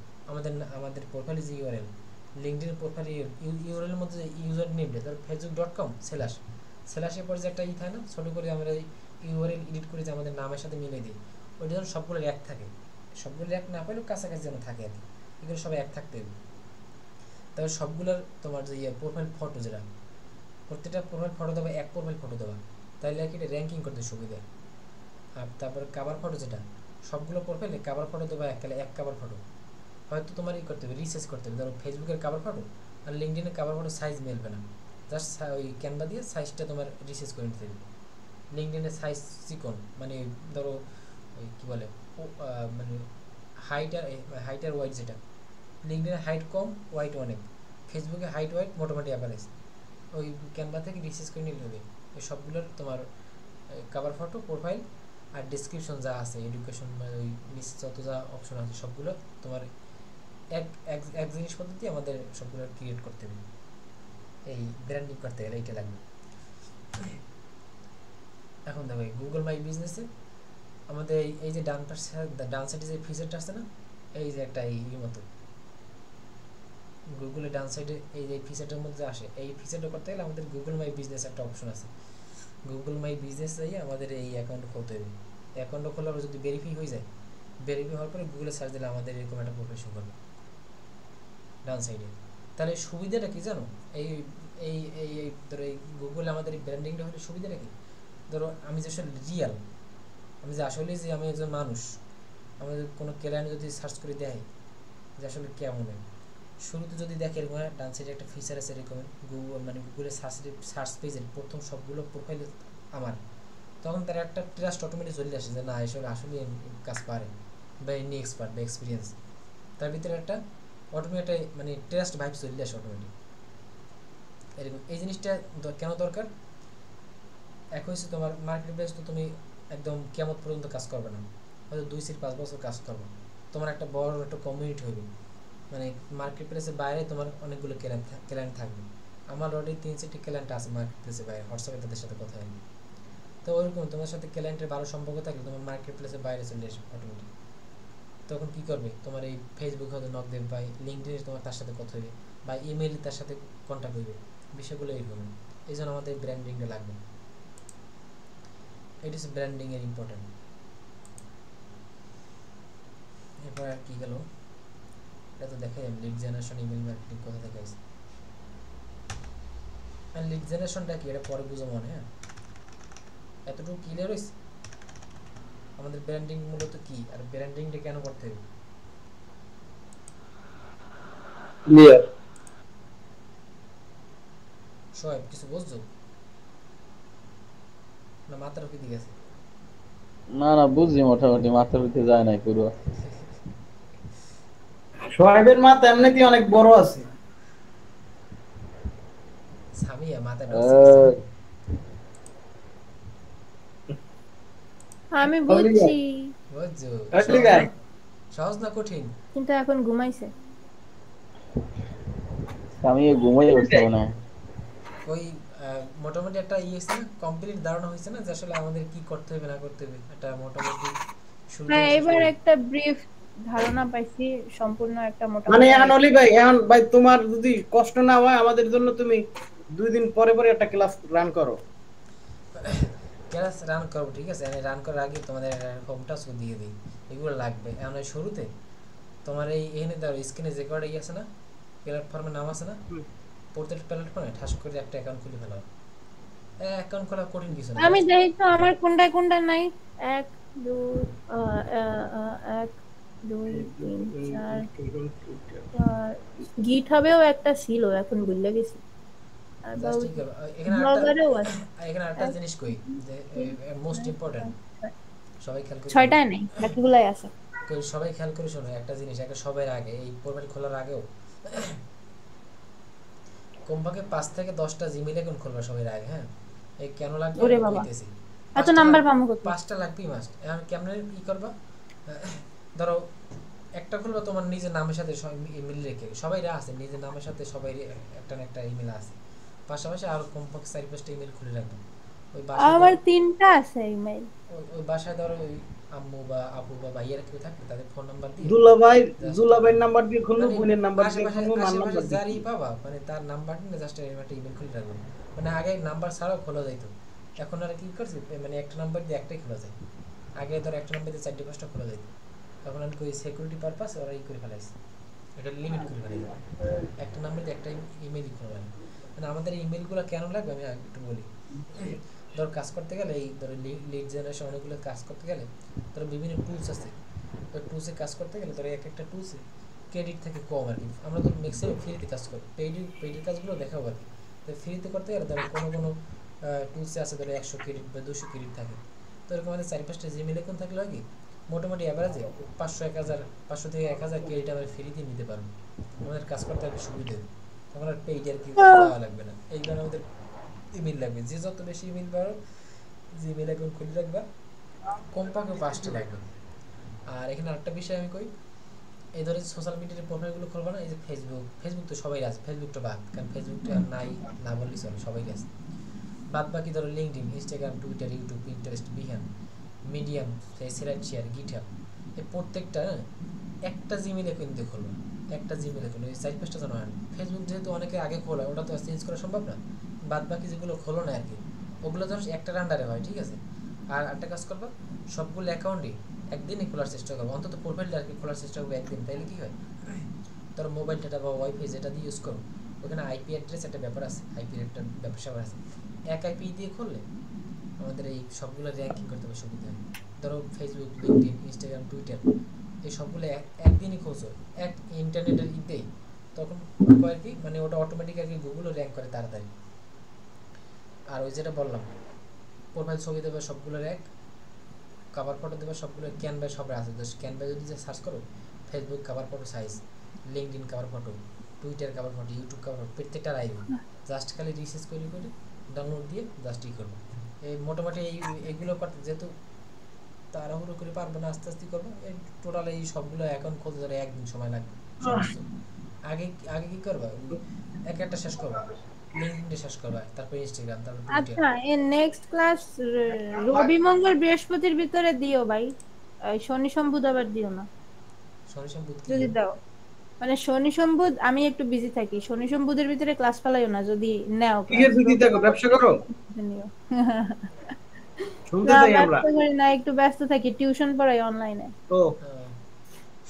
আমাদের প্রোফাইলের যে ইউআরএল, লিঙ্কডইন প্রোফাইলের ইউআরএলের মধ্যে যে ইউজার নেমটা, তার facebook.com//এর পরে যে একটা থাকে না ছোটো করে, আমরা এই ইউআরএল এডিট করে যে আমাদের নামের সাথে মিলে দিই, ওইটা যেন সবগুলো এক থাকে, সবগুলো এক না পেলেও কাছাকাছি যেন থাকে আর কি, এগুলো সব এক থাকতে হবে। তারপর সবগুলোর তোমার যে প্রোফাইল ফটো, যেটা প্রত্যেকটা প্রোফাইল ফটো দেবা, এক প্রোফাইল ফটো দেবা, তাহলে আর কি এটা র্যাঙ্কিং করতে সুবিধা। আর তারপরে কাভার ফটো, যেটা সবগুলো প্রোফাইলে কাভার ফটো দেবা, এক কাভার ফটো, হয়তো তোমার করতে হবে, রিসার্চ করতে হবে, ধরো ফেসবুকের কাভার ফটো আর লিঙ্কডইনের কাভার ফটো সাইজ মিলবে না, জাস্ট ওই ক্যানভা দিয়ে সাইজটা তোমার রিসার্চ করে নিতে হবে। লিঙ্কডইনের সাইজ চিকন, মানে ধরো ওই কী বলে মানে হাইট আর ওয়াইট, যেটা লিঙ্কডইনের হাইট কম, ওয়াইট অনেক, ফেসবুকে হাইট ওয়াইট মোটামুটি অ্যাভারেজ, ওই ক্যানভা থেকে রিসার্চ করে নিলে হবে। এই সবগুলোর তোমার কাভার ফটো, প্রোফাইল আর ডিসক্রিপশন যা আছে, এডুকেশন ওই নিচে যত যা অপশন আছে সবগুলো তোমার এক জিনিসপত্র দিয়ে আমাদের সবগুলো ক্রিয়েট করতে হবে, এই ব্র্যান্ডিং করতে গেলে এইটা লাগবে। এখন দেখো গুগল মাই বিজনেসে আমাদের এই যে ডান সাইডে যে ফিচারটা আছে না, এই যে একটা এই মতো গুগলের ডান সাইডে এই যে ফিচারটার মধ্যে আসে, এই ফিচারটা করতে গেলে আমাদের গুগল মাই বিজনেস একটা অপশন আছে, গুগল মাই বিজনেস যাই আমাদের এই অ্যাকাউন্ট খুলতে হবে। অ্যাকাউন্টটা খোলার পর যদি ভেরিফাই হয়ে যায়, ভেরিফাই হওয়ার পরে গুগলে সার্চ দিলে আমাদের এরকম একটা প্রোফাইল শো করবে ডান সাইডে। তাহলে সুবিধাটা কি জানো, এই এই এই এই ধরো এই গুগলে আমাদের এই ব্র্যান্ডিংটা হলে সুবিধাটা কি, ধরো আমি যে আসলে রিয়াল, আমি যে আসলে যে আমি একজন মানুষ, আমাদের কোনো ক্লায়েন্ট যদি সার্চ করে দেয় যে আসলে কেমন হয়, শুরুতে যদি দেখে এরকম ডান সাইডে একটা ফিচার আছে এরকম, মানে গুগলের সার্চ পেজের প্রথম সবগুলো প্রোফাইল আমার, তখন তার একটা ট্রাস্ট অটোমেটিক চলে আসে যে না আসলে কাজ পারে, বা এনি এক্সপার্ট বা এক্সপিরিয়েন্স, তার ভিতরে একটা অটোমেটিক মানে ট্রাস্ট ভাইব চলে আসে অটোমেটিক। এরকম এই জিনিসটা কেন দরকার? এক হচ্ছে তোমার মার্কেট প্লেস তো তুমি একদম কেমন পর্যন্ত কাজ করবে না, হয়তো 2-5 বছর কাজ করবে, তোমার একটা বড় একটা কমিউনিটি হবে, মানে মার্কেট প্লেসের বাইরে তোমার অনেকগুলো ক্লায়েন্ট থাকবে। আমার অলরেডি 3-4টি ক্লায়েন্ট আছে মার্কেট প্লেসের বাইরে, হোয়াটসঅ্যাপে তাদের সাথে কথা হয়। তো ওইরকম তোমার সাথে ক্লায়েন্টের ভালো সম্পর্ক থাকলে তোমার মার্কেট প্লেসের বাইরে চলে আসবে অটোমেটিক। তখন কী করবে, তোমার এই ফেসবুক হয়তো নক দেবে বা লিঙ্কডিনে তোমার তার সাথে কথা হবে বা ইমেইলে তার সাথে কন্ট্যাক্ট হইবে, বিষয়গুলো এইরকম। এই জন্য আমাদের ব্র্যান্ডিংটা লাগবে, এটা হচ্ছে ব্র্যান্ডিংয়ের ইম্পর্টেন্ট। এরপর আর কী গেল, এটা তো দেখাই যাবে লিড জেনারেশন, ইমেল মার্কেটিং কোথা থেকে আসছে। আর লিড জেনারেশনটা কি এটা পরে বুঝো মনে, হ্যাঁ এতটুকু ক্লিয়ার হয়েছে আমাদের ব্র্যান্ডিং মূলত কি আর ব্র্যান্ডিংটা কেন করতে হবে? ক্লিয়ার। সব কিছু বুঝছো না মাথার উপর দিকে আছে? না না বুঝছি, মোটামুটি মাথার ভিতরে যায় নাই পুরো। সোহাইবের মাথা এমনিতেই অনেক বড় আছে। সামিয়া মাথা ঢুকছে কিছু? আমি বুঝছি বুঝছো? ঠিক আছে। সহজ না কঠিন? কিন্তু এখন ঘুমাইছে। আমি ঘুমাই উঠতে না। ওই মোটামুটি একটা হয়েছে না, কমপ্লিট ধারণা হয়েছে না যে আসলে আমাদের কি করতে হবে না করতে হবে, এটা মোটামুটি শুরু হ্যাঁ, থেকে শেষ এবার পর্যন্ত। একটা ব্রিফ ধারণা পাইছি, সম্পূর্ণ একটা মানে মোটামুটি। এখন অলি ভাই, এখন ভাই তোমার যদি কষ্ট না হয় আমাদের জন্য তুমি 2 দিন পরে পরে একটা ক্লাস রান করো। ক্লাস রান করবো ঠিক আছে, আমি রান করার আগে তোমাদের হোম টাস্ক দিয়ে দিই, এগুলো লাগবে। এখন এই শুরুতে তোমার এই এখানে ধরো স্ক্রিনে যে কটা আছে না, প্ল্যাটফর্মের নাম আছে না, প্রত্যেকটা প্ল্যাটফর্মে ঠাস করে একটা অ্যাকাউন্ট খুলে ফেলাও। অ্যাকাউন্ট খোলা কঠিন কিছু না। আমি দেখি তো আমার কোনটা কোনটা নাই। 1 2 1 2 3 4 গিটহাবেও একটা ছিল, এখন ভুলে গেছি। আর জাস্ট ঠিক আছে, এখানে ব্লগারেও আছে। এখানে একটা জিনিস কই যে মোস্ট ইম্পর্টেন্ট, সবাই খেয়াল করে 6টায় নাই, বাকিগুলাই আছে। সবাই খেয়াল করে শোনো একটা জিনিস, একটা সবার আগে এই প্রোফাইল খোলার আগেও কমপক্ষে 5 থেকে 10টা জিমেইল অ্যাকাউন্ট খুলবা সবার আগে, হ্যাঁ এই কেন লাগবে ওরে আমি বাবা, কইতেছি। এত নাম্বার পাবো কত? 5টা লাগবেই মাস্ট। এখন কেমনে কি করবা, ধরো একটা খুলবা তোমার নিজের নামের সাথে ইমেল রেখে, সবাই আছে নিজের নামের সাথে সবাই একটা না একটা ইমেল আছে, পাশাপাশি আরো কমপক্ষে 4-5টা ইমেল খুলে রাখবে। ওই আমার 3টা আছে ইমেল। ওই বাসায় ধরো ওই আম্মু বা আপু বা ভাইয়েরা কেউ থাকলে তাদের ফোন নাম্বার দিয়ে দুলাভাইয়ের নাম্বার দিয়ে খুলবো, বোনের নাম্বার দিয়ে আশেপাশে খুলবো, মার নাম্বার দিয়ে যারই পাবা মানে তার নাম্বার নিয়ে জাস্ট একটা ইমেল খুলে রাখবে। মানে আগে নাম্বার ছাড়াও খোলা যাইতো, এখন আর কি করছে মানে একটা নাম্বার দিয়ে একটাই খোলা যায়। আগে ধর একটা নাম্বার দিয়ে 4-5টা খোলা যাইতো, এখন আর কই সিকিউরিটি পারপাস ওরা ই করে ফেলাইছে, এটা লিমিট করে ফেলাইছে, একটা নাম্বার দিয়ে একটা ইমেলই খোলা লাগে। মানে আমাদের এই ইমেলগুলো কেন লাগবে আমি একটু বলি। ধর কাজ করতে গেলে এই ধর লিড জেনারেশন অনেকগুলো কাজ করতে গেলে ধর বিভিন্ন টুলস আছে, ওই টুলসে কাজ করতে গেলে ধর এক একটা টুলসে ক্রেডিট থেকে কম আর কি। আমরা তো ম্যাক্সিমাম ফ্রিতে কাজ করি, পেইডের কাজগুলো দেখাবো আর কি। তো ফ্রিতে করতে গেলে ধরো কোনো টুলসে আছে ধরো 100 ক্রেডিট বা 200 ক্রেডিট থাকে। তো এরকম আমাদের 4-5টা জিমেল অ্যাকাউন্ট থাকলে হয় কি মোটামুটি অ্যাভারেজে 500 থেকে 1000 ক্রেডিট আমরা ফ্রিতে নিতে পারবো, আমাদের কাজ করতে আর কি সুবিধা হবে, তখন আর পেইড আর কি দেওয়া লাগবে না। এই কারণে আমাদের ইমেল লাগবে, যে যত বেশি ইমেল পারো জিমেল অ্যাকাউন্ট খুলে রাখবা, কমপক্ষে 5টা লাগবে। আর এখানে আরেকটা বিষয় আমি কই, এই ধরে সোশ্যাল মিডিয়ার প্রোফাইলগুলো খুলবা না, এই যে ফেসবুক তো সবাই আছে, ফেসবুকটা বাদ, কারণ ফেসবুকটা নাই না বললেই চলে, সবাই আছে। বাদ বাকি ধরো LinkedIn, Instagram, Twitter, YouTube, Pinterest, বিহান, মিডিয়াম, স্লাইড শেয়ার, গিটহাব, এই প্রত্যেকটা একটা জিমেল অ্যাকাউন্ট দিয়ে খুলবা, একটা জিমেল অ্যাকাউন্ট, এই 4-5টা জানো হয়। ফেসবুক যেহেতু অনেকে আগে খোলা, ওটা তো চেঞ্জ করা সম্ভব না, বাদ বাকি যেগুলো খোলো না আর কি ওগুলো ধরো একটার আন্ডারে হয়, ঠিক আছে। আর একটা কাজ করবা, সবগুলো অ্যাকাউন্টই একদিনই খোলার চেষ্টা করবো, অন্তত প্রোফাইলটা আর কি খোলার চেষ্টা করবো একদিন, তাইলে কি হয় ধরো মোবাইল ডাটা বা ওয়াইফাই যেটা দিয়ে ইউজ করো ওখানে আইপি অ্যাড্রেস একটা ব্যাপার আছে, আইপির একটা ব্যবসা আছে, এক আইপি দিয়ে খুললে আমাদের এই সবগুলো র্যাঙ্কিং করতে হবে সুবিধা হয়। ধরো ফেসবুক, লিঙ্কডইন, ইনস্টাগ্রাম, টুইটার এই সবগুলো একদিনই খোঁজো, এক ইন্টারনেটের ইতেই, তখন আর কি মানে ওটা অটোমেটিক আর কি গুগলও র্যাঙ্ক করে তাড়াতাড়ি। আর ওই যেটা বললাম প্রোফাইল ছবি দেবে সবগুলোর এক, কভার ফটো দেবে সবগুলো ক্যানভায় সব আছে, জাস্ট ক্যানভায় যদি যে সার্চ করো Facebook cover photo size, LinkedIn cover photo, Twitter cover photo, YouTube cover photo, প্রত্যেকটা আইবে। জাস্ট খালি রিসার্চ করে ডাউনলোড দিয়ে জাস্ট ই করবো। এই মোটামুটি এইগুলো করতে যেহেতু তাড়াহুড়ো করে পারবো না, আস্তে আস্তে করবো। এই টোটাল এই সবগুলো এখন খুলতে ধরে একদিন সময় লাগবে সমস্ত। আগে আগে কি করবা, একটা শেষ করবা, লিঙ্কডইন শেষ করবা, তারপর ইনস্টাগ্রাম, তারপর টুইটার। আচ্ছা, এর নেক্সট ক্লাস রবি মঙ্গল বৃহস্পতির ভিতরে দিও ভাই, শনি সোম বুধ আবার দিও না শনি সোম বুধ কি যদি দাও। মানে শনি সোম বুধ আমি একটু বিজি থাকি, শনি সোম বুধের ভিতরে ক্লাস ফেলাইও না যদি নেও কিসের বিধি থাকো, ব্যবসা করো? নিও। শুনতে না চাই আমরা। ব্যস্ত করি না, একটু ব্যস্ত থাকি, টিউশন পড়াই অনলাইনে। ও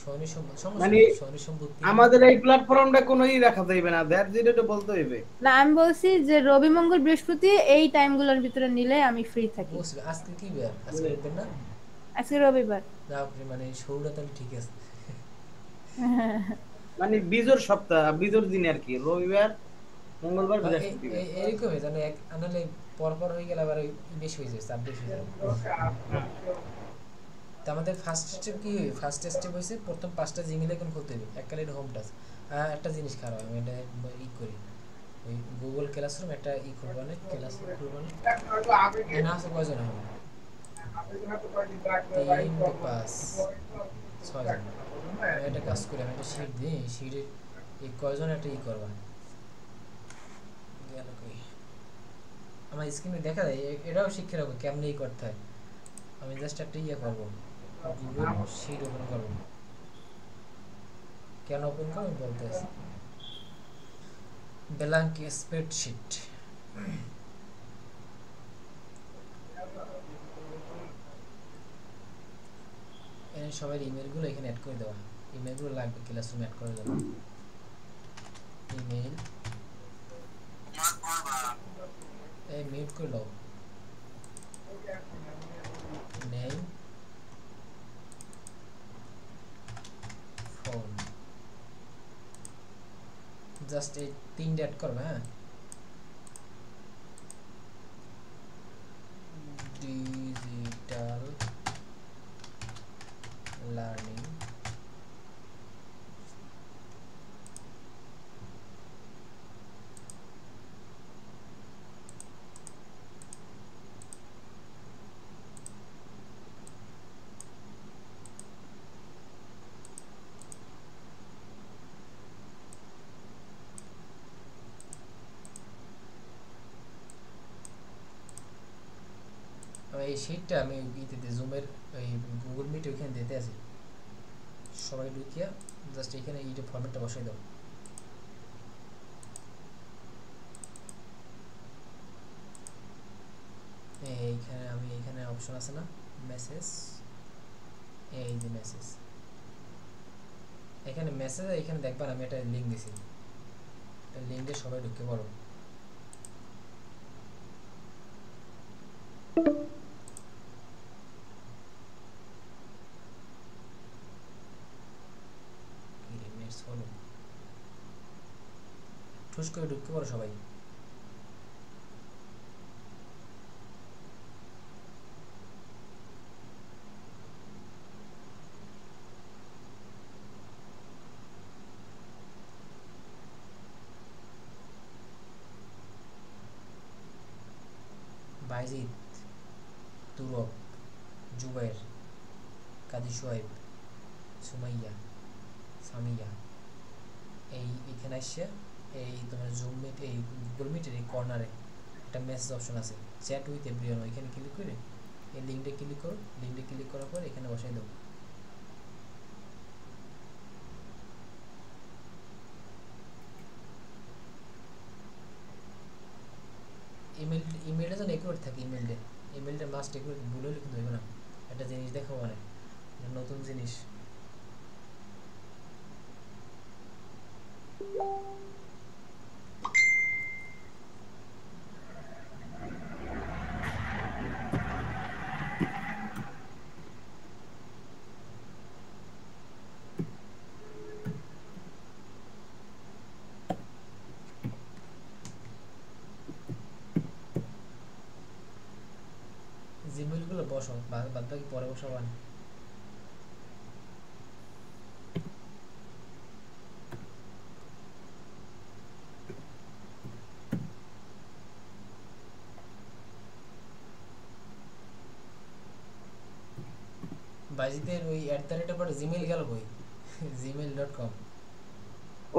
শনি সোম সমস্যা মানে নেই, শনি সোম বুধ আমাদের এই প্ল্যাটফর্মটা কোনোই রাখা যাইবে না, দ্যাট যেটা বলতে হইবে। না আমি বলছি যে রবি মঙ্গল বৃহস্পতি এই টাইমগুলোর ভিতরে নিলে আমি ফ্রি থাকি। বুঝবে। আজকে কি বার, আজকে রবিবার না? আজকে রবিবার। যাও, মানে শুরুটা তাহলে ঠিক আছে। মানে বিজোর সপ্তাহ, বিজোর দিন আর কি, রবিবার মঙ্গলবার বৃহস্পতিবার। এরকমই জানো, এক আনালে পরপর হয়ে গেলে আবার ওই বেশি হয়ে যায়, চাপ বেশি হয়ে যাবে। তো আমাদের ফার্স্ট স্টেপ কি হবে, ফার্স্ট স্টেপ হয়েছে প্রথম 5টা জিমেল এখন খুলতে হবে এককালে হোম টাচ। একটা জিনিস খারাপ, আমি এটা ই করি, ওই গুগল ক্লাসরুম একটা ই খুলবো না, ক্লাসরুম খুলবো না, না আছে কয়জন হবে, 3 5 6 জন। আমি একটা কাজ করি, আমি একটা শিট দিই, শিটের এই কয়জন একটা ই করবা গেল কই, আমার স্ক্রিনে দেখা যায়, এটাও শিখে রাখবো কেমনে ই করতে হয়। আমি জাস্ট একটা ইয়ে করবো, গুগল শিট ওপেন করবো। কেন ওপেন করবো আমি বলতে আছি, ব্ল্যাঙ্ক স্প্রেডশিট। সবাই ইমেলগুলো এখানে অ্যাড করে দেওয়া, ইমেলগুলো লাগবে ক্লাসরুমে অ্যাড করে দেওয়া। ইমেল এই মিউট করে দাও, নেম, ফোন, জাস্ট এই 3টা অ্যাড করবে। হ্যাঁ, ডিজিটাল লার্নিং এই শিটটা আমি ইতে জুমের এই গুগল মিট ওইখানে দিতে আছি, সবাই ঢুকিয়া জাস্ট এখানে এইটা ফরম্যাটটা বসাই দাও। এইখানে আমি এখানে অপশন আছে না মেসেজ, এই যে মেসেজ, এখানে মেসেজ, এখানে দেখবেন আমি একটা লিঙ্ক দিছি, লিঙ্কে সবাই ঢুকে পড়ো। ঠুস করে ঢুকতে পারো সবাই। বাইজিদ, তুরক, জুবাইর, কাজী সোহেব, সুমাইয়া, সামিয়া, এইখানে আসছে এই তোমার জুম মিট, এই গুগল মিটের এই কর্নারে একটা মেসেজ অপশন আছে, চ্যাট উইথ এভরিওয়ান, ওইখানে ক্লিক করে এই লিঙ্কটা ক্লিক করো, লিঙ্কটা ক্লিক করার পর এখানে বসাই দাও। ইমেলটা যেন একুরেট থাকে, ইমেলটা মাস্ট একুরেট, ভুল হলে কিন্তু হইবে না। একটা জিনিস দেখাবো, মানে নতুন জিনিস, জিমেলগুলো বসো, বাদ বাকি পরে বসাবো। বাইজিদের ওই @, জিমেইল গেল কই? gmail.com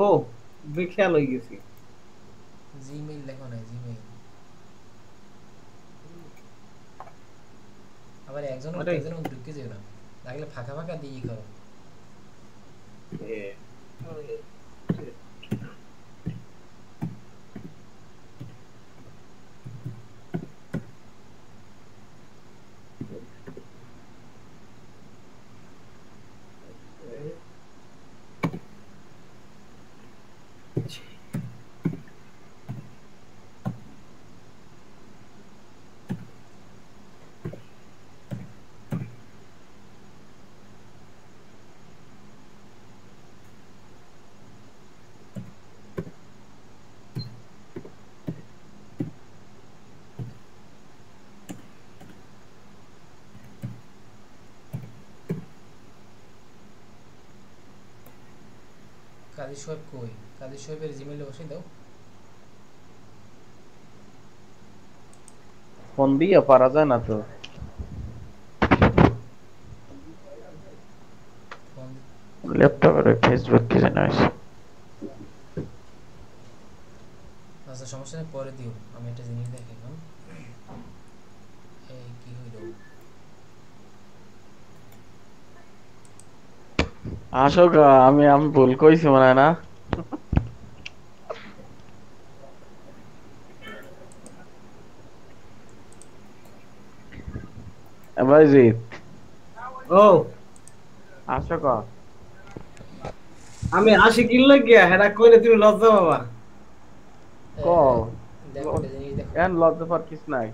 ও খেয়াল হয়ে গেছি। জিমেইল লেখো না, জিমেইল। আবার একজন আরে। একজনের মধ্যে ঢুকে যেও না, লাগলে ফাঁকা ফাঁকা দিয়ে করো। কাজী সোহেব কই? কাজী সোহেবের জিমেইলে বসে দাও। ফোন দিয়ে পারা যায় না তো। ফোন ল্যাপটপের ফেসবুক কি জানা আছে। আচ্ছা সমস্যা নেই, পরে দিও। আমি একটা জিনিস দেখি এখন। এই কি হইল? আসো গা, আমি আমি ভুল কইছি মনে হয় না। ভাইজিৎ ও আসো গা। আমি হাসি কিনলে গিয়া হেরা কইলে তুমি লজ্জা বাবা। কও দেখো একটা জিনিস দেখো। এন লজ্জা পাওয়ার কিছু নাই।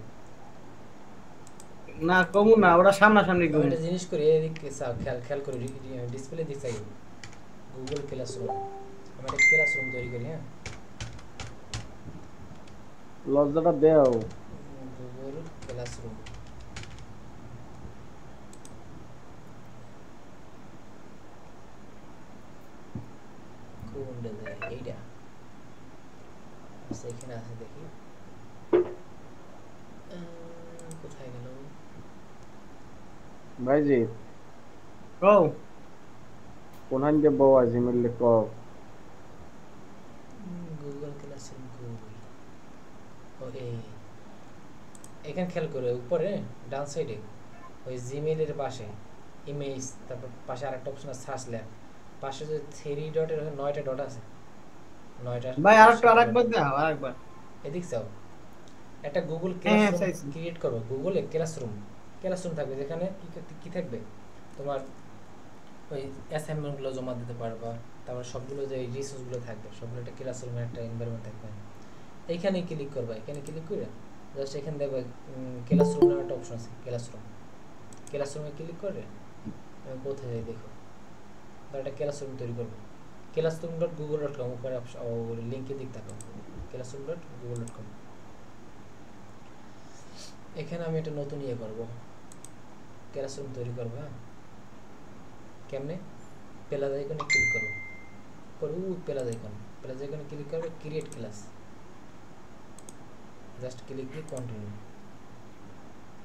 না কমু না, ওরা সামনাসামনি আমি কমু। একটা জিনিস করি, এদিকে চাও, খেয়াল খেয়াল করে ডিসপ্লে দিক চাই। গুগল ক্লাসরুম, আমি একটা ক্লাসরুম তৈরি করি। হ্যাঁ, লজ্জাটা দেও। Google classroom. কোনটা দেয়? এইটা। আচ্ছা এখানে আছে, দেখি কোথায় গেল। ভাইজিৎ কও কোনহান যে বউ আছে মিললে কও। গুগল ক্লাসরুম কই? ও এখানে খেয়াল করে উপরে ডান সাইডে ওই জিমেইলের পাশে ইমেজ, তারপর পাশে আরেকটা অপশন আছে সার্চ ল্যাব, পাশে যে 3 ডটের 9টা ডট আছে, 9টা। ভাই আরেকবার দাও, আরেকবার। এদিক চাও, একটা গুগল হ্যাঁ, ক্লাসরুম চাইছি। ক্রিয়েট করো। গুগলে ক্লাসরুম, ক্লাসরুম থাকবে যেখানে কি থাকবে তোমার ওই অ্যাসাইনমেন্টগুলো জমা দিতে পারবা, তারপর সবগুলো যে রিসোর্সগুলো থাকবে সবগুলো একটা ক্লাসরুমের একটা এনভায়রনমেন্ট থাকবে। এইখানে ক্লিক করবা, এখানে ক্লিক করে জাস্ট এখানে দেখবে ক্লাসরুম নামে একটা অপশন আছে, ক্লাসরুম। ক্লাসরুমে ক্লিক করে আমি কোথায় যাই দেখো, তার একটা ক্লাসরুম তৈরি করবো। classroom.google.com উপরে লিঙ্কে দিক থাকো, classroom.google.com। এখানে আমি একটা নতুন ইয়ে করবো, ক্লাসরুম তৈরি করবো। হ্যাঁ, কেমনে? প্লাস আইকনে ক্লিক করবো, প্লাস আইকনে ক্লিক করবে, ক্রিয়েট ক্লাস, জাস্ট ক্লিক দিয়ে কন্টিনিউ।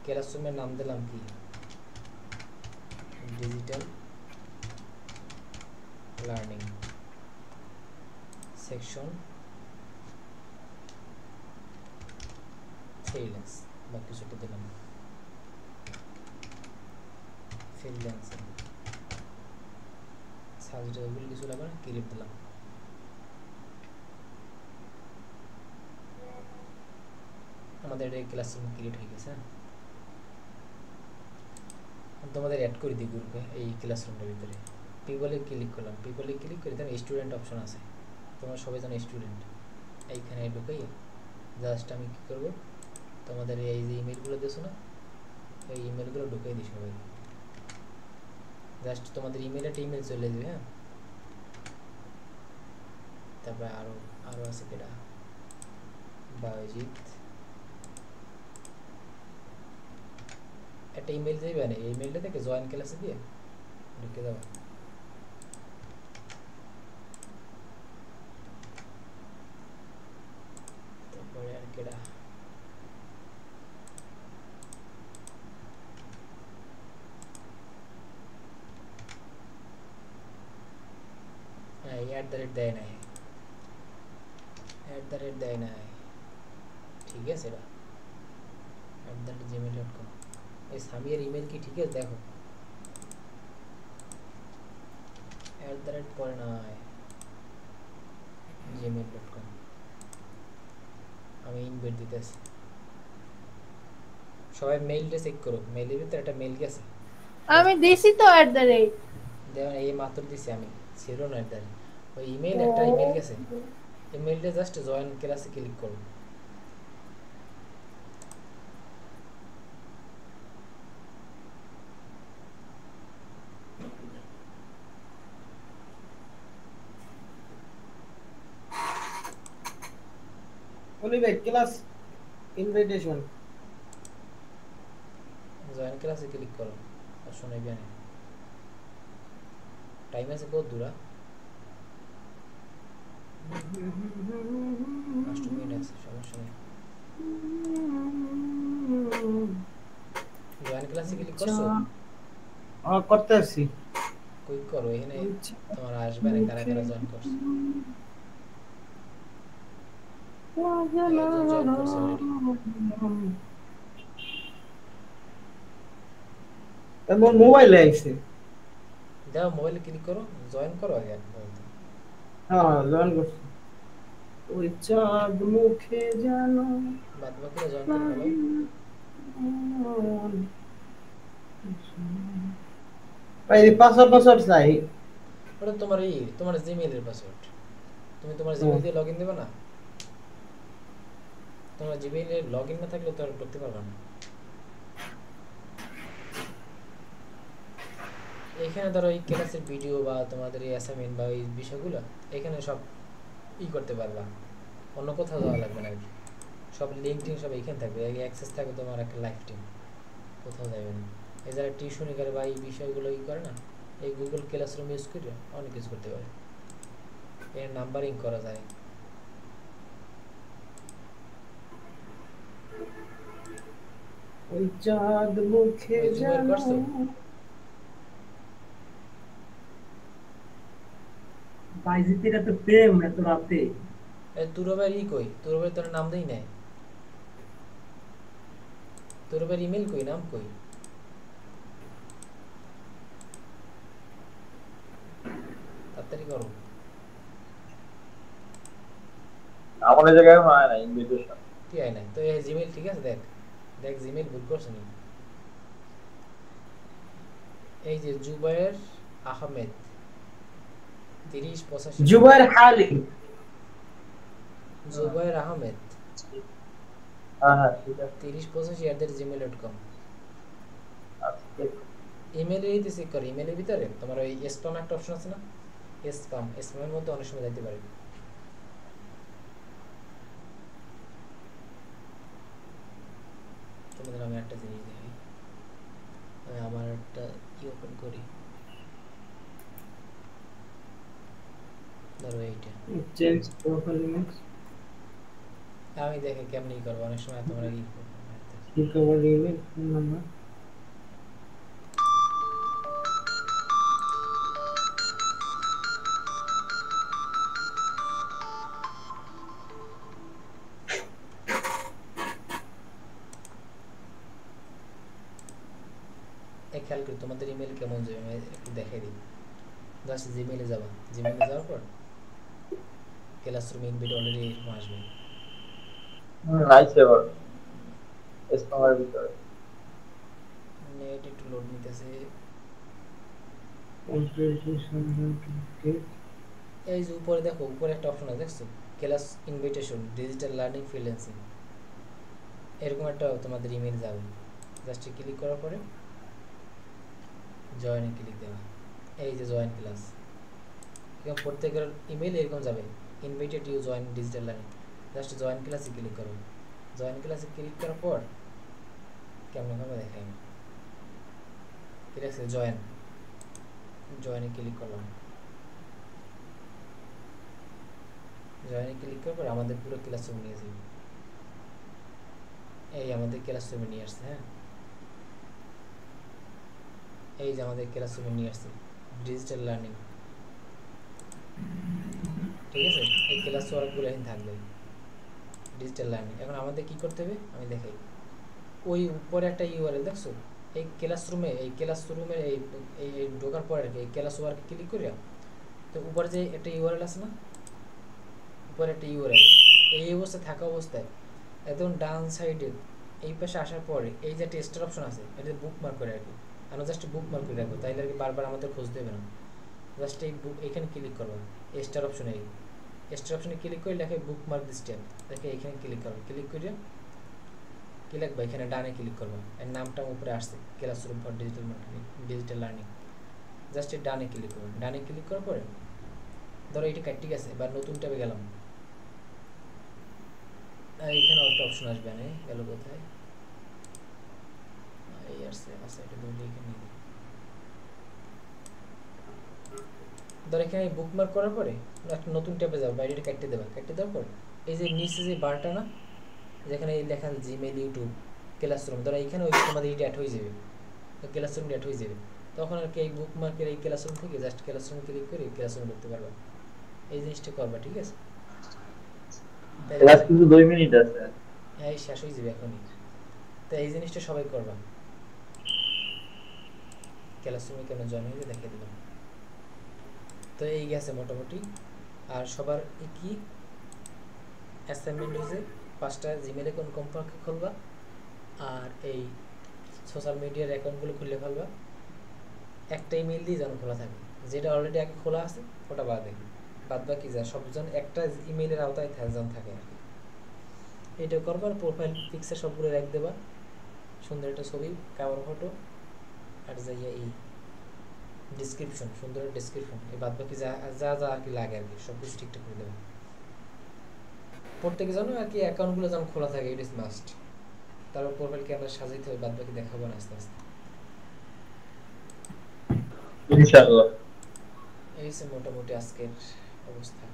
ক্লাসরুমের নাম দিলাম কি? ডিজিটাল লার্নিং সেকশন ফ্রিল্যান্স বা কিছু একটা দিলাম, ফ্রিল্যান্সিং সাজেস্টেবল কিছু লাগবে না, ক্লিক দিলাম। আমাদের এই ক্লাসরুম ক্রিয়েট হয়ে গেছে। তোমাদের অ্যাড করে দিই গ্রুপে এই ক্লাসরুমটার ভিতরে। পিপলে ক্লিক করলাম, পিপলে ক্লিক করে দেন স্টুডেন্ট অপশন আছে, তোমরা সবাই জানো স্টুডেন্ট। এইখানে ঢুকাই জাস্ট আমি কী করবো, তোমাদের এই যে ইমেলগুলো দিয়েছো না, এই ইমেলগুলো ঢুকাই দিই সবাই। জাস্ট তোমাদের ইমেল একটা ইমেল চলে যাবে। হ্যাঁ, তারপরে আরও আছে কেটা, বায়োজিৎ একটা ইমেল দিবে না, এই ইমেলটা থেকে জয়েন ক্লাসে দিয়ে ঢুকে যাবে। তারপরে আর কেডা দেয় নাই, দেয় নাই, ঠিক আছে এটা @gmail.com। এই সামিয়ার ইমেল কি ঠিক আছে দেখো, পরে নাই gmail.com। আমি ইনভাইট দিতেছি, সবাই মেইলটা চেক করো, মেইলের ভিতরে একটা মেইল গেছে। আমি দিছি তো @ দেখুন এই মাত্র দিছি আমি, ছিল না ওই ইমেল, একটা ইমেল গেছে, ইমেলটা জাস্ট জয়েন ক্লাসে ক্লিক করো। বলি ভাই ক্লাস ইনভাইটেশন জয়েন ক্লাসে ক্লিক করো, আর শোনাইবে না। টাইম আছে কত দূরা, 5 মিনিট আছে, সমস্যা নেই। জয়েন ক্লাসে ক্লিক করছো? করতে আসছি। কুইক করো, এখানে তোমার আসবে না কারা কারা জয়েন করছে। জয়েন করছে অলরেডি। আমার মোবাইলে আইছে। দাও মোবাইলে ক্লিক করো, জয়েন করো আগে। হ্যাঁ জয়েন করছি। ওই চাঁদ মুখে জানো বাদ বাকিরা জয়েন করে ফেলো। ভাই পাসওয়ার্ড চাই। ওটা তোমার তোমার জিমেইলের পাসওয়ার্ড, তুমি তোমার জিমেইল দিয়ে লগইন দেবে না? তোমার জিমেইলে লগইন না থাকলে তো আর ঢুকতে পারবে না। এখানে ধরো এই ক্লাসের ভিডিও বা তোমাদের এই অ্যাসাইনমেন্ট বা এই বিষয়গুলো এখানে সব করতে পারবা, অন্য কোথাও যাওয়া লাগবে না। সব লিঙ্ক টিঙ্ক সব এখানে থাকবে, এই অ্যাক্সেস থাকবে তোমার একটা লাইভ টিম, কোথাও যাবে না। এই যারা টিউশনি করে বা এই বিষয়গুলো করে না, এই গুগল ক্লাসরুম ইউজ করে অনেক কিছু করতে পারে। এর নাম্বারিং করা যায়। ওই চাঁদ মুখে জানো বাইজিতেরা তো প্রেম এত রাতে। এই তুরবের কই, তুরবের তোর নাম দেই নাই, তুরবের ইমেল কই, নাম কই? তাড়াতাড়ি করো। আমার এই জায়গায় হয় না ইনভিটেশন। কি হয় না তো? এই জিমেইল ঠিক আছে, দেখ দেখ জিমেইল ভুল করছ নি। এই যে জুবায়ের আহমেদ 3085, জুবায়ের হালি, জুবায়ের আহমেদ হ্যাঁ ঠিক আছে। 3085@gmail.com। আচ্ছা ইমেইলে চেক করো, ইমেইলের ভিতরে তোমার ওই স্প্যাম একটা অপশন আছে না, স্প্যামের মধ্যে অনেক সময় যাইতে পারে। তোমাদের আমি একটা জিনিস দেখি, আমি আমার একটা ওপেন করি, ধরো এইটা চেঞ্জ প্রোফাইল ইমেজ আমি দেখে কেমনি করবো, অনেক সময় তোমরা রিকভার ইমেল ফোন নাম্বার। খেয়াল করি তোমাদের ইমেল কেমন যাবে, আমি একটু দেখাই দিই। জাস্ট জিমেইলে যাবা, জিমেইলে যাওয়ার পর ক্লাসরুম ইনভাইট অলরেডি আসবে। আইছে এবার স্প্যামের ভিতরে। নেট একটু লোড নিতেছে। এই যে উপরে দেখো, উপরে একটা অপশন আছে দেখছো, class invitation digital learning freelancing, এরকম একটা তোমাদের ইমেল যাবে। জাস্ট ক্লিক করার পরে জয়েনে ক্লিক দেওয়া, এই যে জয়েন ক্লাস, এরকম প্রত্যেকের ইমেল এরকম যাবে, invited you join digital learning. Just join ক্লাসে ক্লিক করো, জয়েন ক্লাসে ক্লিক করার পর কেমন ভাবে দেখাই, ঠিক আছে, জয়েনে ক্লিক করলাম। জয়েনে ক্লিক করার পর আমাদের পুরো ক্লাসরুম নিয়ে যাবে। এই আমাদের ক্লাসরুমে নিয়ে আসছে। হ্যাঁ, এই যে আমাদের ক্লাসরুমে নিয়ে আসছে ডিজিটাল লার্নিং। ঠিক আছে, এই ক্লাস ওয়ার্কগুলো এখানে থাকবে ডিজিটাল লার্নিং। এখন আমাদের কি করতে হবে আমি দেখাই। ওই উপরে একটা ইউআরএল দেখছো, এই ক্লাসরুমের এই এই ঢোকার পরে এই ক্লাস ওয়ার্কে ক্লিক করিয়া তো উপরে যে একটা ইউআরএল আছে না, উপরে একটা ইউআরএল, এই অবস্থায় থাকা অবস্থায় একদম ডান সাইডে এই পাশে আসার পরে এই যে টেস্টের অপশন আছে, এটা বুকমার্ক করে রাখবো। আমরা জাস্ট বুকমার্ক করে রাখবো, তাইলে আর কি বারবার আমাদের খুঁজতে হবে না। জাস্ট এই এখানে ক্লিক করবো, স্টার অপশনে ক্লিক করে লেখে বুকমার্ক দিস ট্যাব, দেখে এখানে ক্লিক করবো। ক্লিক করে কি লিখবো, এখানে ডানে ক্লিক করবো, এর নামটা উপরে আসছে classroom for digital marketing digital learning. Just এই ডানে ক্লিক করবো। ডানে ক্লিক করার পরে ধরো এটা কাটি গেছে, এবার নতুন ট্যাবে গেলাম। এইখানে একটা অপশন আসবে, না গেল কোথায়, এই আসছে আচ্ছা, এটা ধরে এখানে নিয়ে দিই। ধর এখানে বুকমার্ক করার পরে একটা নতুন ট্যাবে যাবো, বাইরেটা কাটতে দেওয়ার পর এই যে নিচে যে বারটা না, যেখানে লেখা জিমেল ইউটিউব ক্লাসরুম, ধরো এইখানে ওই আমাদের এটা অ্যাড হয়ে যাবে, ক্লাসরুম অ্যাড হয়ে যাবে। তখন আর কি এই বুকমার্কের এই ক্লাসরুম থেকে জাস্ট ক্লাসরুম ক্লিক করে ক্লাসরুম করতে পারবা। এই জিনিসটা করবা, ঠিক আছে? ক্লাস কিন্তু 2 মিনিট আছে। হ্যাঁ, শেষ হয়ে যাবে এখনই। তো এই জিনিসটা সবাই করবা। ক্লাসরুমে কেন জয়েন হয়ে দেখিয়ে দিলাম। তো এই গেছে মোটামুটি। আর সবার কি অ্যাসাইনমেন্ট হয়েছে, 5টা জিমেলে কোন কমপক্ষে খুলবা, আর এই সোশ্যাল মিডিয়ার অ্যাকাউন্টগুলো খুলে ফেলবা। একটা ইমেল দিয়ে যেন খোলা থাকে, যেটা অলরেডি আগে খোলা আছে ওটা বাদে, বাদ বাকি যা সবজন একটা ইমেইলের আওতায় যেন থাকে আর কি। এটা করবার প্রোফাইল পিকচার সবগুলো রেখ দেবা, সুন্দর একটা ছবি, কাভার ফটো, আর যাইয়া এই ডিসক্রিপশন, সুন্দর ডিসক্রিপশন, এই বাদ বাকি যা যা যা আর কি লাগে আর কি সব কিছু ঠিকঠাক করে দেবা। প্রত্যেকে জানো আর কি অ্যাকাউন্টগুলো যেন খোলা থাকে, ইট ইজ মাস্ট। তারপর প্রোফাইল ক্যামেরা সাজাইতে হবে, বাদ বাকি দেখাবো না আস্তে আস্তে। ইনশাআল্লাহ। এই হচ্ছে মোটামুটি আজকের অবস্থা।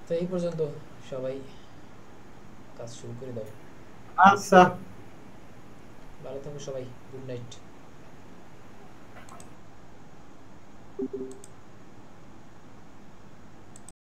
তো এই পর্যন্ত, সবাই কাজ শুরু করে দাও। আচ্ছা, ভালো থাকো সবাই, গুড নাইট।